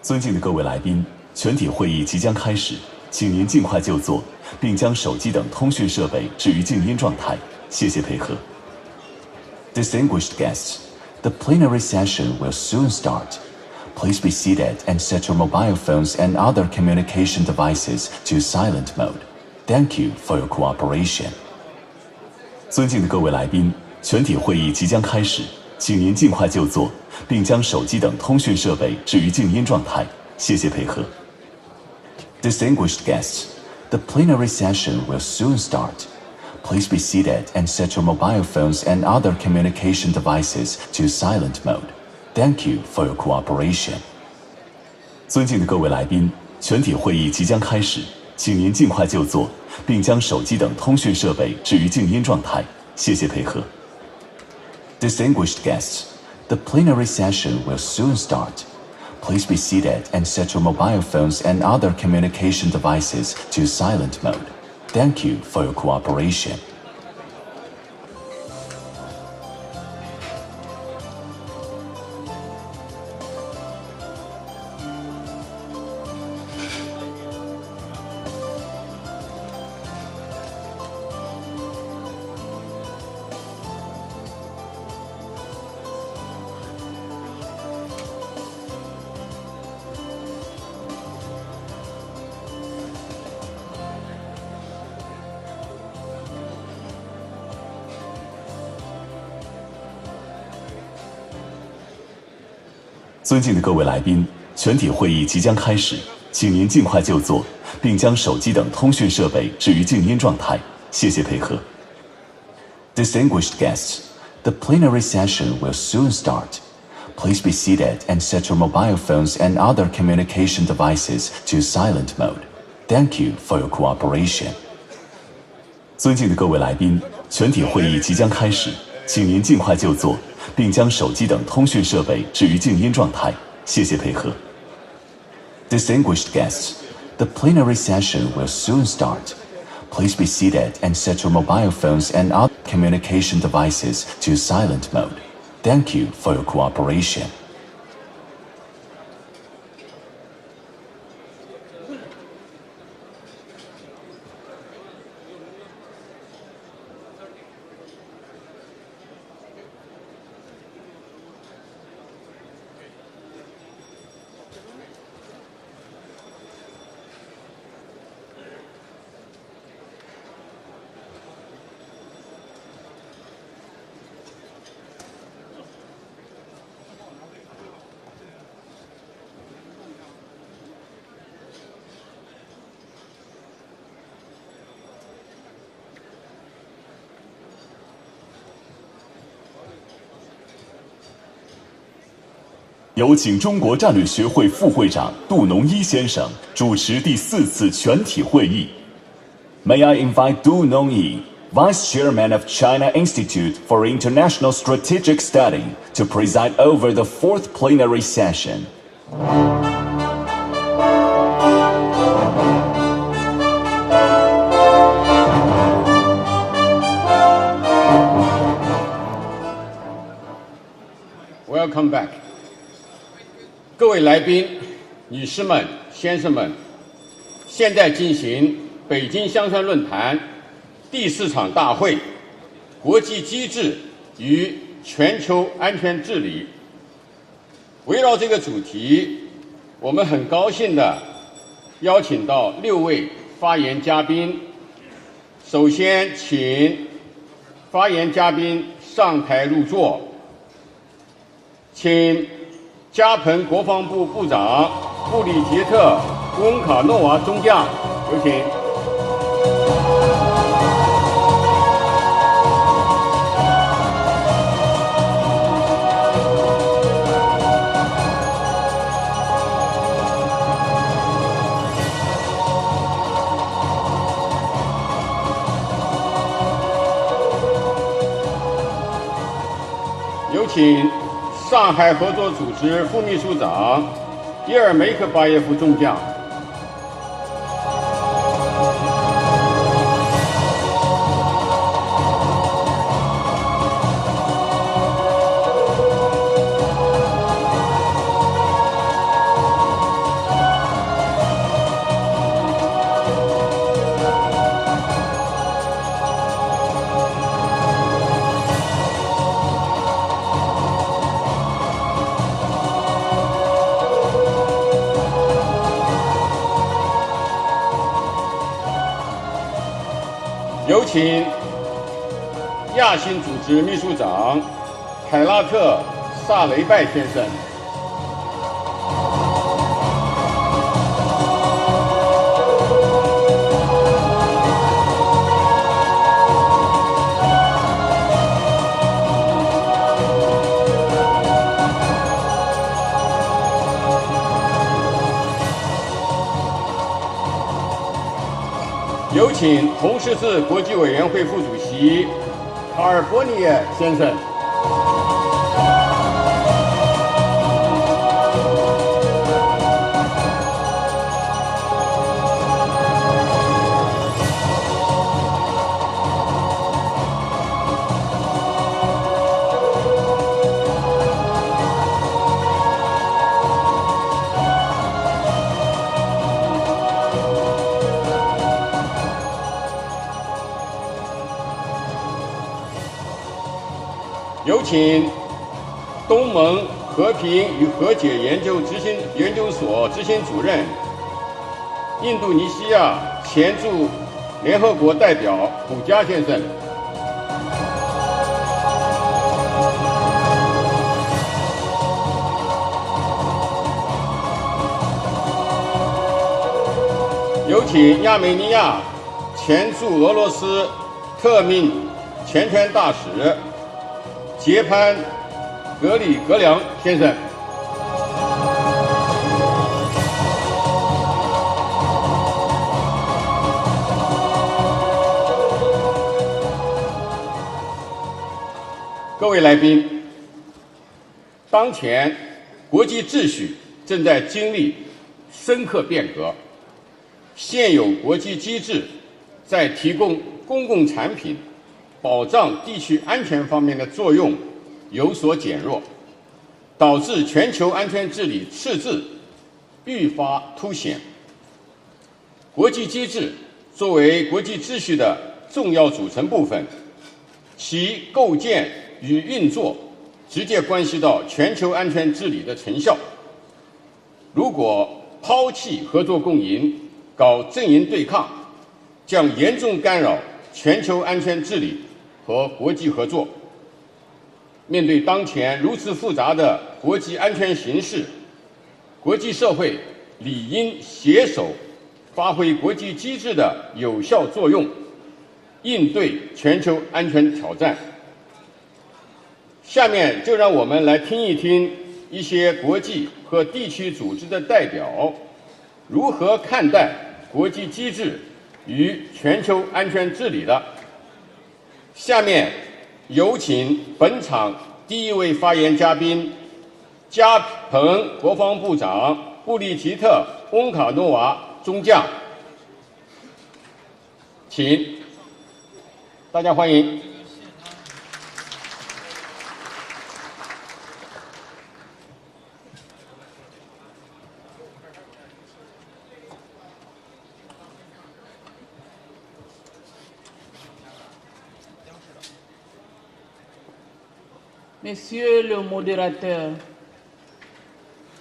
尊敬的各位来宾，全体会议即将开始，请您尽快就座，并将手机等通讯设备置于静音状态，谢谢配合。Distinguished guests, the plenary session will soon start. Please be seated and set your mobile phones and other communication devices to silent mode. Thank you for your cooperation. 尊敬的各位来宾，全体会议即将开始，请您尽快就座，并将手机等通讯设备置于静音状态，谢谢配合。Distinguished guests, the plenary session will soon start. Please be seated and set your mobile phones and other communication devices to silent mode. Thank you for your cooperation. 尊敬的各位来宾，全体会议即将开始，请您尽快就座，并将手机等通讯设备置于静音状态，谢谢配合。Distinguished guests, the plenary session will soon start. Please be seated and set your mobile phones and other communication devices to silent mode. Thank you for your cooperation. 尊敬的各位来宾，全体会议即将开始，请您尽快就座，并将手机等通讯设备置于静音状态。谢谢配合。Distinguished guests, the plenary session will soon start. Please be seated and set your mobile phones and other communication devices to silent mode. Thank you for your cooperation. 尊敬的各位来宾，全体会议即将开始，请您尽快就座，并将手机等通讯设备置于静音状态。谢谢配合。Distinguished guests, the plenary session will soon start. Please be seated and set your mobile phones and other communication devices to silent mode. Thank you for your cooperation. 有请中国战略学会副会长杜农一先生主持第4次全体会议。May I invite Du Nongyi, Vice Chairman of China Institute for International Strategic Study, to preside over the 4th plenary session. Welcome back. 各位来宾、女士们、先生们，现在进行北京香山论坛第4场大会——国际机制与全球安全治理。围绕这个主题，我们很高兴地邀请到6位发言嘉宾。首先，请发言嘉宾上台入座。请加蓬国防部部长布里杰特·乌恩卡诺娃中将，有请。有请上海合作组织副秘书长伊尔梅克巴耶夫中将。有请亚新组织秘书长凯拉特·萨雷拜先生。有请红十字国际委员会副主席卡尔伯尼耶先生。有请东盟和平与和解研究所执行主任、印度尼西亚前驻联合国代表古加先生。有请亚美尼亚前驻俄罗斯特命全权大使杰潘格里格良先生。各位来宾，当前国际秩序正在经历深刻变革，现有国际机制在提供公共产品、保障地区安全方面的作用有所减弱，导致全球安全治理赤字愈发凸显。国际机制作为国际秩序的重要组成部分，其构建与运作直接关系到全球安全治理的成效。如果抛弃合作共赢，搞阵营对抗，将严重干扰全球安全治理和国际合作。面对当前如此复杂的国际安全形势，国际社会理应携手发挥国际机制的有效作用，应对全球安全挑战。下面就让我们来听一听一些国际和地区组织的代表如何看待国际机制与全球安全治理的。下面有请本场第一位发言嘉宾，加蓬国防部长布利吉特·翁卡诺娃中将，请大家欢迎。Monsieur le modérateur,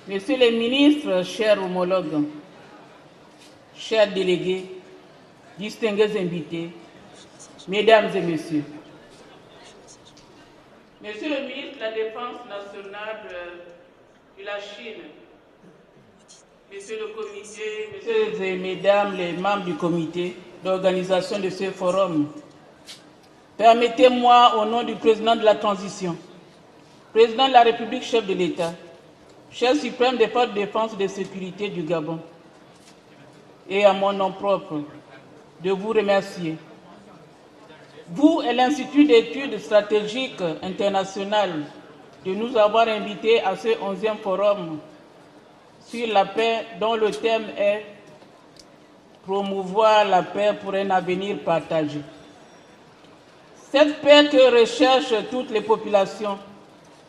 Messieurs les ministres, chers homologues, chers délégués, distingués invités, Mesdames et Messieurs, Monsieur le ministre de la Défense nationale de la Chine, Monsieur le comité, Messieurs et Mesdames les membres du comité d'organisation de ce forum, permettez-moi au nom du président de la transition, Président de la République, chef de l'État, chef suprême des forces de défense et de sécurité du Gabon, et à mon nom propre, de vous remercier. Vous et l'Institut d'études stratégiques internationales de nous avoir invités à ce 11e forum sur la paix dont le thème est « Promouvoir la paix pour un avenir partagé ». Cette paix que recherchent toutes les populations,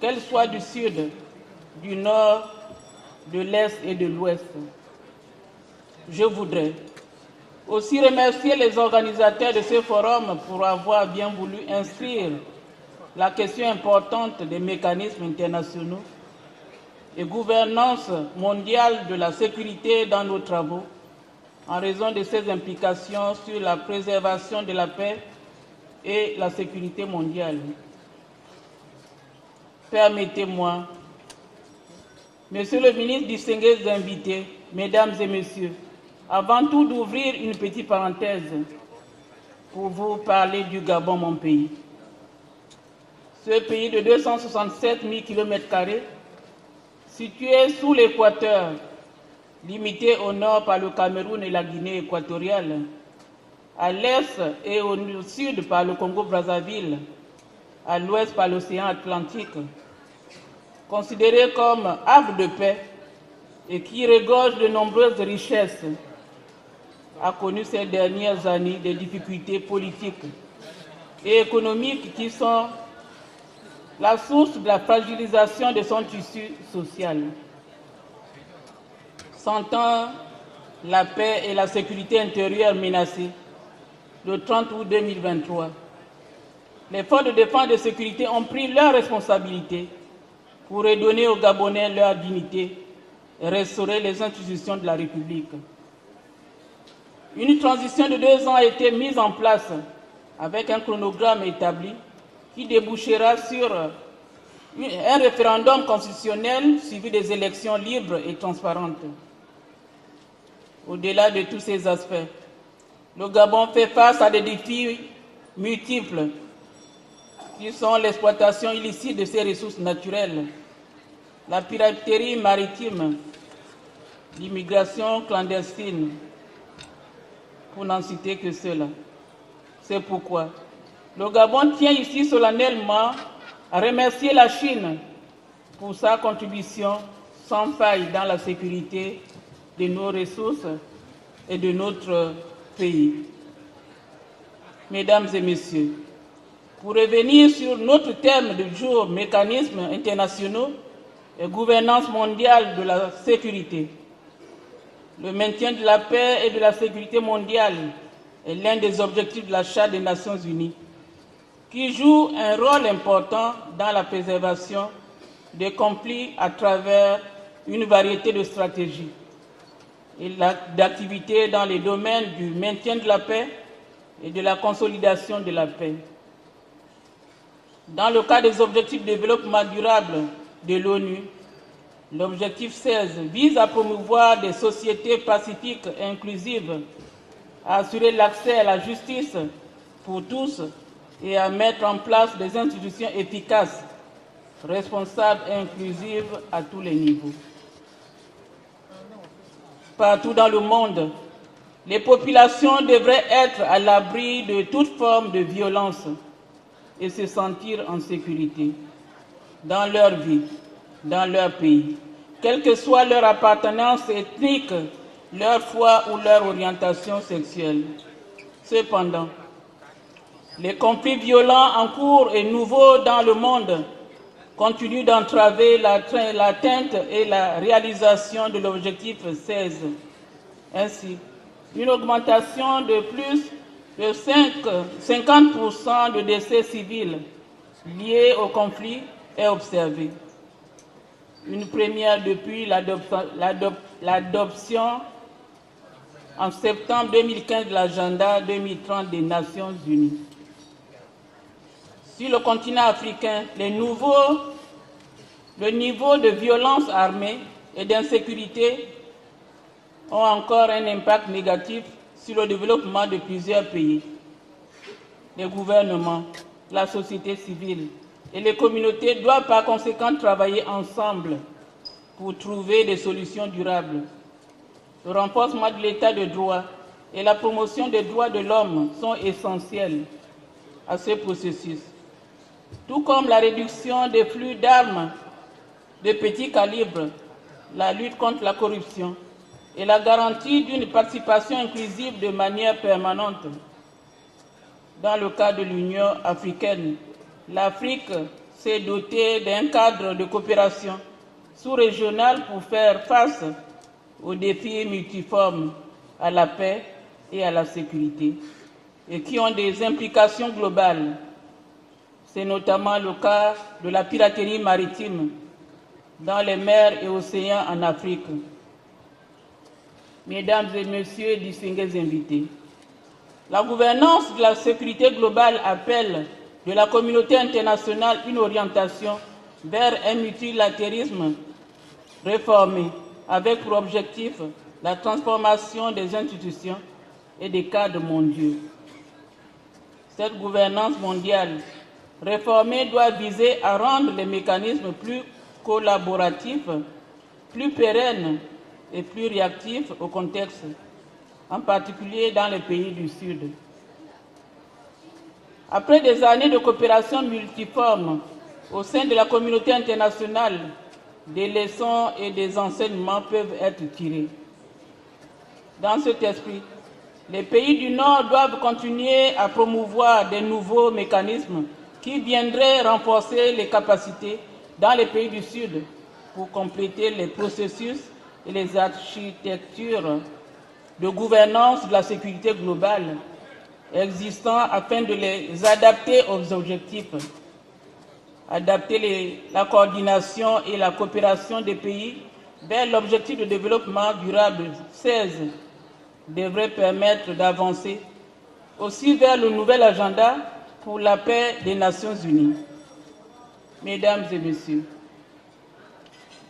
qu'elles soient du sud, du nord, de l'est et de l'ouest. Je voudrais aussi remercier les organisateurs de ce forum pour avoir bien voulu inscrire la question importante des mécanismes internationaux et gouvernance mondiale de la sécurité dans nos travaux, en raison de ses implications sur la préservation de la paix et la sécurité mondiale. Permettez-moi, Monsieur le ministre, distingués invités, Mesdames et Messieurs, avant tout d'ouvrir une petite parenthèse pour vous parler du Gabon, mon pays. Ce pays de 267 000 km², situé sous l'équateur, limité au nord par le Cameroun et la Guinée équatoriale, à l'est et au sud par le Congo-Brazzaville, à l'ouest par l'océan Atlantique, considéré comme havre de paix et qui regorge de nombreuses richesses, a connu ces dernières années des difficultés politiques et économiques qui sont la source de la fragilisation de son tissu social. Sentant la paix et la sécurité intérieure menacées, le 30 août 2023, les forces de défense et de sécurité ont pris leurs responsabilités pour redonner aux Gabonais leur dignité et restaurer les institutions de la République. Une transition de 2 ans a été mise en place avec un chronogramme établi qui débouchera sur un référendum constitutionnel suivi des élections libres et transparentes. Au-delà de tous ces aspects, le Gabon fait face à des défis multiples qui sont l'exploitation illicite de ses ressources naturelles, la piraterie maritime, l'immigration clandestine, pour n'en citer que cela. C'est pourquoi le Gabon tient ici solennellement à remercier la Chine pour sa contribution sans faille dans la sécurité de nos ressources et de notre pays. Mesdames et messieurs, pour revenir sur notre thème du jour, mécanismes internationaux et gouvernance mondiale de la sécurité, le maintien de la paix et de la sécurité mondiale est l'un des objectifs de la Charte des Nations Unies, qui joue un rôle important dans la préservation des conflits à travers une variété de stratégies et d'activités dans les domaines du maintien de la paix et de la consolidation de la paix. Dans le cadre des objectifs de développement durable de l'ONU, l'objectif 16 vise à promouvoir des sociétés pacifiques et inclusives, à assurer l'accès à la justice pour tous et à mettre en place des institutions efficaces, responsables et inclusives à tous les niveaux. Partout dans le monde, les populations devraient être à l'abri de toute forme de violence et se sentir en sécurité dans leur vie, dans leur pays, quelle que soit leur appartenance ethnique, leur foi ou leur orientation sexuelle. Cependant, les conflits violents en cours et nouveaux dans le monde continuent d'entraver l'atteinte et la réalisation de l'objectif 16. Ainsi, une augmentation de plus de 50% de décès civils liés au conflit est observée. Une première depuis l'adoption en septembre 2015 de l'agenda 2030 des Nations Unies. Sur le continent africain, le niveau de violence armée et d'insécurité ont encore un impact négatif sur le développement de plusieurs pays. Les gouvernements, la société civile et les communautés doivent par conséquent travailler ensemble pour trouver des solutions durables. Le renforcement de l'état de droit et la promotion des droits de l'homme sont essentiels à ce processus, tout comme la réduction des flux d'armes de petit calibre, la lutte contre la corruption et la garantie d'une participation inclusive de manière permanente. Dans le cas de l'Union africaine, l'Afrique s'est dotée d'un cadre de coopération sous-régional pour faire face aux défis multiformes à la paix et à la sécurité et qui ont des implications globales. C'est notamment le cas de la piraterie maritime dans les mers et océans en Afrique. Mesdames et messieurs, distingués invités, la gouvernance de la sécurité globale appelle de la communauté internationale une orientation vers un multilatéralisme réformé avec pour objectif la transformation des institutions et des cadres mondiaux. Cette gouvernance mondiale réformée doit viser à rendre les mécanismes plus collaboratifs, plus pérennes et plus réactifs au contexte, en particulier dans les pays du Sud. Après des années de coopération multiforme au sein de la communauté internationale, des leçons et des enseignements peuvent être tirés. Dans cet esprit, les pays du Nord doivent continuer à promouvoir des nouveaux mécanismes qui viendraient renforcer les capacités dans les pays du Sud pour compléter les processus et les architectures de gouvernance de la sécurité globale existants afin de les adapter aux objectifs. Adapter la coordination et la coopération des pays vers l'objectif de développement durable 16 devrait permettre d'avancer aussi vers le nouvel agenda pour la paix des Nations Unies. Mesdames et messieurs,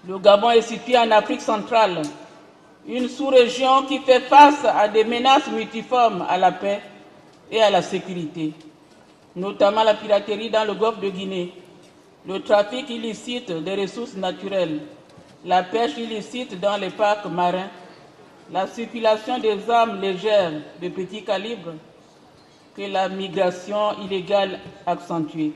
le Gabon est situé en Afrique centrale, une sous-région qui fait face à des menaces multiformes à la paix et à la sécurité, notamment la piraterie dans le golfe de Guinée, le trafic illicite des ressources naturelles, la pêche illicite dans les parcs marins, la circulation des armes légères de petit calibre, que la migration illégale accentuée.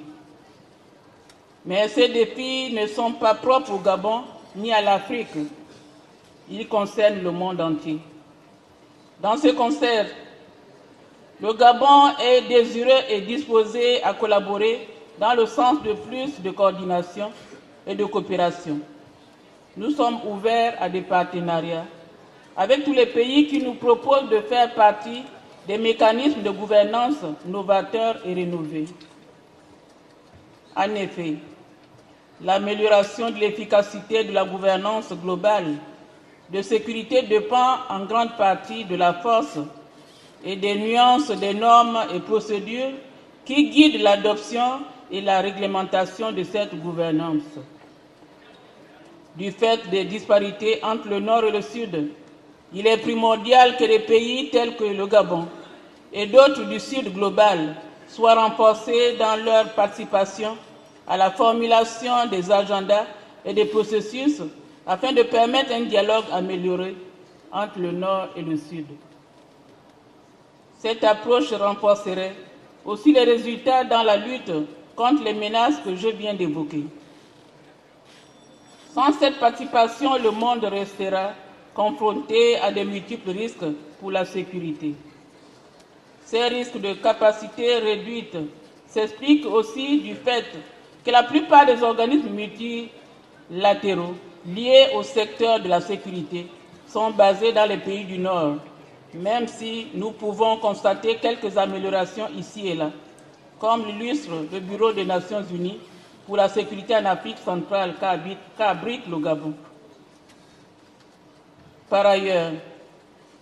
Mais ces défis ne sont pas propres au Gabon ni à l'Afrique. Ils concernent le monde entier. Dans ce concert, le Gabon est désireux et disposé à collaborer dans le sens de plus de coordination et de coopération. Nous sommes ouverts à des partenariats avec tous les pays qui nous proposent de faire partie des mécanismes de gouvernance novateurs et rénovés. En effet, l'amélioration de l'efficacité de la gouvernance globale de sécurité dépend en grande partie de la force et des nuances des normes et procédures qui guident l'adoption et la réglementation de cette gouvernance. Du fait des disparités entre le Nord et le Sud, il est primordial que les pays tels que le Gabon et d'autres du Sud global soient renforcés dans leur participation à la formulation des agendas et des processus afin de permettre un dialogue amélioré entre le Nord et le Sud. Cette approche renforcerait aussi les résultats dans la lutte contre les menaces que je viens d'évoquer. Sans cette participation, le monde restera confronté à de multiples risques pour la sécurité. Ces risques de capacité réduite s'expliquent aussi du fait que la plupart des organismes multilatéraux liés au secteur de la sécurité sont basés dans les pays du Nord, même si nous pouvons constater quelques améliorations ici et là, comme l'illustre le Bureau des Nations Unies pour la sécurité en Afrique centrale qu'abrite le Gabon. Par ailleurs,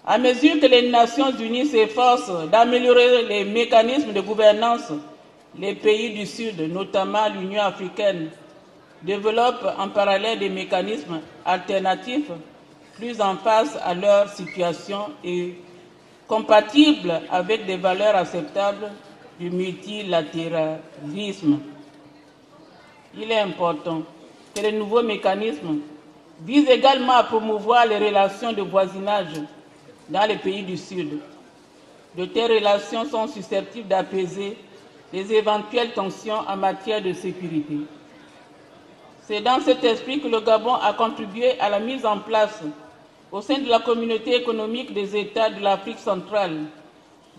à mesure que les Nations Unies s'efforcent d'améliorer les mécanismes de gouvernance, les pays du Sud, notamment l'Union africaine, développent en parallèle des mécanismes alternatifs plus en phase à leur situation et compatibles avec des valeurs acceptables du multilatéralisme. Il est important que les nouveaux mécanismes visent également à promouvoir les relations de voisinage dans les pays du Sud. De telles relations sont susceptibles d'apaiser les éventuelles tensions en matière de sécurité. C'est dans cet esprit que le Gabon a contribué à la mise en place, au sein de la communauté économique des États de l'Afrique centrale,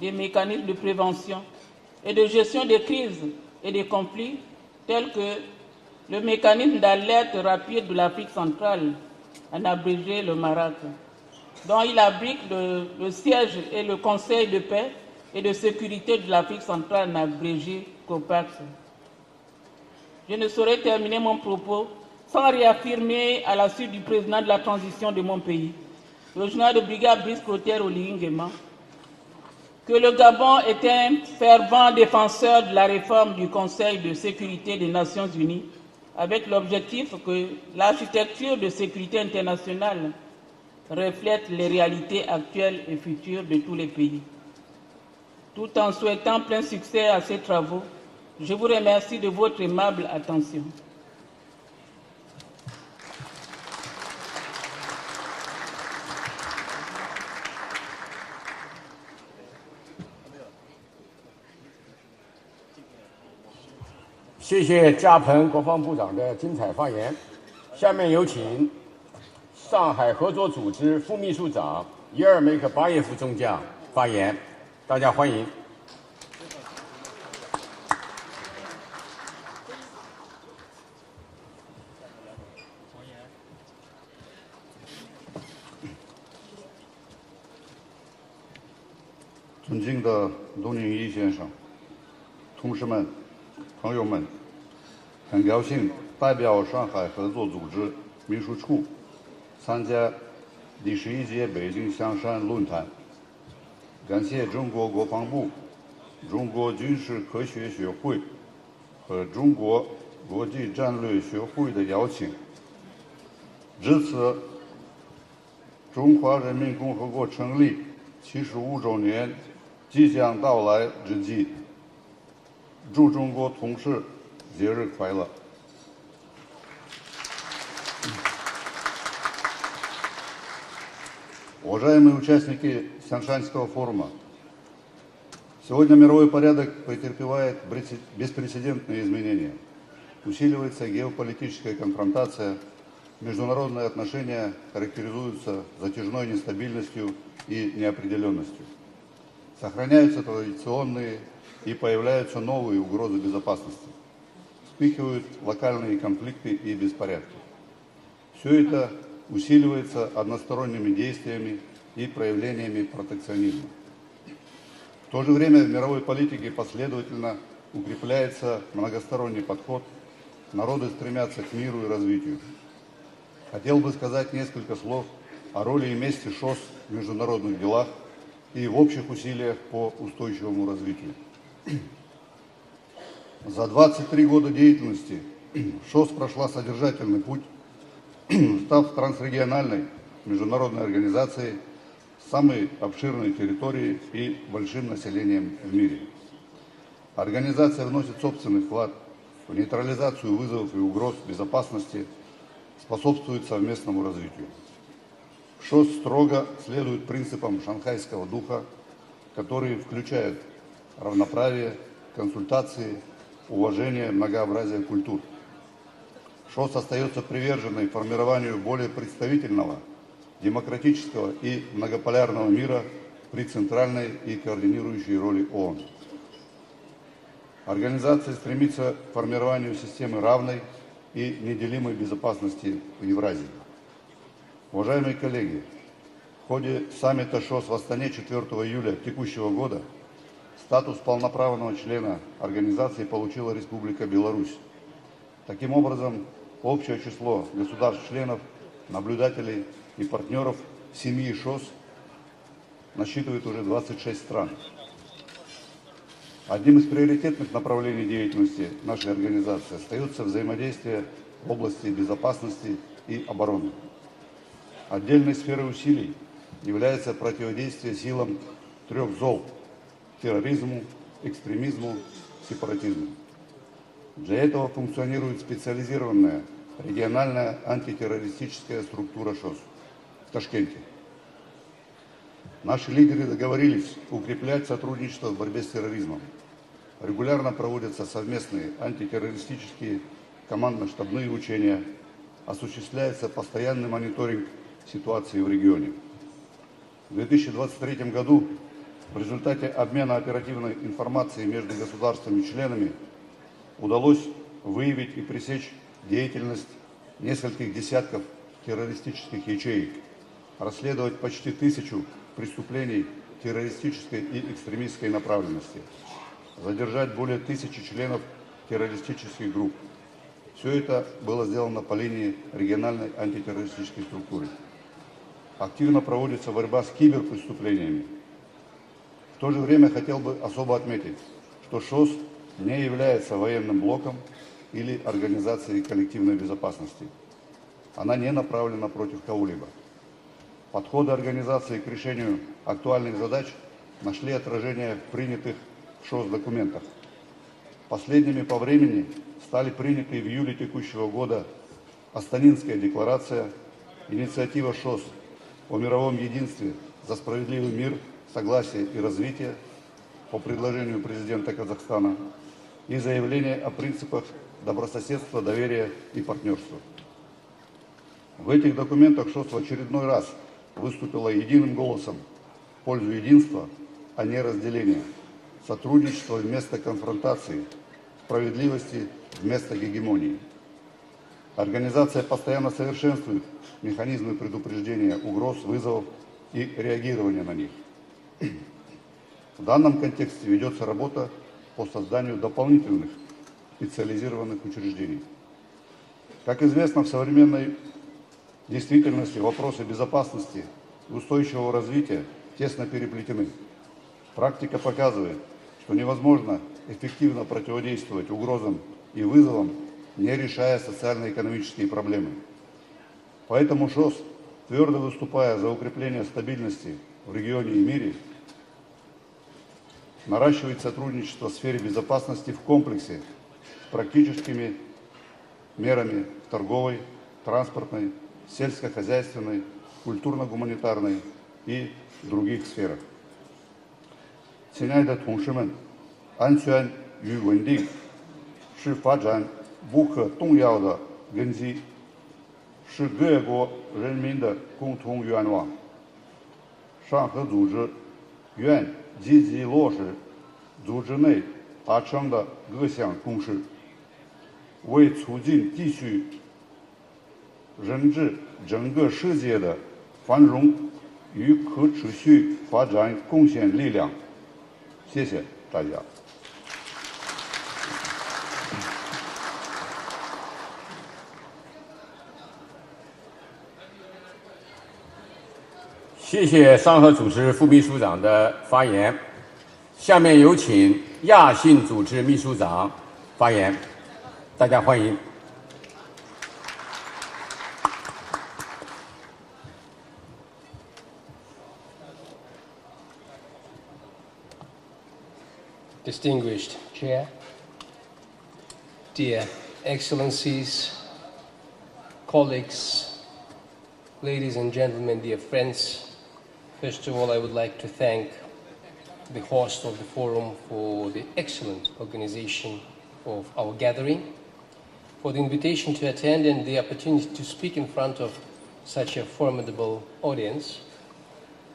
des mécanismes de prévention et de gestion des crises et des conflits, tels que le mécanisme d'alerte rapide de l'Afrique centrale, en abrégé le MARAC, dont il abrite le siège et le Conseil de paix et de sécurité de l'Afrique centrale, en abrégé COPAX. Je ne saurais terminer mon propos sans réaffirmer, à la suite du président de la transition de mon pays, le général de brigade Brice Clotaire Oligui-Nguema, que le Gabon est un fervent défenseur de la réforme du Conseil de sécurité des Nations Unies, avec l'objectif que l'architecture de sécurité internationale reflète les réalités actuelles et futures de tous les pays. Tout en souhaitant plein succès à ces travaux, je vous remercie de votre aimable attention.谢谢加蓬国防部长的精彩发言。下面有请上海合作组织副秘书长伊尔梅克巴耶夫中将发言，大家欢迎。尊敬的陆宁一先生、同事们、朋友们，很高兴代表上海合作组织秘书处参加第11届北京香山论坛，感谢中国国防部、中国军事科学学会和中国国际战略学会的邀请，这次中华人民共和国成立75周年即将到来之际，祝中国同事节日快乐！Уважаемые участники Сяншанского форума, сегодня мировой порядок претерпевает беспрецедентные изменения. Усиливается геополитическая конфронтация, международные отношения характеризуются затяжной нестабильностью и неопределенностью. Сохраняются традиционные и появляются новые угрозы безопасности. Вспыхивают локальные конфликты и беспорядки. Все это усиливается односторонними действиями и проявлениями протекционизма. В то же время в мировой политике последовательно укрепляется многосторонний подход, народы стремятся к миру и развитию. Хотел бы сказать несколько слов о роли и месте ШОС в международных делах и в общих усилиях по устойчивому развитию. За 23 года деятельности ШОС прошла содержательный путь, став трансрегиональной международной организацией с самой обширной территорией и большим населением в мире. Организация вносит собственный вклад в нейтрализацию вызовов и угроз безопасности, способствует совместному развитию. ШОС строго следует принципам шанхайского духа, которые включают равноправие, консультации, уважение, многообразие культур. ШОС остается приверженной формированию более представительного, демократического и многополярного мира при центральной и координирующей роли ООН. Организация стремится к формированию системы равной и неделимой безопасности в Евразии. Уважаемые коллеги, в ходе саммита ШОС в Астане 4 июля текущего года статус полноправного члена организации получила Республика Беларусь. Таким образом, общее число государств-членов, наблюдателей и партнеров семьи ШОС насчитывает уже 26 стран. Одним из приоритетных направлений деятельности нашей организации остается взаимодействие в области безопасности и обороны. Отдельной сферой усилий является противодействие силам трех зол – терроризму, экстремизму, сепаратизму. Для этого функционирует специализированная региональная антитеррористическая структура ШОС в Ташкенте. Наши лидеры договорились укреплять сотрудничество в борьбе с терроризмом. Регулярно проводятся совместные антитеррористические командно-штабные учения, осуществляется постоянный мониторинг ситуации в регионе. В 2023 году в результате обмена оперативной информацией между государствами-членами удалось выявить и пресечь деятельность нескольких десятков террористических ячеек, расследовать почти 1000 преступлений террористической и экстремистской направленности, задержать более 1000 членов террористических групп. Все это было сделано по линии региональной антитеррористической структуры. Активно проводится борьба с киберпреступлениями. В то же время хотел бы особо отметить, что ШОС не является военным блоком или организацией коллективной безопасности. Она не направлена против кого-либо. Подходы организации к решению актуальных задач нашли отражение в принятых в ШОС документах. Последними по времени стали приняты в июле текущего года Астанинская декларация, инициатива ШОС о мировом единстве за справедливый мир, согласие и развитие по предложению президента Казахстана и заявление о принципах добрососедства, доверия и партнерства. В этих документах ШОС в очередной раз выступила единым голосом в пользу единства, а не разделения, сотрудничества вместо конфронтации, справедливости вместо гегемонии. Организация постоянно совершенствует механизмы предупреждения угроз, вызовов и реагирования на них. В данном контексте ведется работа по созданию дополнительных специализированных учреждений. Как известно, в современной действительности вопросы безопасности и устойчивого развития тесно переплетены. Практика показывает, что невозможно эффективно противодействовать угрозам и вызовам, не решая социально-экономические проблемы. Поэтому ШОС твердо выступая за укрепление стабильности в регионе и мире, наращивать сотрудничество в сфере безопасности в комплексе с практическими мерами в торговой, транспортной, сельскохозяйственной, культурно-гуманитарной и других сферах. 亲爱的同事们，安全与稳定是发展不可动摇的根基，是各国人民的共同愿望。上合组织愿积极落实组织内达成的各项共识，为促进地区甚至整个世界的繁荣与可持续发展贡献力量。谢谢大家。谢谢上合组织副秘书长的发言。下面有请亚信组织秘书长发言，大家欢迎。Distinguished Chair, dear Excellencies, colleagues, ladies and gentlemen, dear friends, first of all, I would like to thank the host of the forum for the excellent organization of our gathering, for the invitation to attend and the opportunity to speak in front of such a formidable audience.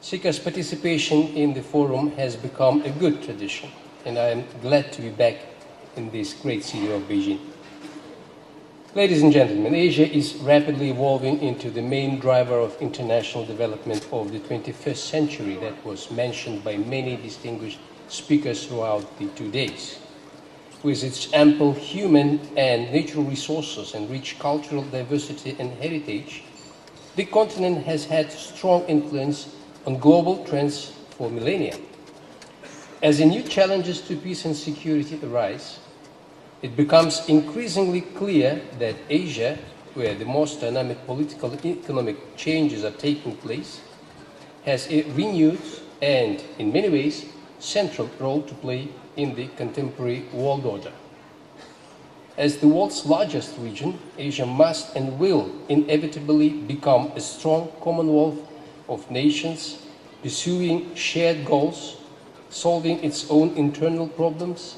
SICA's participation in the forum has become a good tradition, and I am glad to be back in this great city of Beijing. Ladies and gentlemen, Asia is rapidly evolving into the main driver of international development of the 21st century that was mentioned by many distinguished speakers throughout the 2 days. With its ample human and natural resources and rich cultural diversity and heritage, the continent has had strong influence on global trends for millennia. As the new challenges to peace and security arise, it becomes increasingly clear that Asia, where the most dynamic political and economic changes are taking place, has a renewed and, in many ways, central role to play in the contemporary world order. As the world's largest region, Asia must and will inevitably become a strong commonwealth of nations pursuing shared goals, solving its own internal problems,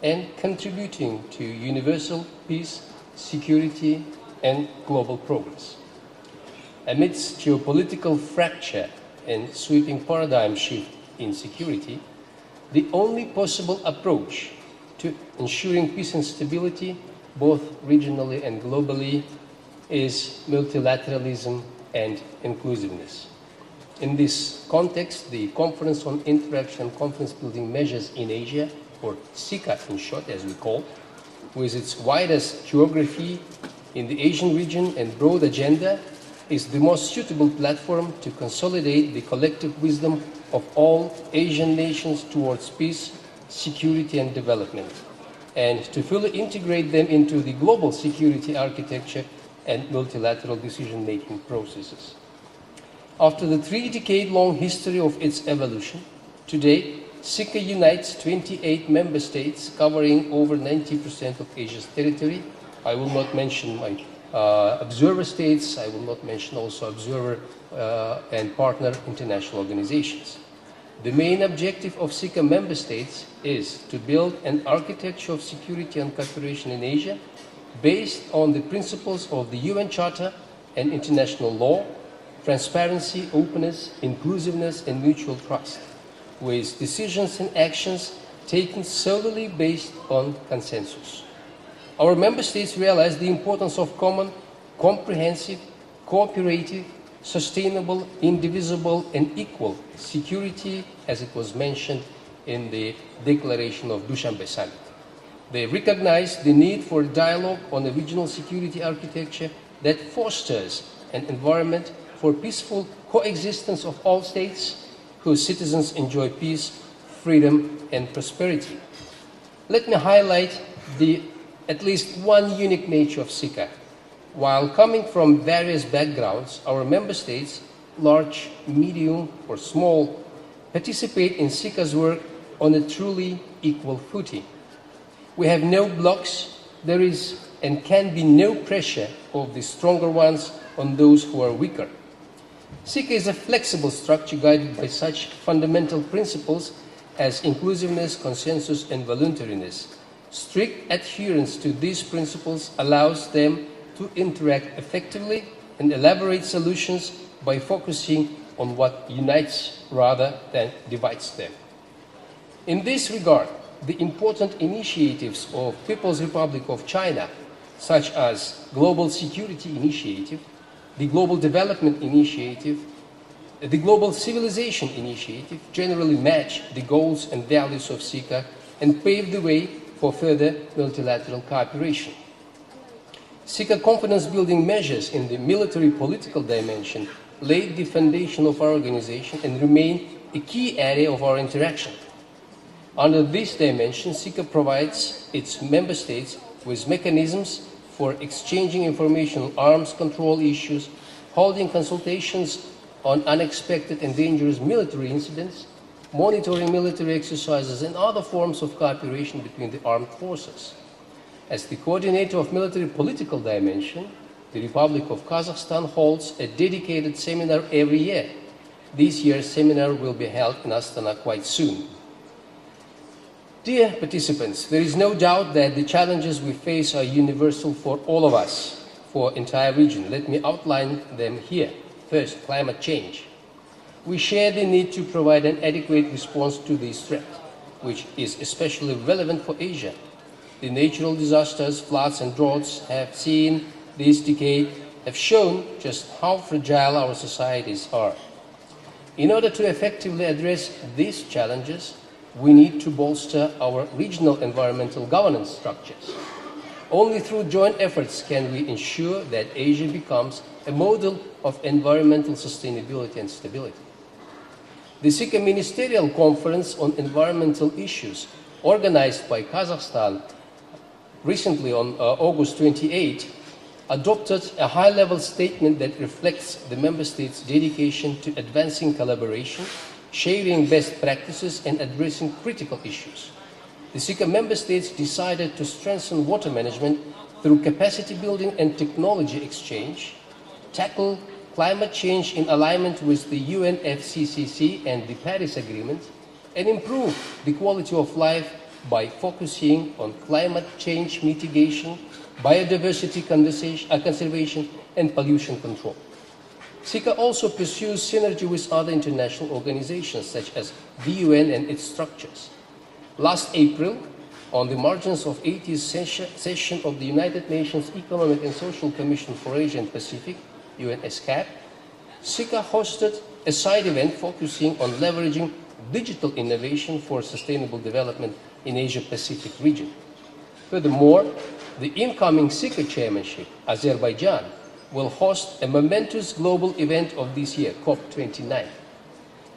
and contributing to universal peace, security, and global progress. Amidst geopolitical fracture and sweeping paradigm shift in security, the only possible approach to ensuring peace and stability, both regionally and globally, is multilateralism and inclusiveness. In this context, the Conference on Interaction and Confidence Building Measures in Asia, or SICA in short as we call, with its widest geography in the Asian region and broad agenda, is the most suitable platform to consolidate the collective wisdom of all Asian nations towards peace, security and development, and to fully integrate them into the global security architecture and multilateral decision-making processes. After the 3-decade-long history of its evolution, today, SICA unites 28 member states covering over 90% of Asia's territory. I will not mention my observer states, I will not mention also observer and partner international organizations. The main objective of SICA member states is to build an architecture of security and cooperation in Asia based on the principles of the UN Charter and international law, transparency, openness, inclusiveness, and mutual trust, with decisions and actions taken solely based on consensus. Our member states realize the importance of common, comprehensive, cooperative, sustainable, indivisible, and equal security, as it was mentioned in the Declaration of Dushanbe Summit. They recognize the need for dialogue on a regional security architecture that fosters an environment for peaceful coexistence of all states whose citizens enjoy peace, freedom, and prosperity. Let me highlight at least one unique nature of SICA, While coming from various backgrounds, our member states, large, medium, or small, participate in SICA's work on a truly equal footing. We have no blocks, there is and can be no pressure of the stronger ones on those who are weaker. SICA is a flexible structure guided by such fundamental principles as inclusiveness, consensus, and voluntariness. Strict adherence to these principles allows them to interact effectively and elaborate solutions by focusing on what unites rather than divides them. In this regard, the important initiatives of People's Republic of China, such as Global Security Initiative, the Global Development Initiative, the Global Civilization Initiative, generally match the goals and values of SICA and pave the way for further multilateral cooperation. SICA confidence-building measures in the military-political dimension laid the foundation of our organization and remain a key area of our interaction. Under this dimension, SICA provides its member states with mechanisms for exchanging information on arms control issues, holding consultations on unexpected and dangerous military incidents, monitoring military exercises, and other forms of cooperation between the armed forces. As the coordinator of military political dimension, the Republic of Kazakhstan holds a dedicated seminar every year. This year's seminar will be held in Astana quite soon. Dear participants, there is no doubt that the challenges we face are universal for all of us, for the entire region. Let me outline them here. First, climate change. We share the need to provide an adequate response to this threat, which is especially relevant for Asia. The natural disasters, floods and droughts have seen this decade have shown just how fragile our societies are. In order to effectively address these challenges, we need to bolster our regional environmental governance structures. Only through joint efforts can we ensure that Asia becomes a model of environmental sustainability and stability. The SICA Ministerial Conference on Environmental Issues, organized by Kazakhstan recently on August 28, adopted a high-level statement that reflects the member states' dedication to advancing collaboration, sharing best practices, and addressing critical issues. The SICA member states decided to strengthen water management through capacity building and technology exchange, tackle climate change in alignment with the UNFCCC and the Paris Agreement, and improve the quality of life by focusing on climate change mitigation, biodiversity conservation, and pollution control. SICA also pursues synergy with other international organizations such as the UN and its structures. Last April, on the margins of 80th session of the United Nations Economic and Social Commission for Asia and Pacific, UNSCAP, SICA hosted a side event focusing on leveraging digital innovation for sustainable development in Asia-Pacific region. Furthermore, the incoming SICA chairmanship, Azerbaijan, will host a momentous global event of this year, COP29.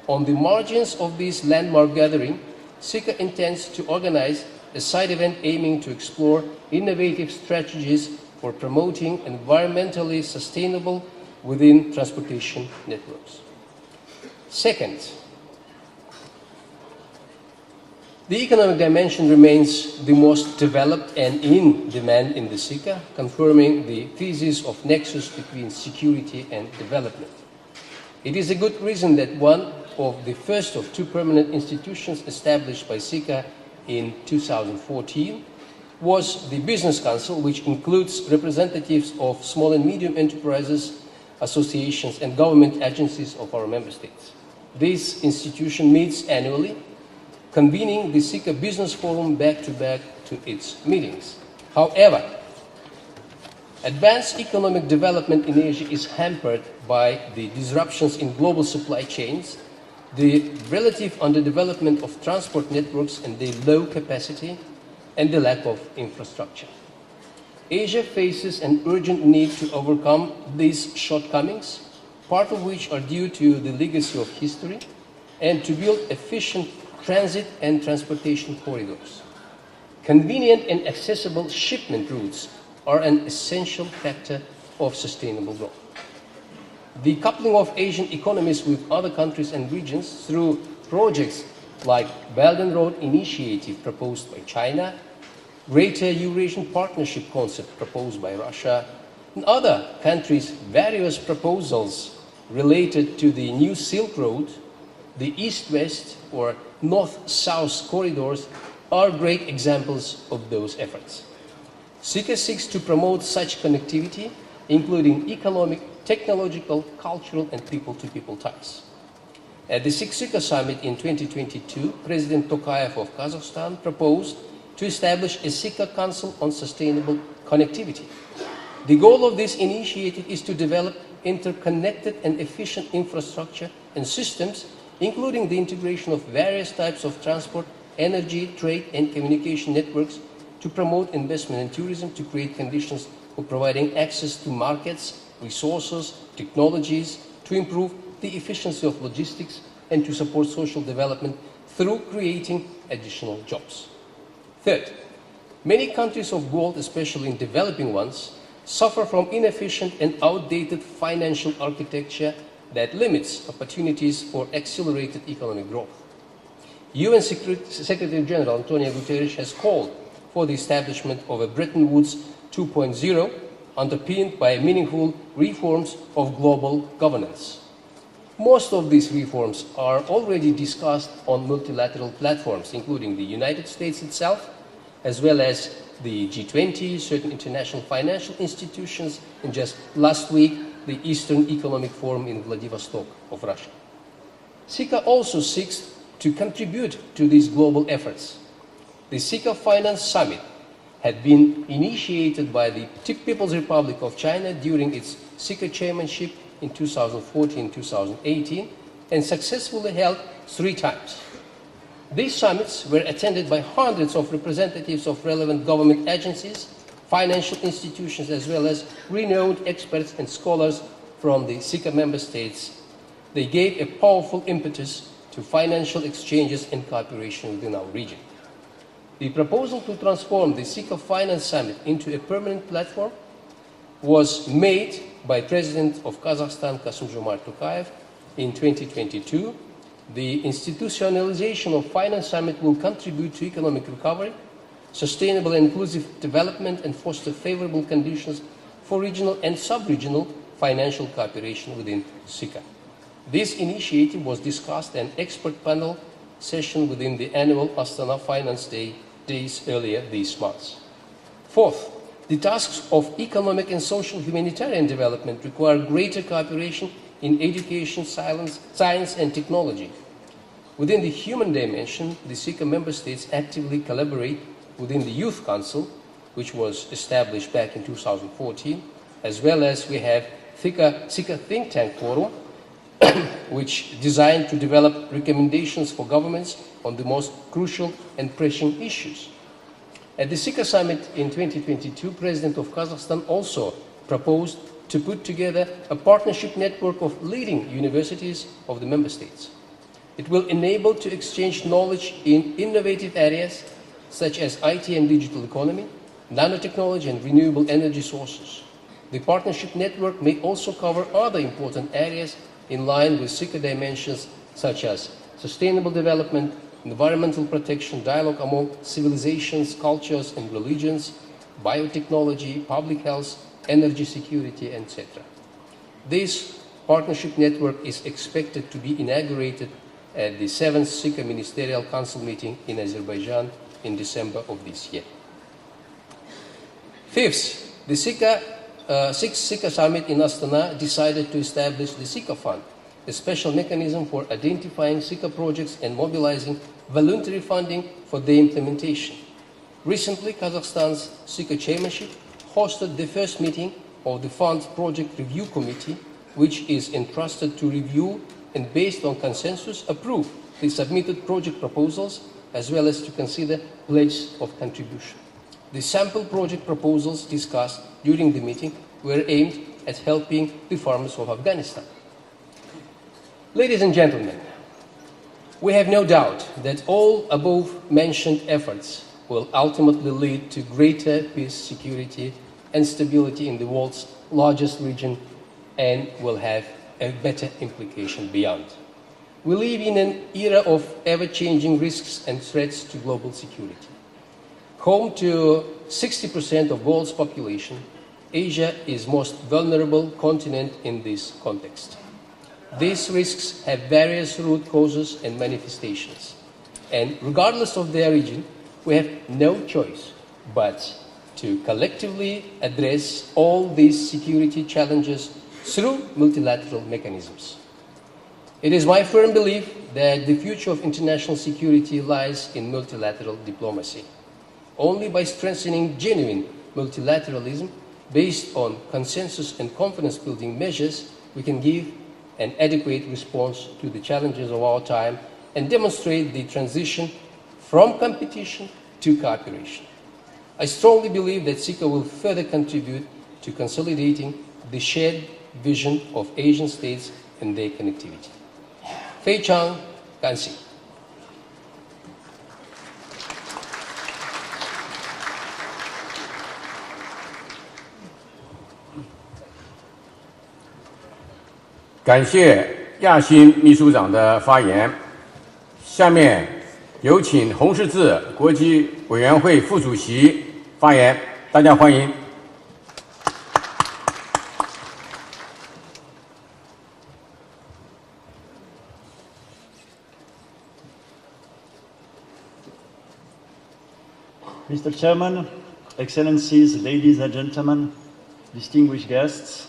On the margins of this landmark gathering, SICA intends to organize a side event aiming to explore innovative strategies for promoting environmentally sustainable within transportation networks. Second, the economic dimension remains the most developed and in demand in the SICA, confirming the thesis of nexus between security and development. It is a good reason that one of the first of two permanent institutions established by SICA in 2014 was the Business Council, which includes representatives of small and medium enterprises, associations, and government agencies of our member states. This institution meets annually, convening the SICA Business Forum back-to-back to its meetings. However, advanced economic development in Asia is hampered by the disruptions in global supply chains, the relative underdevelopment of transport networks and their low capacity, and the lack of infrastructure. Asia faces an urgent need to overcome these shortcomings, part of which are due to the legacy of history, and to build efficient transit and transportation corridors. Convenient and accessible shipment routes are an essential factor of sustainable growth. The coupling of Asian economies with other countries and regions through projects like Belt and Road Initiative proposed by China, Greater Eurasian Partnership concept proposed by Russia, and other countries' various proposals related to the new Silk Road, the East-West or North-South corridors are great examples of those efforts. SICA seeks to promote such connectivity, including economic, technological, cultural, and people-to-people ties. At the Sixth SICA Summit in 2022, President Tokayev of Kazakhstan proposed to establish a SICA Council on Sustainable Connectivity. The goal of this initiative is to develop interconnected and efficient infrastructure and systems, including the integration of various types of transport, energy, trade, and communication networks to promote investment and tourism, to create conditions for providing access to markets, resources, technologies, to improve the efficiency of logistics, and to support social development through creating additional jobs. Third, many countries of the world, especially in developing ones, suffer from inefficient and outdated financial architecture that limits opportunities for accelerated economic growth. UN Secretary General Antonio Guterres has called for the establishment of a Bretton Woods 2.0 underpinned by meaningful reforms of global governance. Most of these reforms are already discussed on multilateral platforms, including the United States itself, as well as the G20, certain international financial institutions, and just last week, the Eastern Economic Forum in Vladivostok of Russia. SICA also seeks to contribute to these global efforts. The SICA Finance Summit had been initiated by the People's Republic of China during its SICA chairmanship in 2014-2018 and successfully held 3 times. These summits were attended by hundreds of representatives of relevant government agencies, financial institutions, as well as renowned experts and scholars from the SICA member states. They gave a powerful impetus to financial exchanges and cooperation within our region. The proposal to transform the SICA Finance Summit into a permanent platform was made by President of Kazakhstan, Kassym-Jomart Tokayev, in 2022. The institutionalization of Finance Summit will contribute to economic recovery, sustainable and inclusive development, and foster favorable conditions for regional and sub-regional financial cooperation within SICA. This initiative was discussed at an expert panel session within the annual Astana Finance Days earlier this month. Fourth, the tasks of economic and social humanitarian development require greater cooperation in education, science, and technology. Within the human dimension, the SICA member states actively collaborate within the Youth Council, which was established back in 2014, as well as we have SICA Think Tank Forum, which is designed to develop recommendations for governments on the most crucial and pressing issues. At the SICA Summit in 2022, President of Kazakhstan also proposed to put together a partnership network of leading universities of the member states. It will enable to exchange knowledge in innovative areas such as IT and digital economy, nanotechnology, and renewable energy sources. The partnership network may also cover other important areas in line with SICA dimensions such as sustainable development, environmental protection, dialogue among civilizations, cultures, and religions, biotechnology, public health, energy security, etc. This partnership network is expected to be inaugurated at the 7th SICA Ministerial Council meeting in Azerbaijan in December of this year. Fifth, the 6th SICA Summit in Astana decided to establish the SICA Fund, a special mechanism for identifying SICA projects and mobilizing voluntary funding for their implementation. Recently, Kazakhstan's SICA chairmanship hosted the first meeting of the Fund's Project Review Committee, which is entrusted to review and, based on consensus, approve the submitted project proposals as well as to consider pledges of contribution. The sample project proposals discussed during the meeting were aimed at helping the farmers of Afghanistan. Ladies and gentlemen, we have no doubt that all above-mentioned efforts will ultimately lead to greater peace, security, and stability in the world's largest region and will have a better implication beyond. We live in an era of ever-changing risks and threats to global security. Home to 60% of world's population, Asia is the most vulnerable continent in this context. These risks have various root causes and manifestations, and regardless of their origin, we have no choice but to collectively address all these security challenges through multilateral mechanisms. It is my firm belief that the future of international security lies in multilateral diplomacy. Only by strengthening genuine multilateralism based on consensus and confidence-building measures, we can give an adequate response to the challenges of our time and demonstrate the transition from competition to cooperation. I strongly believe that SICA will further contribute to consolidating the shared vision of Asian states and their connectivity. Fei Chang, Ganxi.感谢亚新秘书长的发言。下面有请红十字国际委员会副主席发言，大家欢迎。Mr. Chairman, Excellencies, ladies and gentlemen, distinguished guests,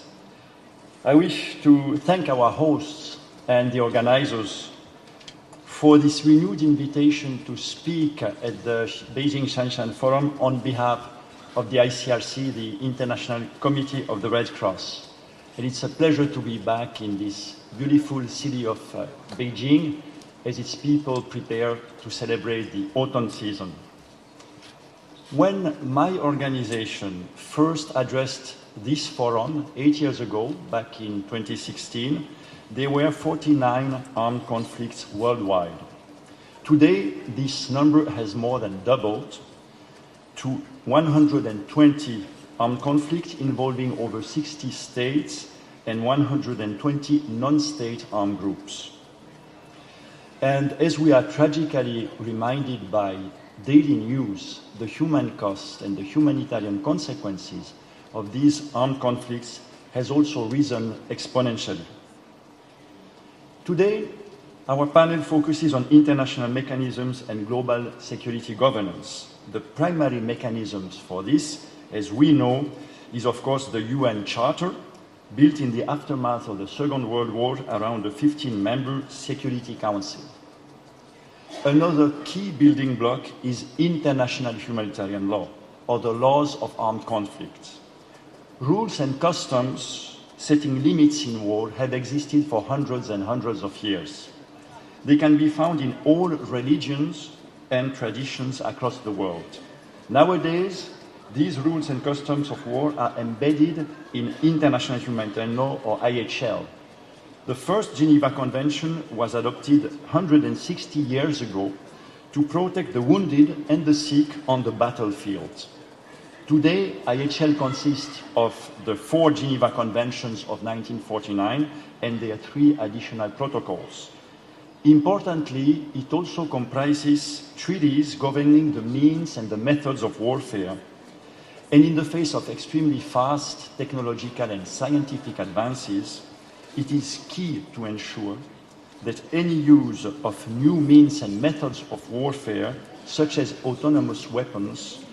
I wish to thank our hosts and the organizers for this renewed invitation to speak at the Beijing Shanshan Forum on behalf of the ICRC, the International Committee of the Red Cross. And it's a pleasure to be back in this beautiful city of Beijing as its people prepare to celebrate the autumn season. When my organization first addressed this forum 8 years ago, back in 2016, there were 49 armed conflicts worldwide. Today, this number has more than doubled to 120 armed conflicts involving over 60 states and 120 non-state armed groups. And as we are tragically reminded by daily news, the human cost and the humanitarian consequences of these armed conflicts has also risen exponentially. Today, our panel focuses on international mechanisms and global security governance. The primary mechanisms for this, as we know, is of course the UN Charter, built in the aftermath of the Second World War around the 15-member Security Council. Another key building block is international humanitarian law, or the laws of armed conflict. Rules and customs setting limits in war have existed for hundreds and hundreds of years. They can be found in all religions and traditions across the world. Nowadays, these rules and customs of war are embedded in international humanitarian law, or IHL. The first Geneva Convention was adopted 160 years ago to protect the wounded and the sick on the battlefield. Today, IHL consists of the 4 Geneva Conventions of 1949 and their 3 additional protocols. Importantly, it also comprises treaties governing the means and the methods of warfare. And in the face of extremely fast technological and scientific advances, it is key to ensure that any use of new means and methods of warfare, such as autonomous weapons,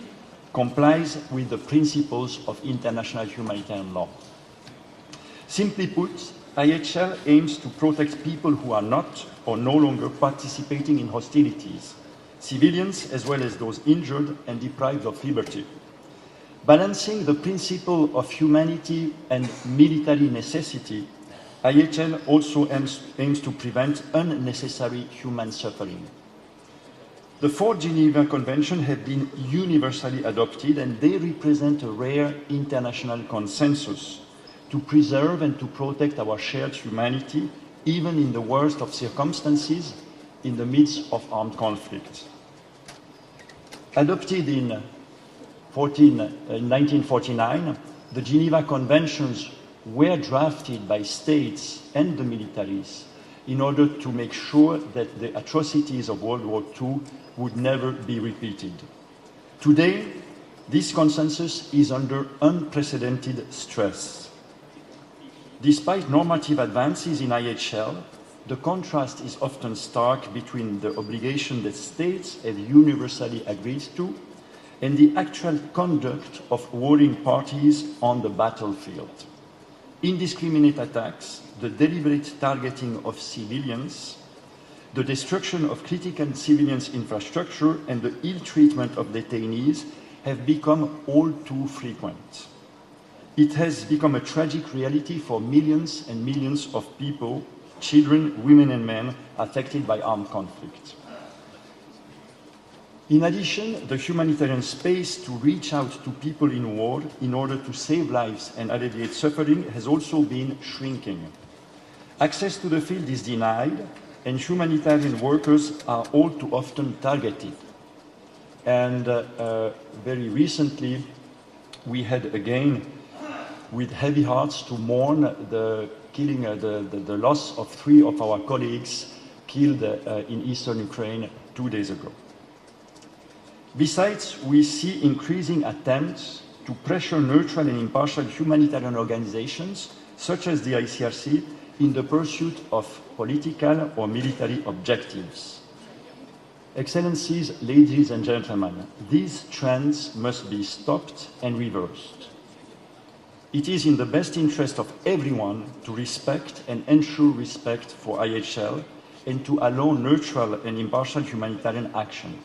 complies with the principles of international humanitarian law. Simply put, IHL aims to protect people who are not or no longer participating in hostilities, civilians as well as those injured and deprived of liberty. Balancing the principle of humanity and military necessity, IHL also aims to prevent unnecessary human suffering. The 4 Geneva Conventions have been universally adopted, and they represent a rare international consensus to preserve and to protect our shared humanity, even in the worst of circumstances, in the midst of armed conflict. Adopted in 1949, the Geneva Conventions were drafted by states and the militaries in order to make sure that the atrocities of World War II would never be repeated. Today, this consensus is under unprecedented stress. Despite normative advances in IHL, the contrast is often stark between the obligation that states have universally agreed to and the actual conduct of warring parties on the battlefield. Indiscriminate attacks, the deliberate targeting of civilians, the destruction of critical civilian infrastructure, and the ill treatment of detainees have become all too frequent. It has become a tragic reality for millions and millions of people, children, women, and men affected by armed conflict. In addition, the humanitarian space to reach out to people in war in order to save lives and alleviate suffering has also been shrinking. Access to the field is denied, and humanitarian workers are all too often targeted. And very recently, we had again, with heavy hearts, to mourn the killing, the loss of 3 of our colleagues killed in eastern Ukraine 2 days ago. Besides, we see increasing attempts to pressure neutral and impartial humanitarian organizations, such as the ICRC, in the pursuit of political or military objectives. Excellencies, ladies and gentlemen, these trends must be stopped and reversed. It is in the best interest of everyone to respect and ensure respect for IHL and to allow neutral and impartial humanitarian action.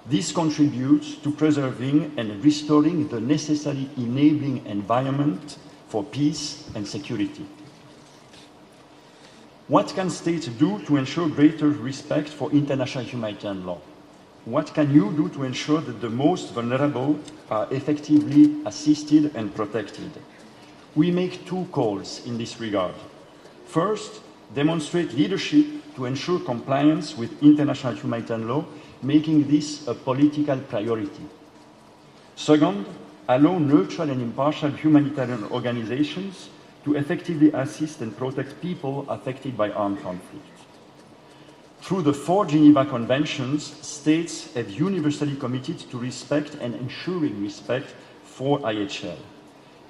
This contributes to preserving and restoring the necessary enabling environment for peace and security. What can states do to ensure greater respect for international humanitarian law? What can you do to ensure that the most vulnerable are effectively assisted and protected? We make 2 calls in this regard. First, demonstrate leadership to ensure compliance with international humanitarian law, making this a political priority. Second, allow neutral and impartial humanitarian organizations to effectively assist and protect people affected by armed conflict. Through the 4 Geneva Conventions, states have universally committed to respect and ensuring respect for IHL.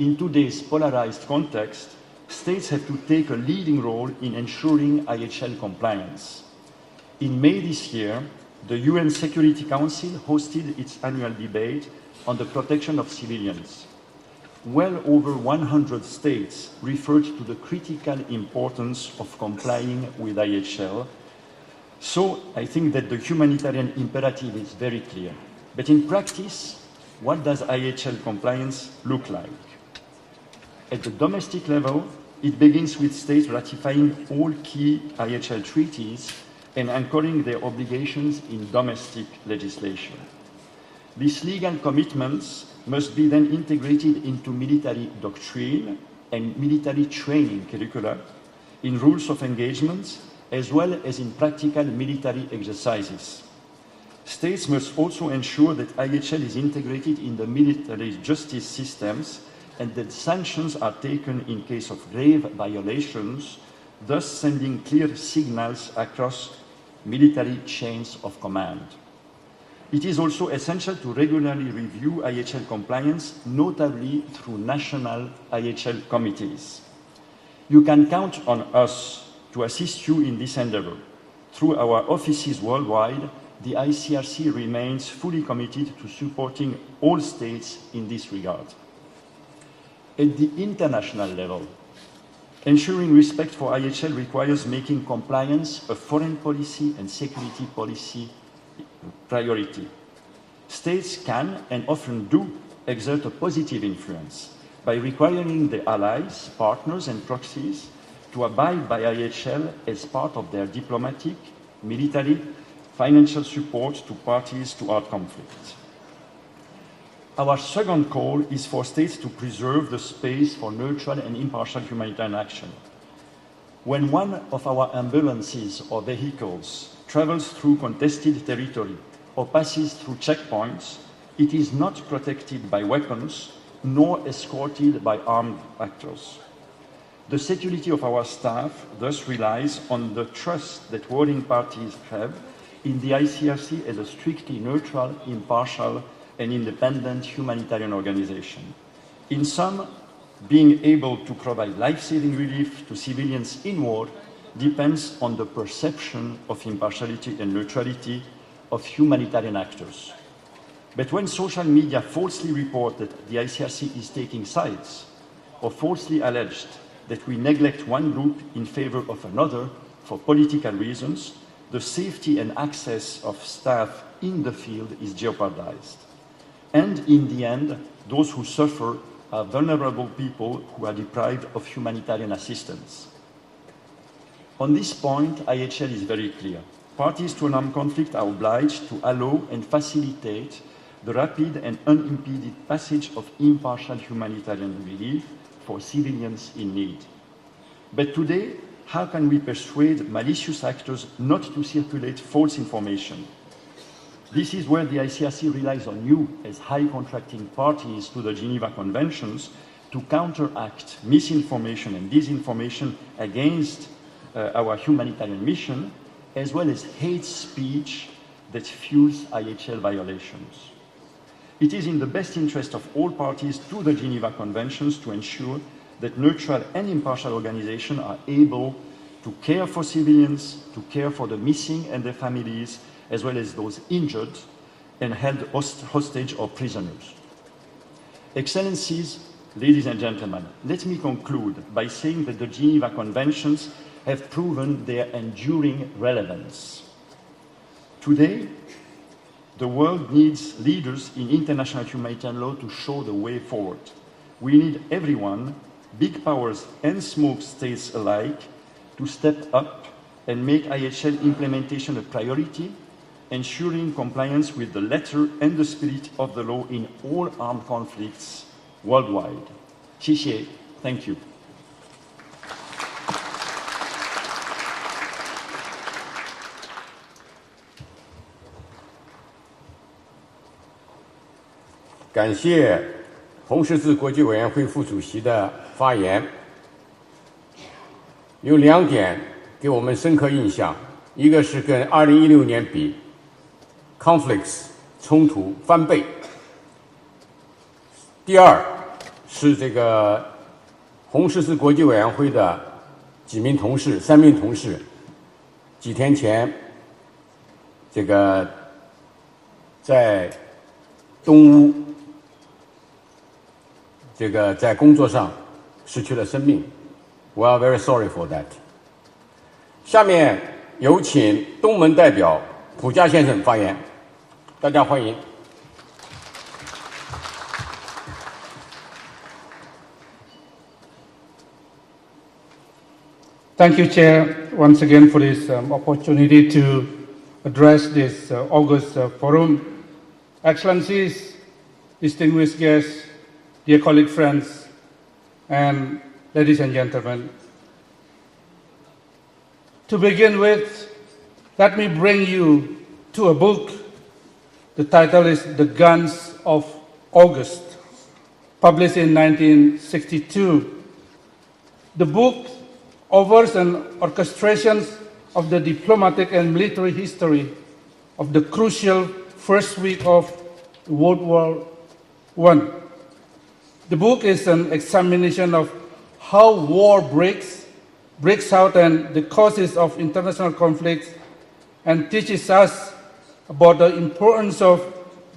In today's polarized context, states have to take a leading role in ensuring IHL compliance. In May this year, the UN Security Council hosted its annual debate on the protection of civilians. Well over 100 states referred to the critical importance of complying with IHL. So I think that the humanitarian imperative is very clear. But in practice, what does IHL compliance look like? At the domestic level, it begins with states ratifying all key IHL treaties and anchoring their obligations in domestic legislation. These legal commitments must be then integrated into military doctrine and military training curricula, in rules of engagement, as well as in practical military exercises. States must also ensure that IHL is integrated in the military justice systems and that sanctions are taken in case of grave violations, thus sending clear signals across military chains of command. It is also essential to regularly review IHL compliance, notably through national IHL committees. You can count on us to assist you in this endeavor. Through our offices worldwide, the ICRC remains fully committed to supporting all states in this regard. At the international level, ensuring respect for IHL requires making compliance a foreign policy and security policy priority. States can, and often do, exert a positive influence by requiring their allies, partners, and proxies to abide by IHL as part of their diplomatic, military, financial support to parties to armed conflict. Our second call is for states to preserve the space for neutral and impartial humanitarian action. When one of our ambulances or vehicles travels through contested territory or passes through checkpoints, It is not protected by weapons, nor escorted by armed actors. The security of our staff thus relies on the trust that warring parties have in the ICRC as a strictly neutral, impartial, and independent humanitarian organization. In sum, being able to provide life-saving relief to civilians in war depends on the perception of impartiality and neutrality of humanitarian actors. But when social media falsely report that the ICRC is taking sides, or falsely alleged that we neglect one group in favor of another for political reasons, the safety and access of staff in the field is jeopardized. And in the end, those who suffer are vulnerable people who are deprived of humanitarian assistance. On this point, IHL is very clear. Parties to an armed conflict are obliged to allow and facilitate the rapid and unimpeded passage of impartial humanitarian relief for civilians in need. But today, how can we persuade malicious actors not to circulate false information? This is where the ICRC relies on you as high contracting parties to the Geneva Conventions to counteract misinformation and disinformation against our humanitarian mission, as well as hate speech that fuels IHL violations. It is in the best interest of all parties to the Geneva Conventions to ensure that neutral and impartial organizations are able to care for civilians, to care for the missing and their families, as well as those injured and held hostage or prisoners. Excellencies, ladies and gentlemen, let me conclude by saying that the Geneva Conventions have proven their enduring relevance. Today, the world needs leaders in international humanitarian law to show the way forward. We need everyone, big powers and small states alike, to step up and make IHL implementation a priority, ensuring compliance with the letter and the spirit of the law in all armed conflicts worldwide. 谢谢, thank you. "感谢红十字国际委员会副主席的发言，有2点给我们深刻印象，一个是跟2016年比 ，conflicts 冲突翻倍；第二是这个红十字国际委员会的3名同事，几天前这个在东乌。这个在工作上失去了生命 ，We are very sorry for that。下面有请东盟代表普加先生发言，大家欢迎。Thank you, Chair, once again for this opportunity to address this August forum. Excellencies, distinguished guests, dear colleague friends, and ladies and gentlemen. To begin with, let me bring you to a book. The title is The Guns of August, published in 1962. The book offers an orchestration of the diplomatic and military history of the crucial first week of World War I. The book is an examination of how war breaks out and the causes of international conflicts, and teaches us about the importance of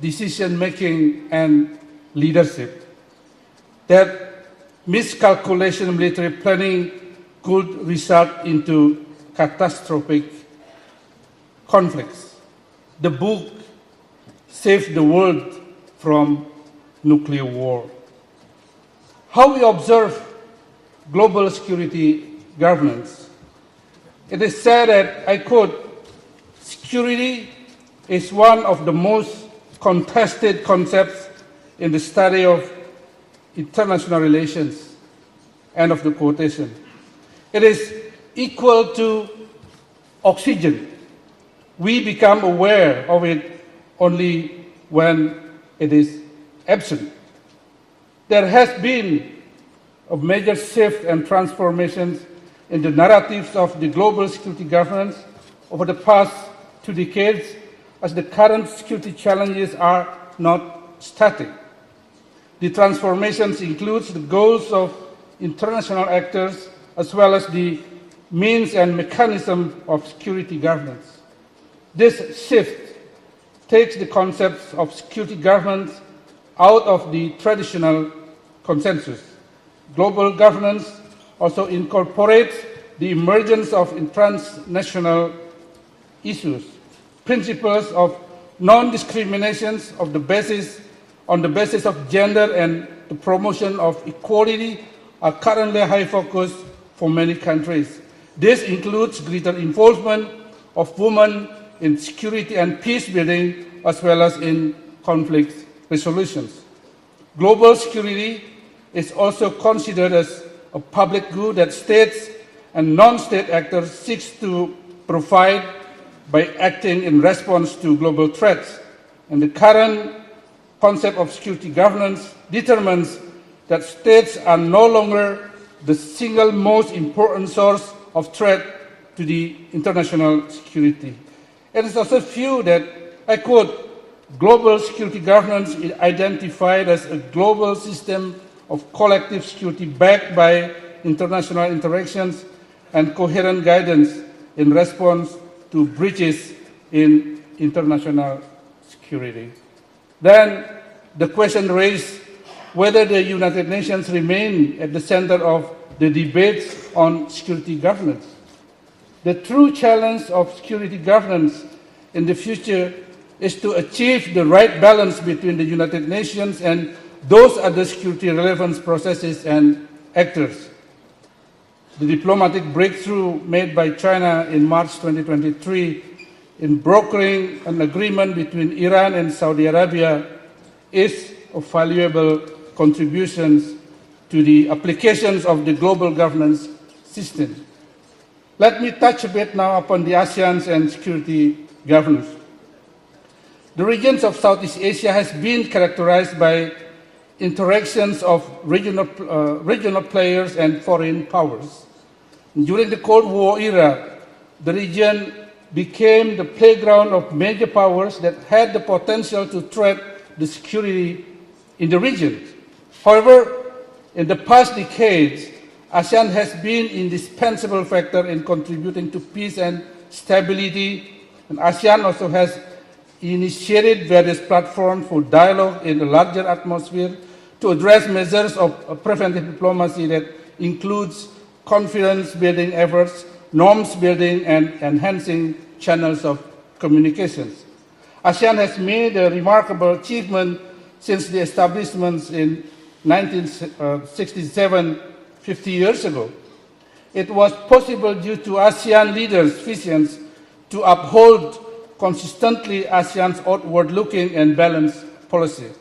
decision-making and leadership. That miscalculation in military planning could result into catastrophic conflicts. The book saved the world from nuclear war. How we observe global security governance. It is said that, I quote, "Security is one of the most contested concepts in the study of international relations," end of the quotation. It is equal to oxygen. We become aware of it only when it is absent. There has been a major shift and transformations in the narratives of the global security governance over the past 2 decades, as the current security challenges are not static. The transformations include the goals of international actors as well as the means and mechanism of security governance. This shift takes the concepts of security governance out of the traditional consensus. Global governance also incorporates the emergence of transnational issues, principles of non-discrimination on the basis of gender and the promotion of equality are currently high focus for many countries. This includes greater involvement of women in security and peace building as well as in conflict resolutions. Global security is also considered as a public good that states and non-state actors seek to provide by acting in response to global threats. And the current concept of security governance determines that states are no longer the single most important source of threat to the international security. It is also viewed that, I quote, global security governance is identified as a global system of collective security backed by international interactions and coherent guidance in response to breaches in international security. Then the question raised whether the United Nations remain at the center of the debates on security governance. The true challenge of security governance in the future is to achieve the right balance between the United Nations and those other security relevance processes and actors. The diplomatic breakthrough made by China in March 2023 in brokering an agreement between Iran and Saudi Arabia is a valuable contribution to the applications of the global governance system. Let me touch a bit now upon the ASEAN and security governance. The regions of Southeast Asia has been characterized by interactions of regional players and foreign powers. During the Cold War era, the region became the playground of major powers that had the potential to threat the security in the region. However, in the past decades, ASEAN has been an indispensable factor in contributing to peace and stability, and ASEAN also has initiated various platforms for dialogue in a larger atmosphere to address measures of preventive diplomacy that includes confidence-building efforts, norms building, and enhancing channels of communications. ASEAN has made a remarkable achievement since the establishment in 1967, 50 years ago. It was possible due to ASEAN leaders' visions to uphold consistently ASEAN's outward-looking and balanced policy.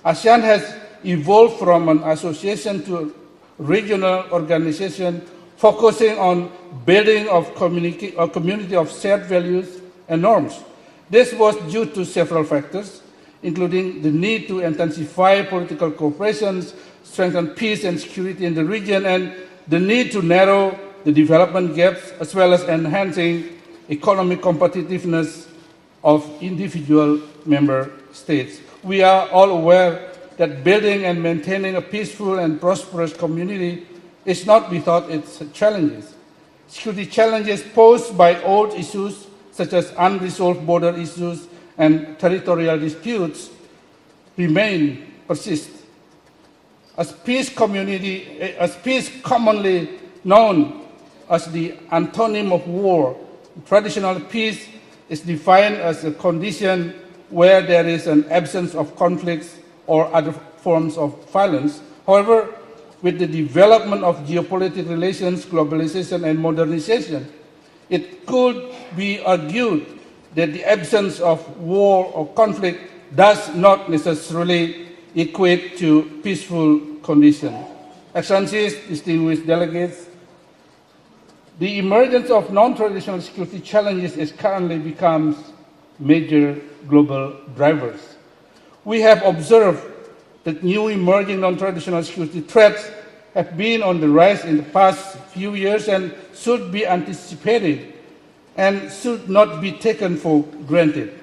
ASEAN has evolved from an association to a regional organization focusing on building of a community of shared values and norms. This was due to several factors, including the need to intensify political cooperation, strengthen peace and security in the region, and the need to narrow the development gaps, as well as enhancing economic competitiveness of individual member states. We are all aware that building and maintaining a peaceful and prosperous community is not without its challenges. Security challenges posed by old issues such as unresolved border issues and territorial disputes persist. As peace commonly known as the antonym of war, traditional peace is defined as a condition where there is an absence of conflicts or other forms of violence. However, with the development of geopolitical relations, globalization, and modernization, it could be argued that the absence of war or conflict does not necessarily equate to peaceful conditions. Excellencies, distinguished delegates, the emergence of non-traditional security challenges is currently becomes major global drivers. We have observed that new emerging non-traditional security threats have been on the rise in the past few years and should be anticipated and should not be taken for granted.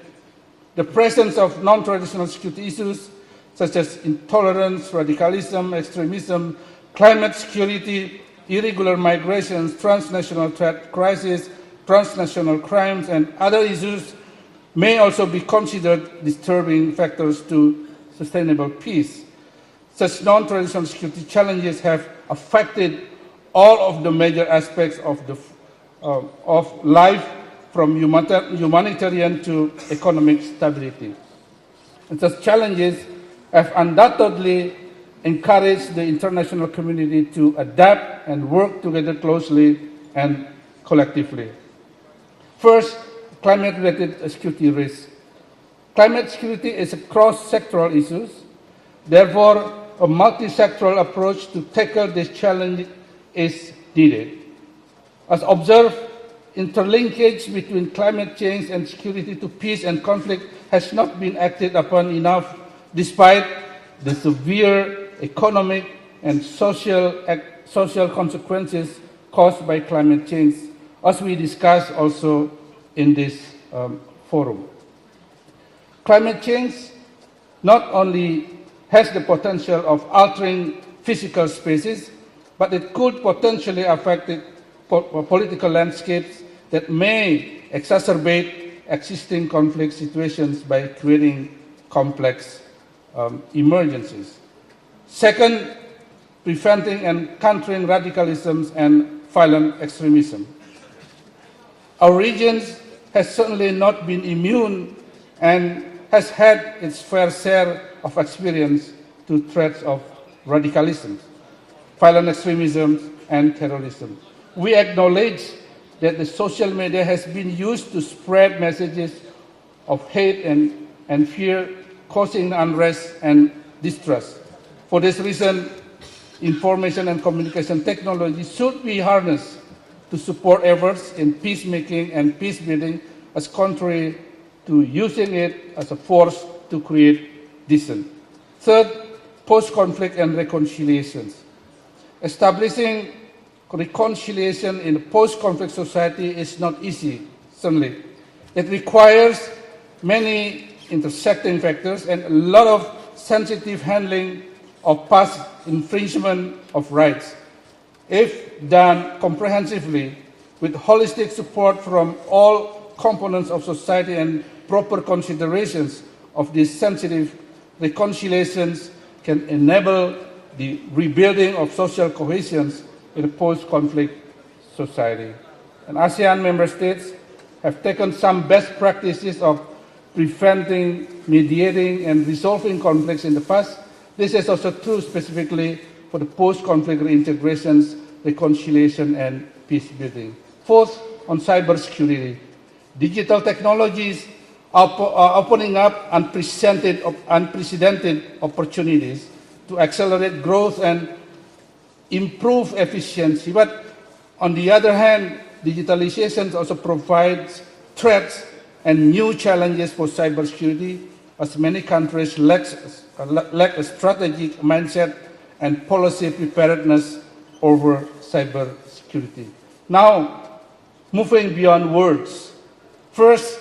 The presence of non-traditional security issues such as intolerance, radicalism, extremism, climate security, irregular migrations, transnational threat crisis, transnational crimes, and other issues may also be considered disturbing factors to sustainable peace. Such non-traditional security challenges have affected all of the major aspects of life, from humanitarian to economic stability. And such challenges have undoubtedly encouraged the international community to adapt and work together closely and collectively. First, climate-related security risk. Climate security is a cross-sectoral issue. Therefore, a multi-sectoral approach to tackle this challenge is needed. As observed, interlinkage between climate change and security to peace and conflict has not been acted upon enough, despite the severe economic and social consequences caused by climate change, as we discussed also in this forum. Climate change not only has the potential of altering physical spaces, but it could potentially affect the political landscapes that may exacerbate existing conflict situations by creating complex emergencies. Second, preventing and countering radicalism and violent extremism. Our region has certainly not been immune and has had its fair share of experience to threats of radicalism, violent extremism, and terrorism. We acknowledge that the social media has been used to spread messages of hate and fear, causing unrest and distrust. For this reason, information and communication technology should be harnessed to support efforts in peacemaking and peace building, as contrary to using it as a force to create dissent. Third, post-conflict and reconciliations. Establishing reconciliation in a post-conflict society is not easy, certainly. It requires many intersecting factors and a lot of sensitive handling of past infringement of rights. If done comprehensively, with holistic support from all components of society and proper considerations of these sensitive reconciliations, can enable the rebuilding of social cohesion in a post-conflict society. And ASEAN member states have taken some best practices of preventing, mediating, and resolving conflicts in the past. This is also true specifically for the post-conflict reintegrations, reconciliation, and peace building. Fourth, on cybersecurity. Digital technologies are opening up unprecedented opportunities to accelerate growth and improve efficiency. But on the other hand, digitalization also provides threats and new challenges for cybersecurity, as many countries lack a strategic mindset and policy preparedness over cybersecurity. Now, moving beyond words. First,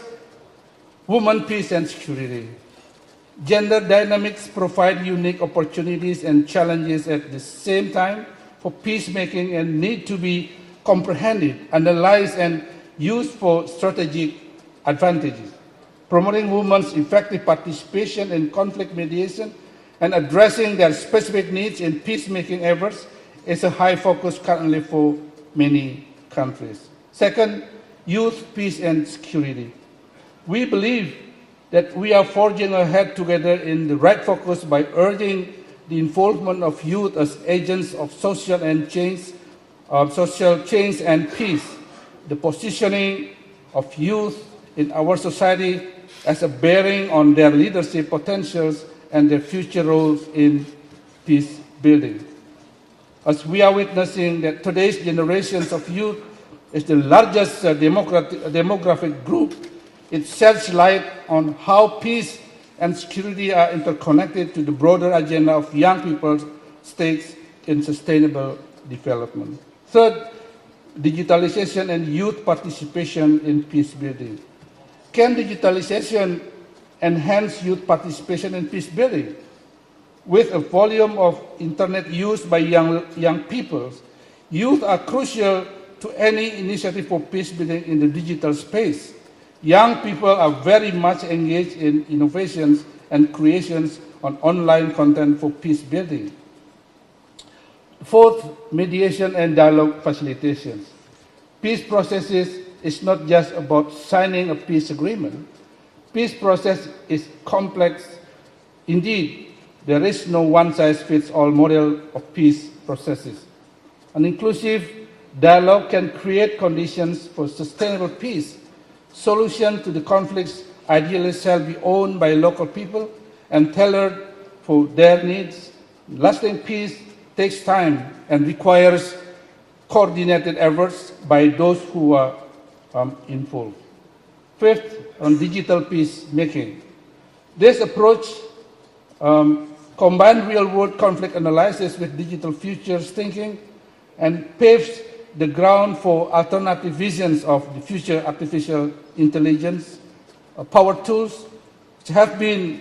women, peace, and security. Gender dynamics provide unique opportunities and challenges at the same time for peacemaking and need to be comprehended, analyzed, and used for strategic advantages. Promoting women's effective participation in conflict mediation and addressing their specific needs in peacemaking efforts is a high focus currently for many countries. Second, youth, peace, and security. We believe that we are forging ahead together in the right focus by urging the involvement of youth as agents of social change and peace. The positioning of youth in our society has a bearing on their leadership potentials and their future roles in peace building. As we are witnessing that today's generations of youth is the largest demographic group, it sheds light on how peace and security are interconnected to the broader agenda of young people's stakes in sustainable development. Third, digitalization and youth participation in peace building. Can digitalization enhance youth participation in peace building? With a volume of internet used by young people, youth are crucial to any initiative for peace building in the digital space. Young people are very much engaged in innovations and creations on online content for peace building. Fourth, mediation and dialogue facilitations. Peace processes is not just about signing a peace agreement. Peace process is complex. Indeed, there is no one-size-fits-all model of peace processes. An inclusive dialogue can create conditions for sustainable peace. Solutions to the conflicts ideally shall be owned by local people and tailored for their needs. Lasting peace takes time and requires coordinated efforts by those who are involved. Fifth, on digital peacemaking. This approach combines real-world conflict analysis with digital futures thinking and paves the ground for alternative visions of the future artificial intelligence, power tools which have been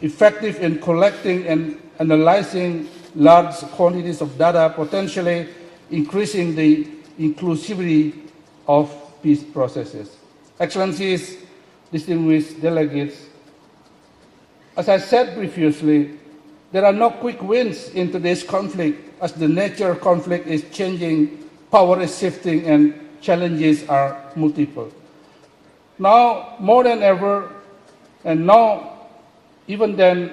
effective in collecting and analyzing large quantities of data, potentially increasing the inclusivity of peace processes. Excellencies, distinguished delegates, as I said previously, there are no quick wins in today's conflict as the nature of conflict is changing, power is shifting, and challenges are multiple. Now, more than ever, and now even than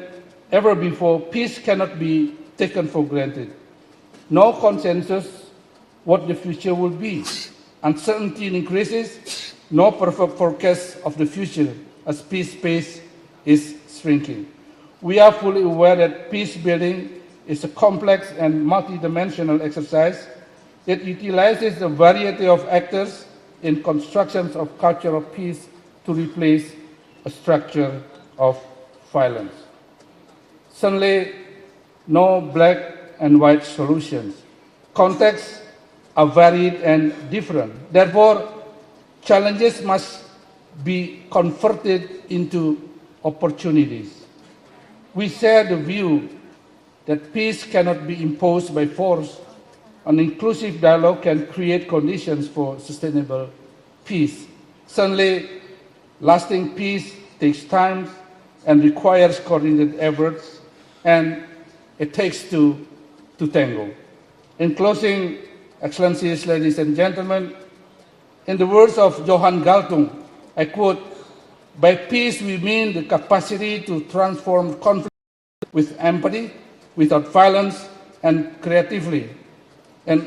ever before, peace cannot be taken for granted. No consensus what the future will be. Uncertainty increases, no perfect forecast of the future as peace space is shrinking. We are fully aware that peace building is a complex and multidimensional exercise. It utilizes a variety of actors in constructions of culture of peace to replace a structure of violence. Certainly, no black and white solutions. Contexts are varied and different. Therefore, challenges must be converted into opportunities. We share the view that peace cannot be imposed by force. An inclusive dialogue can create conditions for sustainable peace. Certainly, lasting peace takes time and requires coordinated efforts, and it takes two to tango. In closing, Excellencies, ladies and gentlemen, in the words of Johan Galtung, I quote, "By peace we mean the capacity to transform conflict with empathy, without violence, and creativity. It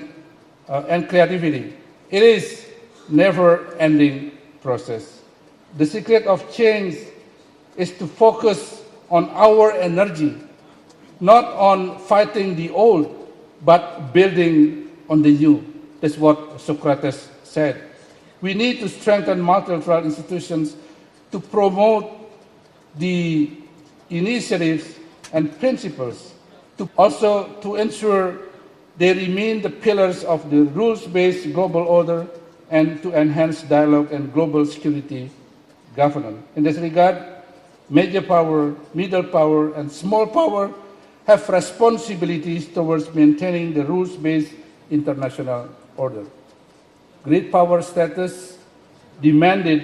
is never-ending process. The secret of change is to focus on our energy, not on fighting the old, but building on the new." That's what Socrates said. We need to strengthen multilateral institutions to promote the initiatives and principles, also to ensure they remain the pillars of the rules-based global order, and to enhance dialogue and global security governance. In this regard, major power, middle power, and small power have responsibilities towards maintaining the rules-based international order. Great power status demanded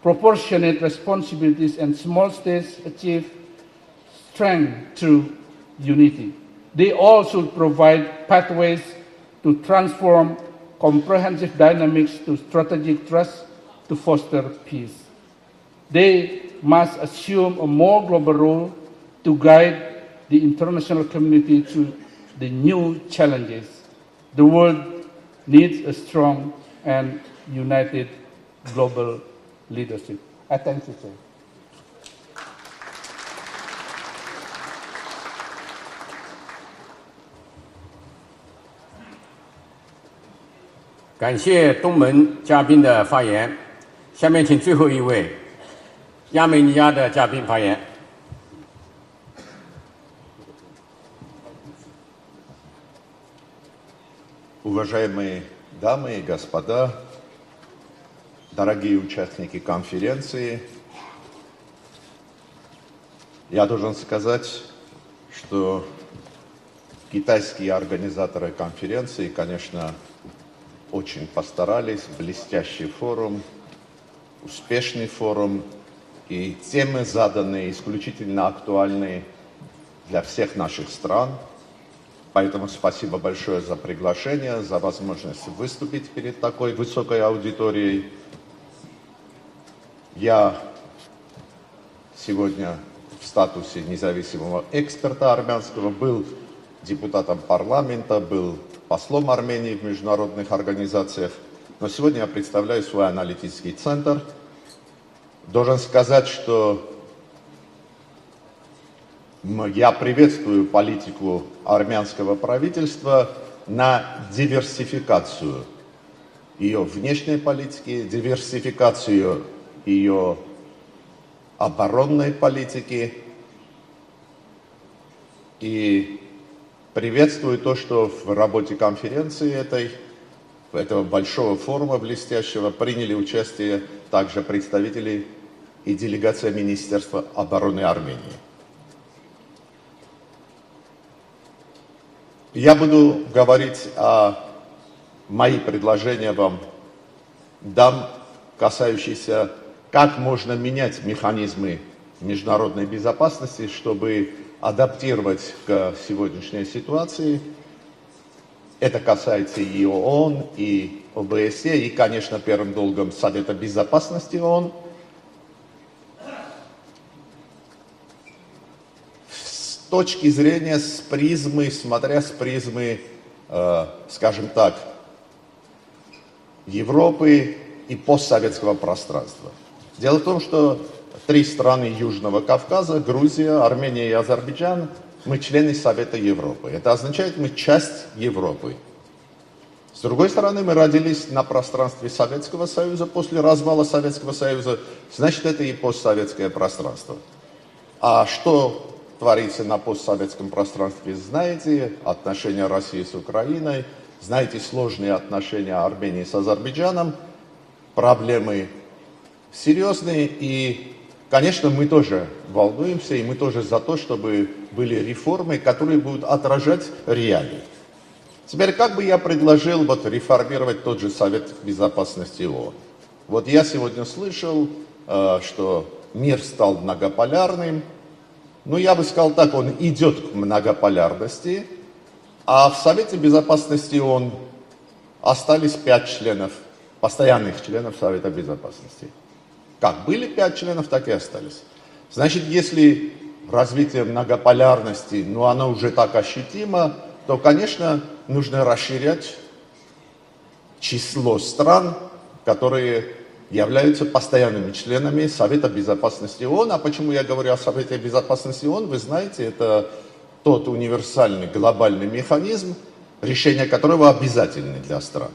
proportionate responsibilities, and small states achieve strength through unity. They all should provide pathways to transform comprehensive dynamics to strategic trust to foster peace. They must assume a more global role to guide the international community through the new challenges. The world needs a strong and united global leadership. I thank you, sir.感谢东盟嘉宾的发言，下面请最后一位亚美尼亚的嘉宾发言。уважаемые дамы и господа, дорогие участники конференции, я должен сказать, что китайские организаторы конференции, конечно, очень постарались, блестящий форум, успешный форум, и темы заданные исключительно актуальны для всех наших стран. Поэтому спасибо большое за приглашение, за возможность выступить перед такой высокой аудиторией. Я сегодня в статусе независимого эксперта армянского был депутатом парламента, был послом Армении в международных организациях, но сегодня я представляю свой аналитический центр. Должен сказать, что я приветствую политику армянского правительства на диверсификацию ее внешней политики, диверсификацию ее оборонной политики. И приветствую то, что в работе конференции этого большого форума блестящего приняли участие также представители и делегация Министерства обороны Армении. Я буду говорить о мои предложения вам дам, касающиеся, как можно менять механизмы международной безопасности, чтобы адаптировать к сегодняшней ситуации. Это касается и ООН, и ОБСЕ, и, конечно, первым долгом Совета Безопасности ООН. С точки зрения, смотря с призмы, скажем так, Европы и постсоветского пространства. Дело в том, что 3 страны Южного Кавказа, Грузия, Армения и Азербайджан, мы члены Совета Европы. Это означает, мы часть Европы. С другой стороны, мы родились на пространстве Советского Союза, после развала Советского Союза, значит, это и постсоветское пространство. А что творится на постсоветском пространстве, знаете, отношения России с Украиной, знаете сложные отношения Армении с Азербайджаном, проблемы серьезные, и, конечно, мы тоже волнуемся, и мы тоже за то, чтобы были реформы, которые будут отражать реалии. Теперь, как бы я предложил реформировать тот же Совет Безопасности ООН? Вот я сегодня слышал, что мир стал многополярным. Ну, я бы сказал так, он идет к многополярности, а в Совете Безопасности ООН остались 5 членов, постоянных членов Совета Безопасности. Как были 5 членов, так и остались. Значит, если развитие многополярности, оно уже так ощутимо, то, конечно, нужно расширять число стран, которые являются постоянными членами Совета Безопасности ООН. А почему я говорю о Совете Безопасности ООН? Вы знаете, это тот универсальный глобальный механизм, решение которого обязательны для стран.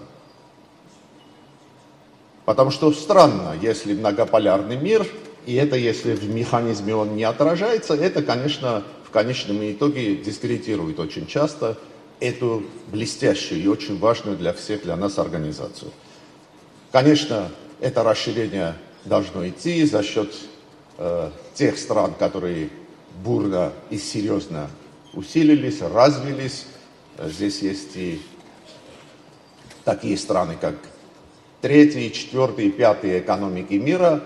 Потому что странно, если многополярный мир, и это если в механизме он не отражается, это, конечно, в конечном итоге дискредитирует очень часто эту блестящую и очень важную для всех, для нас организацию. Конечно, это расширение должно идти за счет тех стран, которые бурно и серьезно усилились, развились. Здесь есть и такие страны, как 3-й, 4-й, 5-й экономики мира,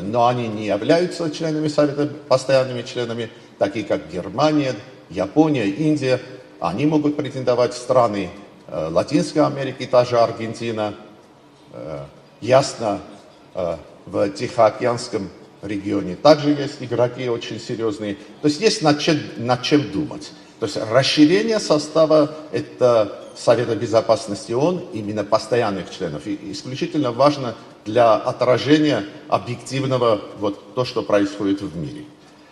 но они не являются членами Совета, постоянными членами, такие как Германия, Япония, Индия. Они могут претендовать страны Латинской Америки, та же Аргентина, ясно, в Тихоокеанском регионе также есть игроки очень серьезные. То есть есть над чем думать. То есть расширение состава это Совета Безопасности ООН, именно постоянных членов, и исключительно важно для отражения объективного то, что происходит в мире.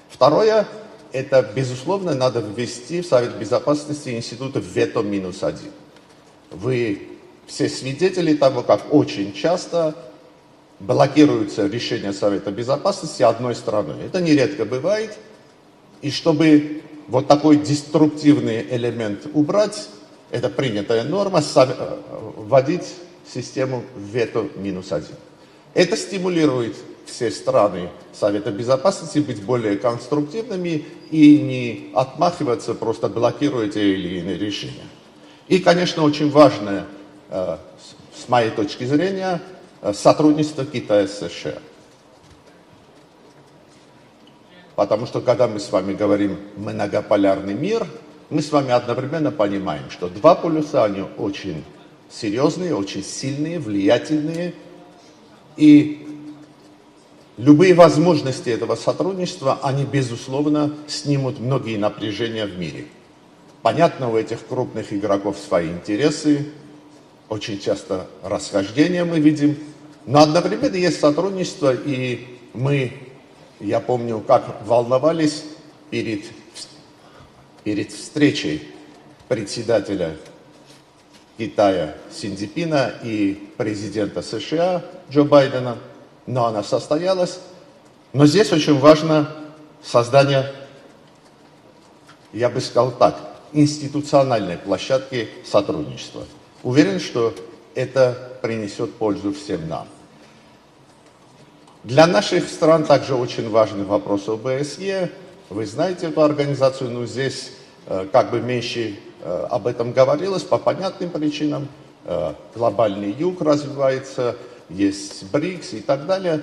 Второе, это, безусловно, надо ввести в Совет Безопасности института вето-1. Вы все свидетели того, как очень часто блокируются решения Совета Безопасности одной страной. Это нередко бывает, и чтобы такой деструктивный элемент убрать, это принятая норма, вводить систему вето-1. Это стимулирует все страны Совета Безопасности быть более конструктивными и не отмахиваться, просто блокируя те или иные решения. И, конечно, очень важное, с моей точки зрения, сотрудничество Китая с США. Потому что, когда мы с вами говорим «многополярный мир», мы с вами одновременно понимаем, что два полюса, они очень серьезные, очень сильные, влиятельные. И любые возможности этого сотрудничества, они, безусловно, снимут многие напряжения в мире. Понятно, у этих крупных игроков свои интересы, очень часто расхождения мы видим, но одновременно есть сотрудничество, и я помню, как волновались перед встречей председателя Китая Си Цзиньпина и президента США Джо Байдена, но она состоялась. Но здесь очень важно создание, я бы сказал так, институциональной площадки сотрудничества. Уверен, что это принесет пользу всем нам. Для наших стран также очень важный вопрос ОБСЕ. Вы знаете эту организацию, но здесь как бы меньше об этом говорилось по понятным причинам. Глобальный юг развивается, есть БРИКС и так далее.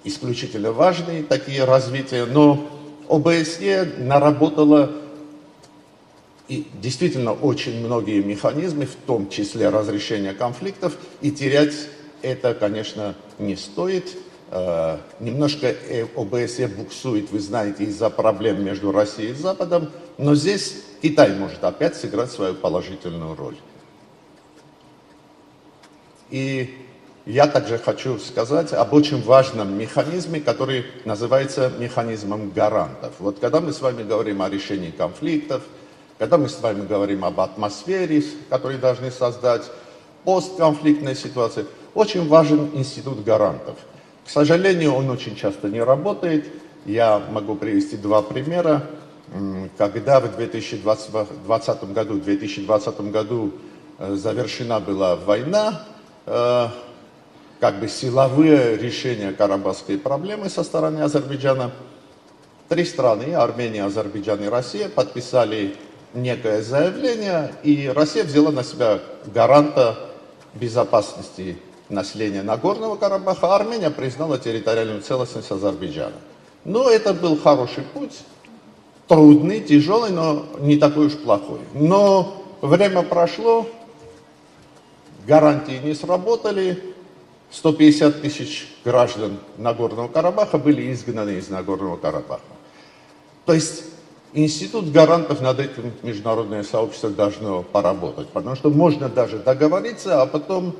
Исключительно важные такие развития. Но ОБСЕ наработала и действительно очень многие механизмы, в том числе разрешения конфликтов. И терять это, конечно, не стоит. Немножко ОБСЕ буксует, вы знаете, из-за проблем между Россией и Западом, но здесь Китай может опять сыграть свою положительную роль. И я также хочу сказать об очень важном механизме, который называется механизмом гарантов. Вот когда мы с вами говорим о решении конфликтов, когда мы с вами говорим об атмосфере, которую должны создать, постконфликтной ситуации, очень важен институт гарантов. К сожалению, он очень часто не работает. Я могу привести два примера. Когда в 2020 году завершена была война, как бы силовые решения карабахской проблемы со стороны Азербайджана, три страны, Армения, Азербайджан и Россия, подписали некое заявление, и Россия взяла на себя гаранта безопасности населения Нагорного Карабаха, а Армения признала территориальную целостность Азербайджана. Но это был хороший путь, трудный, тяжелый, но не такой уж плохой. Но время прошло, гарантии не сработали, 150 тысяч граждан Нагорного Карабаха были изгнаны из Нагорного Карабаха. То есть институт гарантов, над этим международное сообщество должно поработать, потому что можно даже договориться, а потом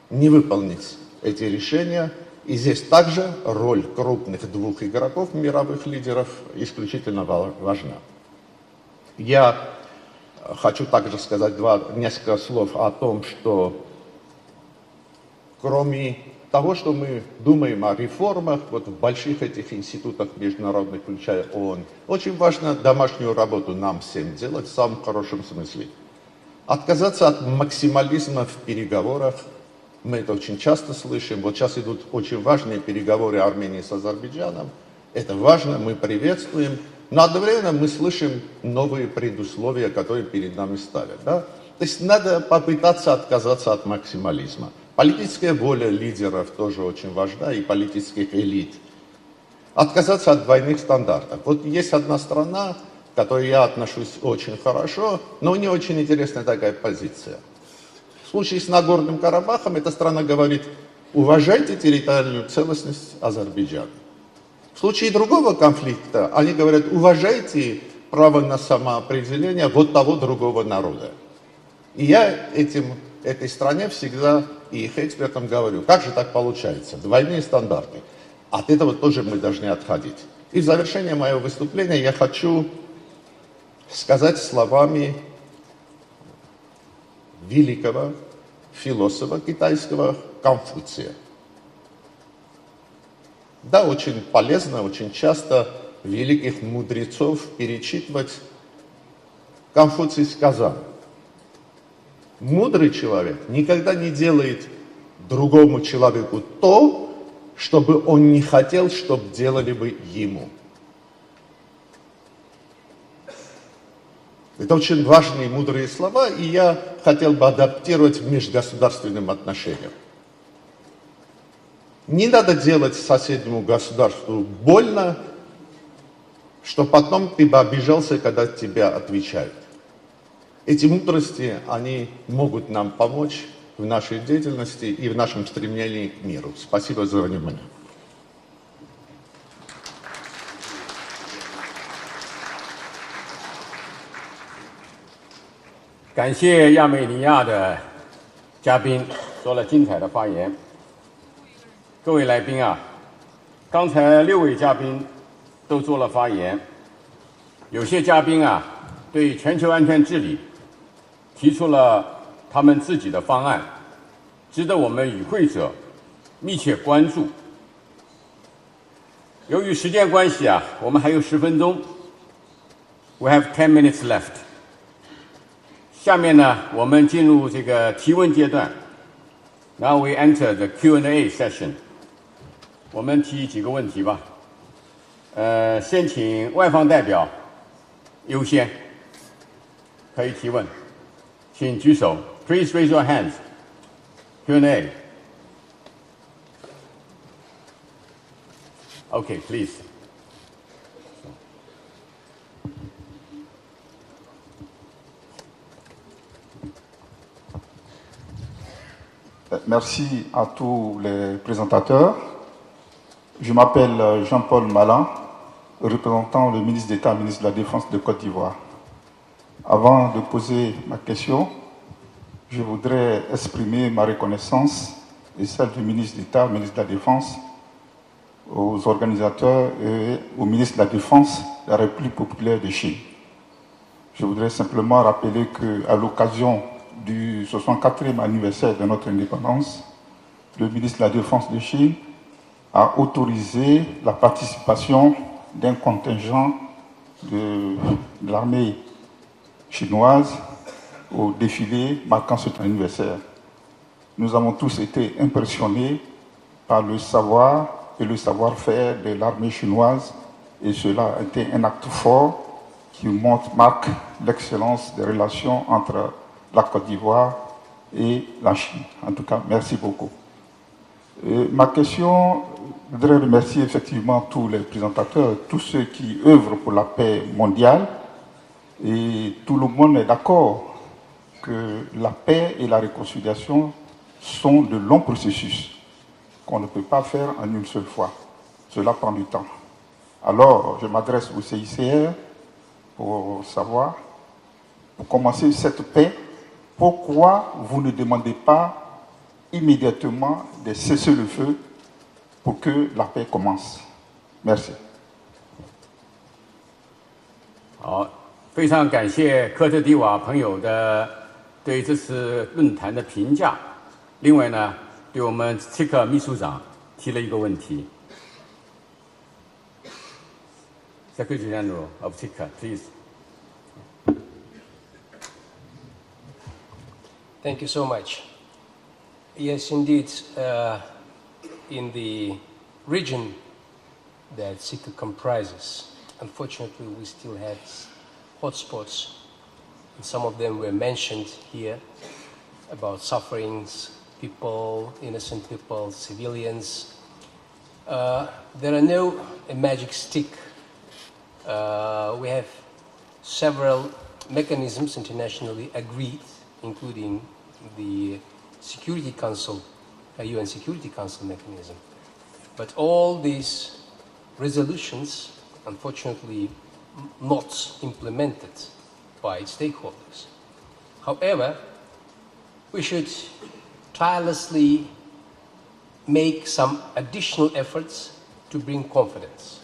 не выполнить эти решения. И здесь также роль крупных двух игроков, мировых лидеров, исключительно важна. Я хочу также сказать несколько слов о том, что кроме того, что мы думаем о реформах вот в больших этих институтах международных, включая ООН, очень важно домашнюю работу нам всем делать в самом хорошем смысле. Отказаться от максимализма в переговорах. Мы это очень часто слышим. Вот сейчас идут очень важные переговоры Армении с Азербайджаном. Это важно, мы приветствуем. Но одновременно мы слышим новые предусловия, которые перед нами ставят. Да? То есть надо попытаться отказаться от максимализма. Политическая воля лидеров тоже очень важна, и политических элит. Отказаться от двойных стандартов. Вот есть одна страна, к которой я отношусь очень хорошо, но у нее очень интересная такая позиция. В случае с Нагорным Карабахом эта страна говорит: уважайте территориальную целостность Азербайджана. В случае другого конфликта они говорят: уважайте право на самоопределение вот того другого народа. И я этой стране всегда и их экспертам говорю: как же так получается? Двойные стандарты. От этого тоже мы должны отходить. И в завершение моего выступления я хочу сказать словами великого философа китайского Конфуция. Да, очень полезно, очень часто великих мудрецов перечитывать. Конфуций сказал: Мудрый человек никогда не делает другому человеку то, что бы он не хотел, чтобы делали бы ему. Это очень важные и мудрые слова, и я хотел бы адаптировать в межгосударственным отношениям. Не надо делать соседнему государству больно, что потом ты бы обижался, когда тебя отвечают. Эти мудрости, они могут нам помочь в нашей деятельности и в нашем стремлении к миру. Спасибо за внимание.感谢亚美尼亚的嘉宾做了精彩的发言。各位来宾啊，刚才6位嘉宾都做了发言，有些嘉宾啊对全球安全治理提出了他们自己的方案，值得我们与会者密切关注。由于时间关系啊，我们还有10分钟 ，We have 10 minutes left。下面呢，我们进入这个提问阶段。Now we enter the Q&A session。我们提几个问题吧。先请外方代表优先，可以提问，请举手。Please raise your hands. Q&A. Okay, please. Merci à tous les présentateurs. Je m'appelle Jean-Paul Malin, représentant le ministre d'État, ministre de la Défense de Côte d'Ivoire. Avant de poser ma question, je voudrais exprimer ma reconnaissance et celle du ministre d'État, ministre de la Défense, aux organisateurs et au ministre de la Défense de la République populaire de Chine. Je voudrais simplement rappeler qu'à l'occasion du 64e anniversaire de notre indépendance, le ministre de la Défense de Chine a autorisé la participation d'un contingent de l'armée chinoise au défilé marquant cet anniversaire. Nous avons tous été impressionnés par le savoir et le savoir-faire de l'armée chinoise, et cela a été un acte fort qui marque l'excellence des relations entre la Côte d'Ivoire et la Chine. En tout cas, merci beaucoup. Ma question, je voudrais remercier effectivement tous les présentateurs, tous ceux qui œuvrent pour la paix mondiale, et tout le monde est d'accord que la paix et la réconciliation sont de longs processus qu'on ne peut pas faire en une seule fois. Cela prend du temps. Alors, je m'adresse au CICR pour savoir, pour commencer cette paix, pourquoi vous ne demandez pas immédiatement de cesser le feu pour que la paix commence? Merci. 好，非常感谢科特迪瓦朋友的对这次论坛的评价。另外呢，对我们 TICA 秘书长提了一个问题。Secretary General of TICA, please. Thank you so much. Yes, indeed, in the region that SICA comprises, unfortunately, we still have hotspots, and some of them were mentioned here about sufferings, people, innocent people, civilians. There are no magic stick. We have several mechanisms internationally agreed, including the Security Council, UN Security Council mechanism. But all these resolutions, unfortunately, not implemented by stakeholders. However, we should tirelessly make some additional efforts to bring confidence.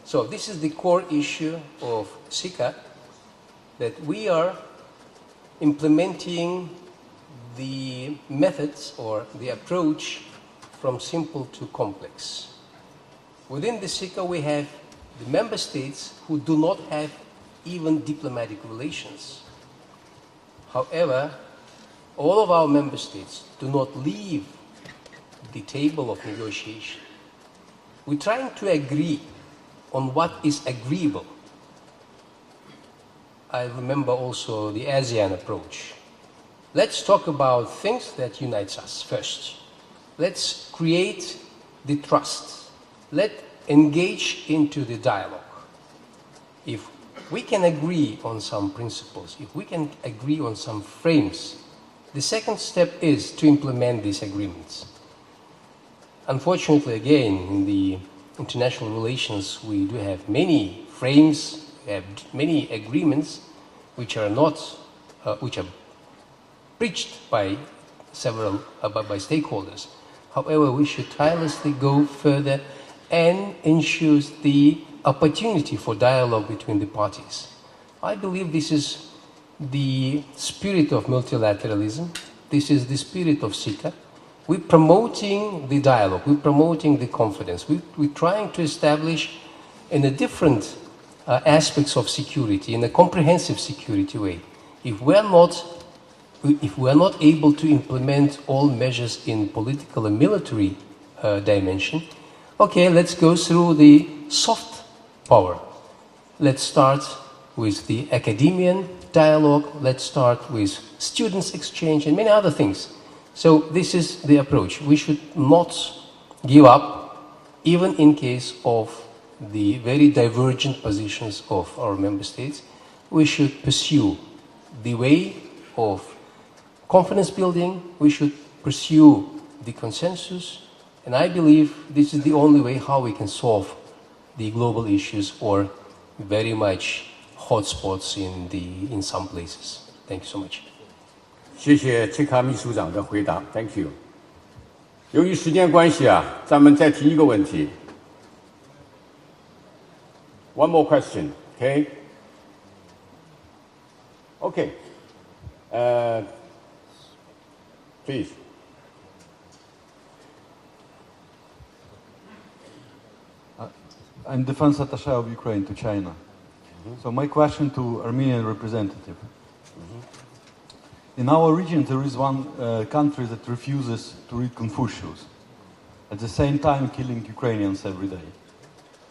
So this is the core issue of SICA, that we are implementing the methods or the approach from simple to complex. Within the SICA, we have the member states who do not have even diplomatic relations. However, all of our member states do not leave the table of negotiation. We're trying to agree on what is agreeable. I remember also the ASEAN approach. Let's talk about things that unites us first. Let's create the trust. Let's engage into the dialogue. If we can agree on some principles, if we can agree on some frames, the second step is to implement these agreements. Unfortunately, again, in the international relations, we do have many frames, we have many agreements which are not, which are breached by several, by stakeholders. However, we should tirelessly go further and ensure the opportunity for dialogue between the parties. I believe this is the spirit of multilateralism. This is the spirit of CETA. We're promoting the dialogue. We're promoting the confidence. We're trying to establish in a different aspects of security, in a comprehensive security way. If we are not able to implement all measures in political and military dimension, okay, let's go through the soft power. Let's start with the academian dialogue. Let's start with students' exchange and many other things. So this is the approach. We should not give up, even in case of the very divergent positions of our member states. We should pursue the way of confidence building. We should pursue the consensus. And I believe this is the only way how we can solve the global issues or very much hotspots in some places. Thank you so much. 谢谢切卡秘书长的回答 ，Thank you。由于时间关系啊，咱们再提一个问题。One more question, okay? Okay. Please. I'm defense attaché of Ukraine to China. So my question to Armenian representative. In our region, there is one country that refuses to read Confucius, at the same time killing Ukrainians every day.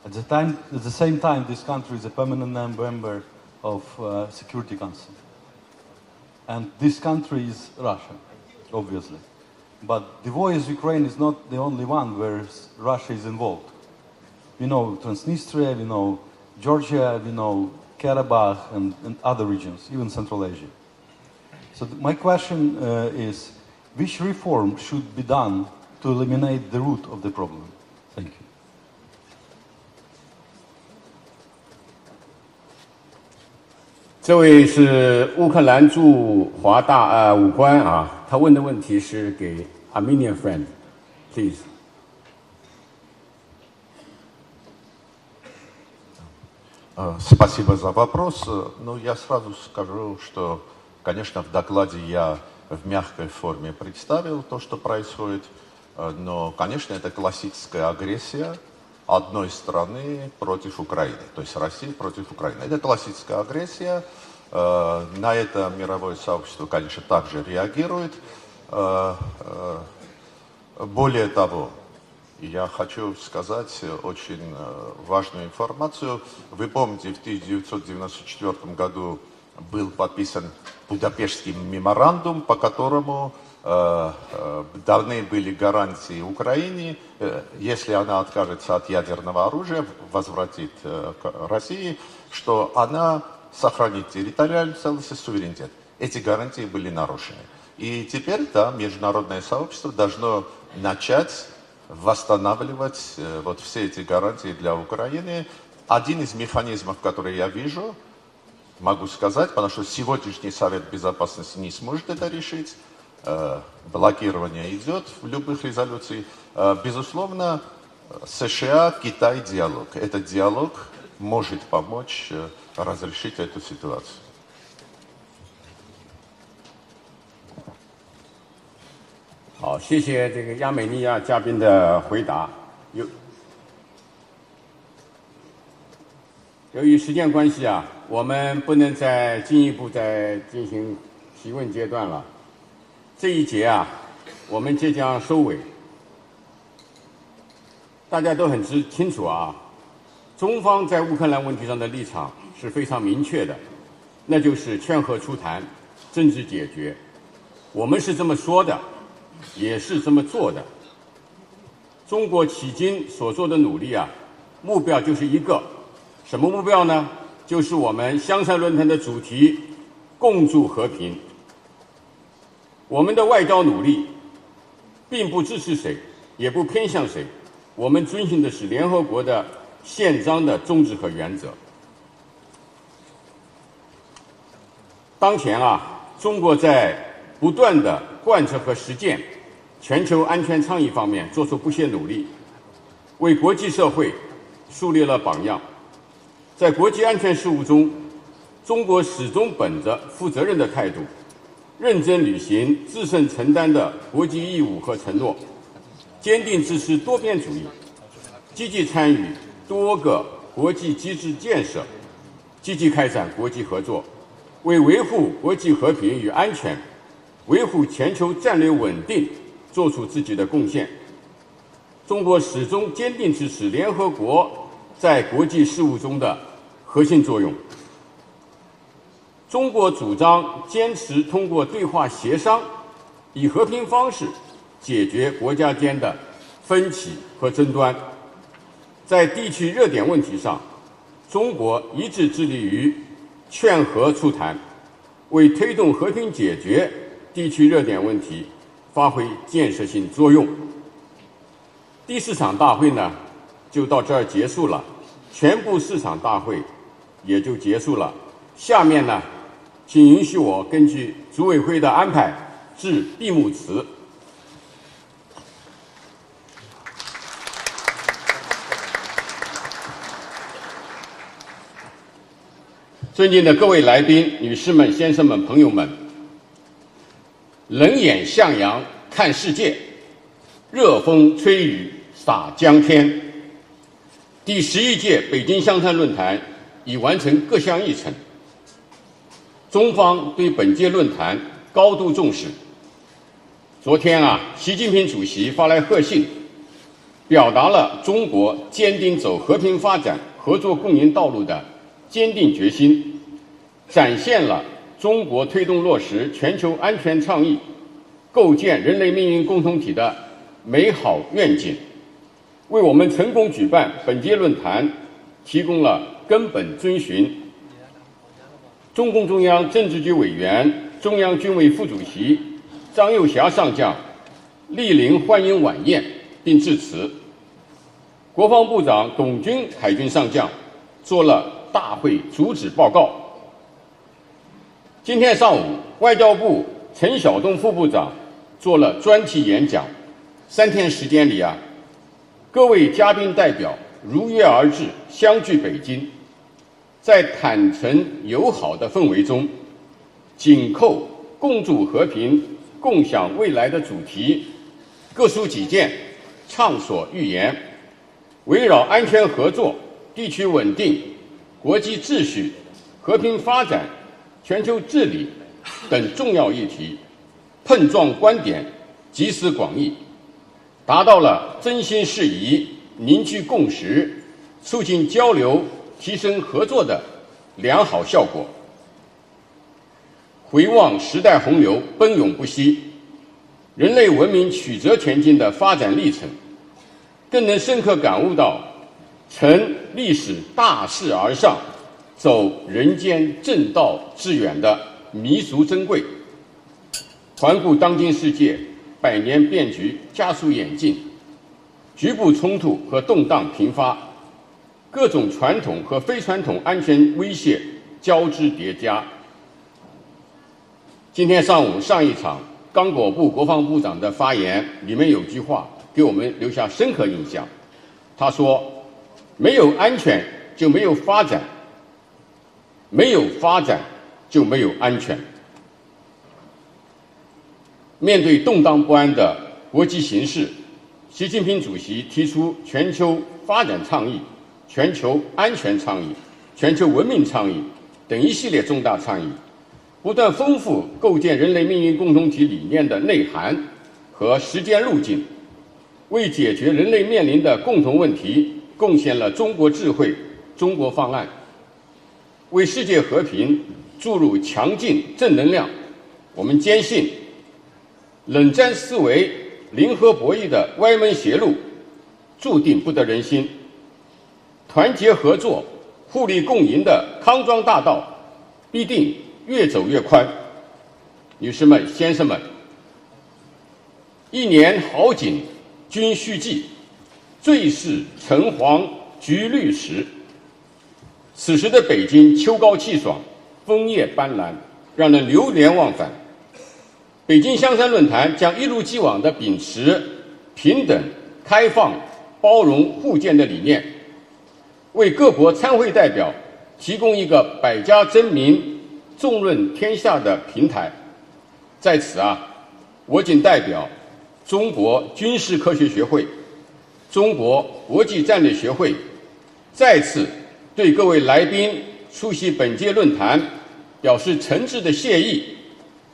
At the same time, this country is a permanent member of Security Council. And this country is Russia, obviously. But the voice Ukraine is not the only one where Russia is involved. We know Transnistria, we know Georgia, we know Karabakh and other regions, even Central Asia. So my question is, which reform should be done to eliminate the root of the problem? Thank you. 这位是乌克兰驻华大武官啊，他问的问题是给 Armenian friend, please. Спасибо за вопрос. Ну, я сразу скажу, что, конечно, в докладе я в мягкой форме представил то, что происходит, но, конечно, это классическая агрессия одной страны против Украины, то есть России против Украины. Это классическая агрессия, на это мировое сообщество, конечно, также реагирует. Более того, я хочу сказать очень важную информацию. Вы помните, в 1994 году был подписан Будапештский меморандум, по которому даны были гарантии Украине, если она откажется от ядерного оружия, возвратит к России, что она сохранит территориальную целостность и суверенитет. Эти гарантии были нарушены. И теперь, да, международное сообщество должно начать восстанавливать вот все эти гарантии для Украины. Один из механизмов, который я вижу, могу сказать, потому что сегодняшний Совет Безопасности не сможет это решить, блокирование идет в любых резолюциях. Безусловно, США, Китай диалог. Этот диалог может помочь разрешить эту ситуацию. 好，谢谢这个亚美尼亚嘉宾的回答。由于时间关系啊，我们不能再进一步再进行提问阶段了。这一节啊，我们即将收尾。大家都很清楚啊，中方在乌克兰问题上的立场是非常明确的，那就是劝和促谈，政治解决。我们是这么说的，也是这么做的。中国迄今所做的努力啊，目标就是一个，什么目标呢？就是我们香山论坛的主题“共筑和平”。我们的外交努力并不支持谁，也不偏向谁，我们遵循的是联合国的宪章的宗旨和原则。当前啊，中国在不断的贯彻和实践全球安全倡议方面做出不懈努力，为国际社会树立了榜样。在国际安全事务中，中国始终本着负责任的态度，认真履行自身承担的国际义务和承诺，坚定支持多边主义，积极参与多个国际机制建设，积极开展国际合作，为维护国际和平与安全、维护全球战略稳定做出自己的贡献。中国始终坚定支持联合国在国际事务中的核心作用。中国主张坚持通过对话协商，以和平方式解决国家间的分歧和争端。在地区热点问题上，中国一直致力于劝和促谈，为推动和平解决地区热点问题发挥建设性作用。第4场大会呢，就到这儿结束了，全部4场大会也就结束了。下面呢，请允许我根据组委会的安排致闭幕词。尊敬的各位来宾、女士们、先生们、朋友们，冷眼向阳看世界，热风吹雨洒江天。第11届北京香山论坛已完成各项议程。中方对本届论坛高度重视。昨天啊，习近平主席发来贺信，表达了中国坚定走和平发展、合作共赢道路的坚定决心，展现了中国推动落实全球安全倡议、构建人类命运共同体的美好愿景，为我们成功举办本届论坛提供了根本遵循。中共中央政治局委员、中央军委副主席张又侠上将莅临欢迎晚宴并致辞，国防部长董军海军上将做了大会主旨报告。今天上午，外交部陈晓东副部长做了专题演讲。3天时间里啊，各位嘉宾代表如约而至，相聚北京，在坦诚友好的氛围中，紧扣共筑和平、共享未来的主题，各抒己见，畅所欲言，围绕安全合作、地区稳定、国际秩序、和平发展、全球治理等重要议题碰撞观点，集思广益，达到了真心适宜、凝聚共识、促进交流、提升合作的良好效果。回望时代洪流奔涌不息，人类文明曲折前进的发展历程，更能深刻感悟到乘历史大势而上，走人间正道致远的弥足珍贵。环顾当今世界，百年变局加速演进，局部冲突和动荡频发，各种传统和非传统安全威胁交织叠加。今天上午上一场刚果部国防部长的发言里面有句话给我们留下深刻印象，他说：没有安全就没有发展，没有发展就没有安全。面对动荡不安的国际形势，习近平主席提出全球发展倡议、全球安全倡议、全球文明倡议等一系列重大倡议，不断丰富构建人类命运共同体理念的内涵和实践路径，为解决人类面临的共同问题贡献了中国智慧、中国方案，为世界和平注入强劲正能量。我们坚信，冷战思维、零和博弈的歪门邪路注定不得人心，团结合作、互利共赢的康庄大道必定越走越宽。女士们、先生们，一年好景君须记，最是橙黄橘绿时。此时的北京秋高气爽，枫叶斑斓，让人流连忘返。北京香山论坛将一如既往地秉持平等、开放、包容、互鉴的理念，为各国参会代表提供一个百家争鸣、众论天下的平台。在此我谨代表中国军事科学学会、中国国际战略学会，再次对各位来宾出席本届论坛表示诚挚的谢意，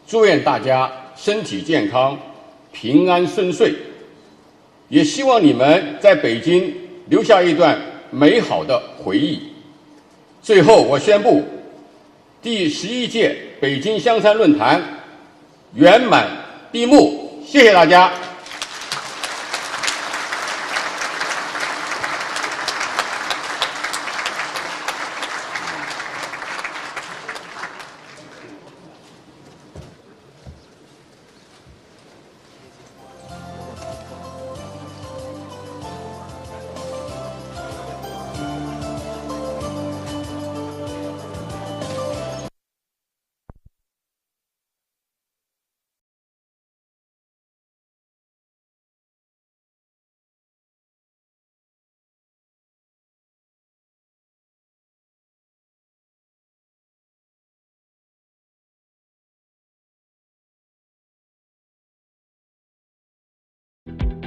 祝愿大家身体健康、平安顺遂，也希望你们在北京留下一段美好的回忆。最后，我宣布第11届北京香山论坛圆满闭幕，谢谢大家。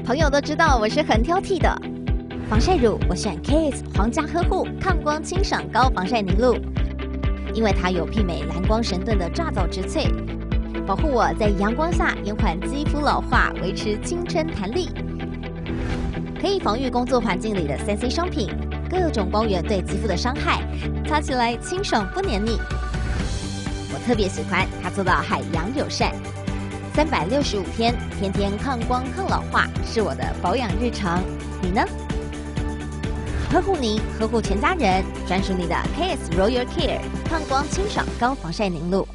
朋友都知道我是很挑剔的，防晒乳我选 KS 皇家呵护抗光清爽高防晒凝露，因为它有媲美蓝光神盾的抓藻植萃，保护我在阳光下延缓肌肤老化，维持青春弹力，可以防御工作环境里的3C 商品各种光源对肌肤的伤害，擦起来清爽不黏腻。我特别喜欢它做到海洋友善。365天，天天抗光抗老化，是我的保养日常。你呢？呵护您，呵护全家人，专属你的 KS Royal Care 抗光清爽高防晒凝露。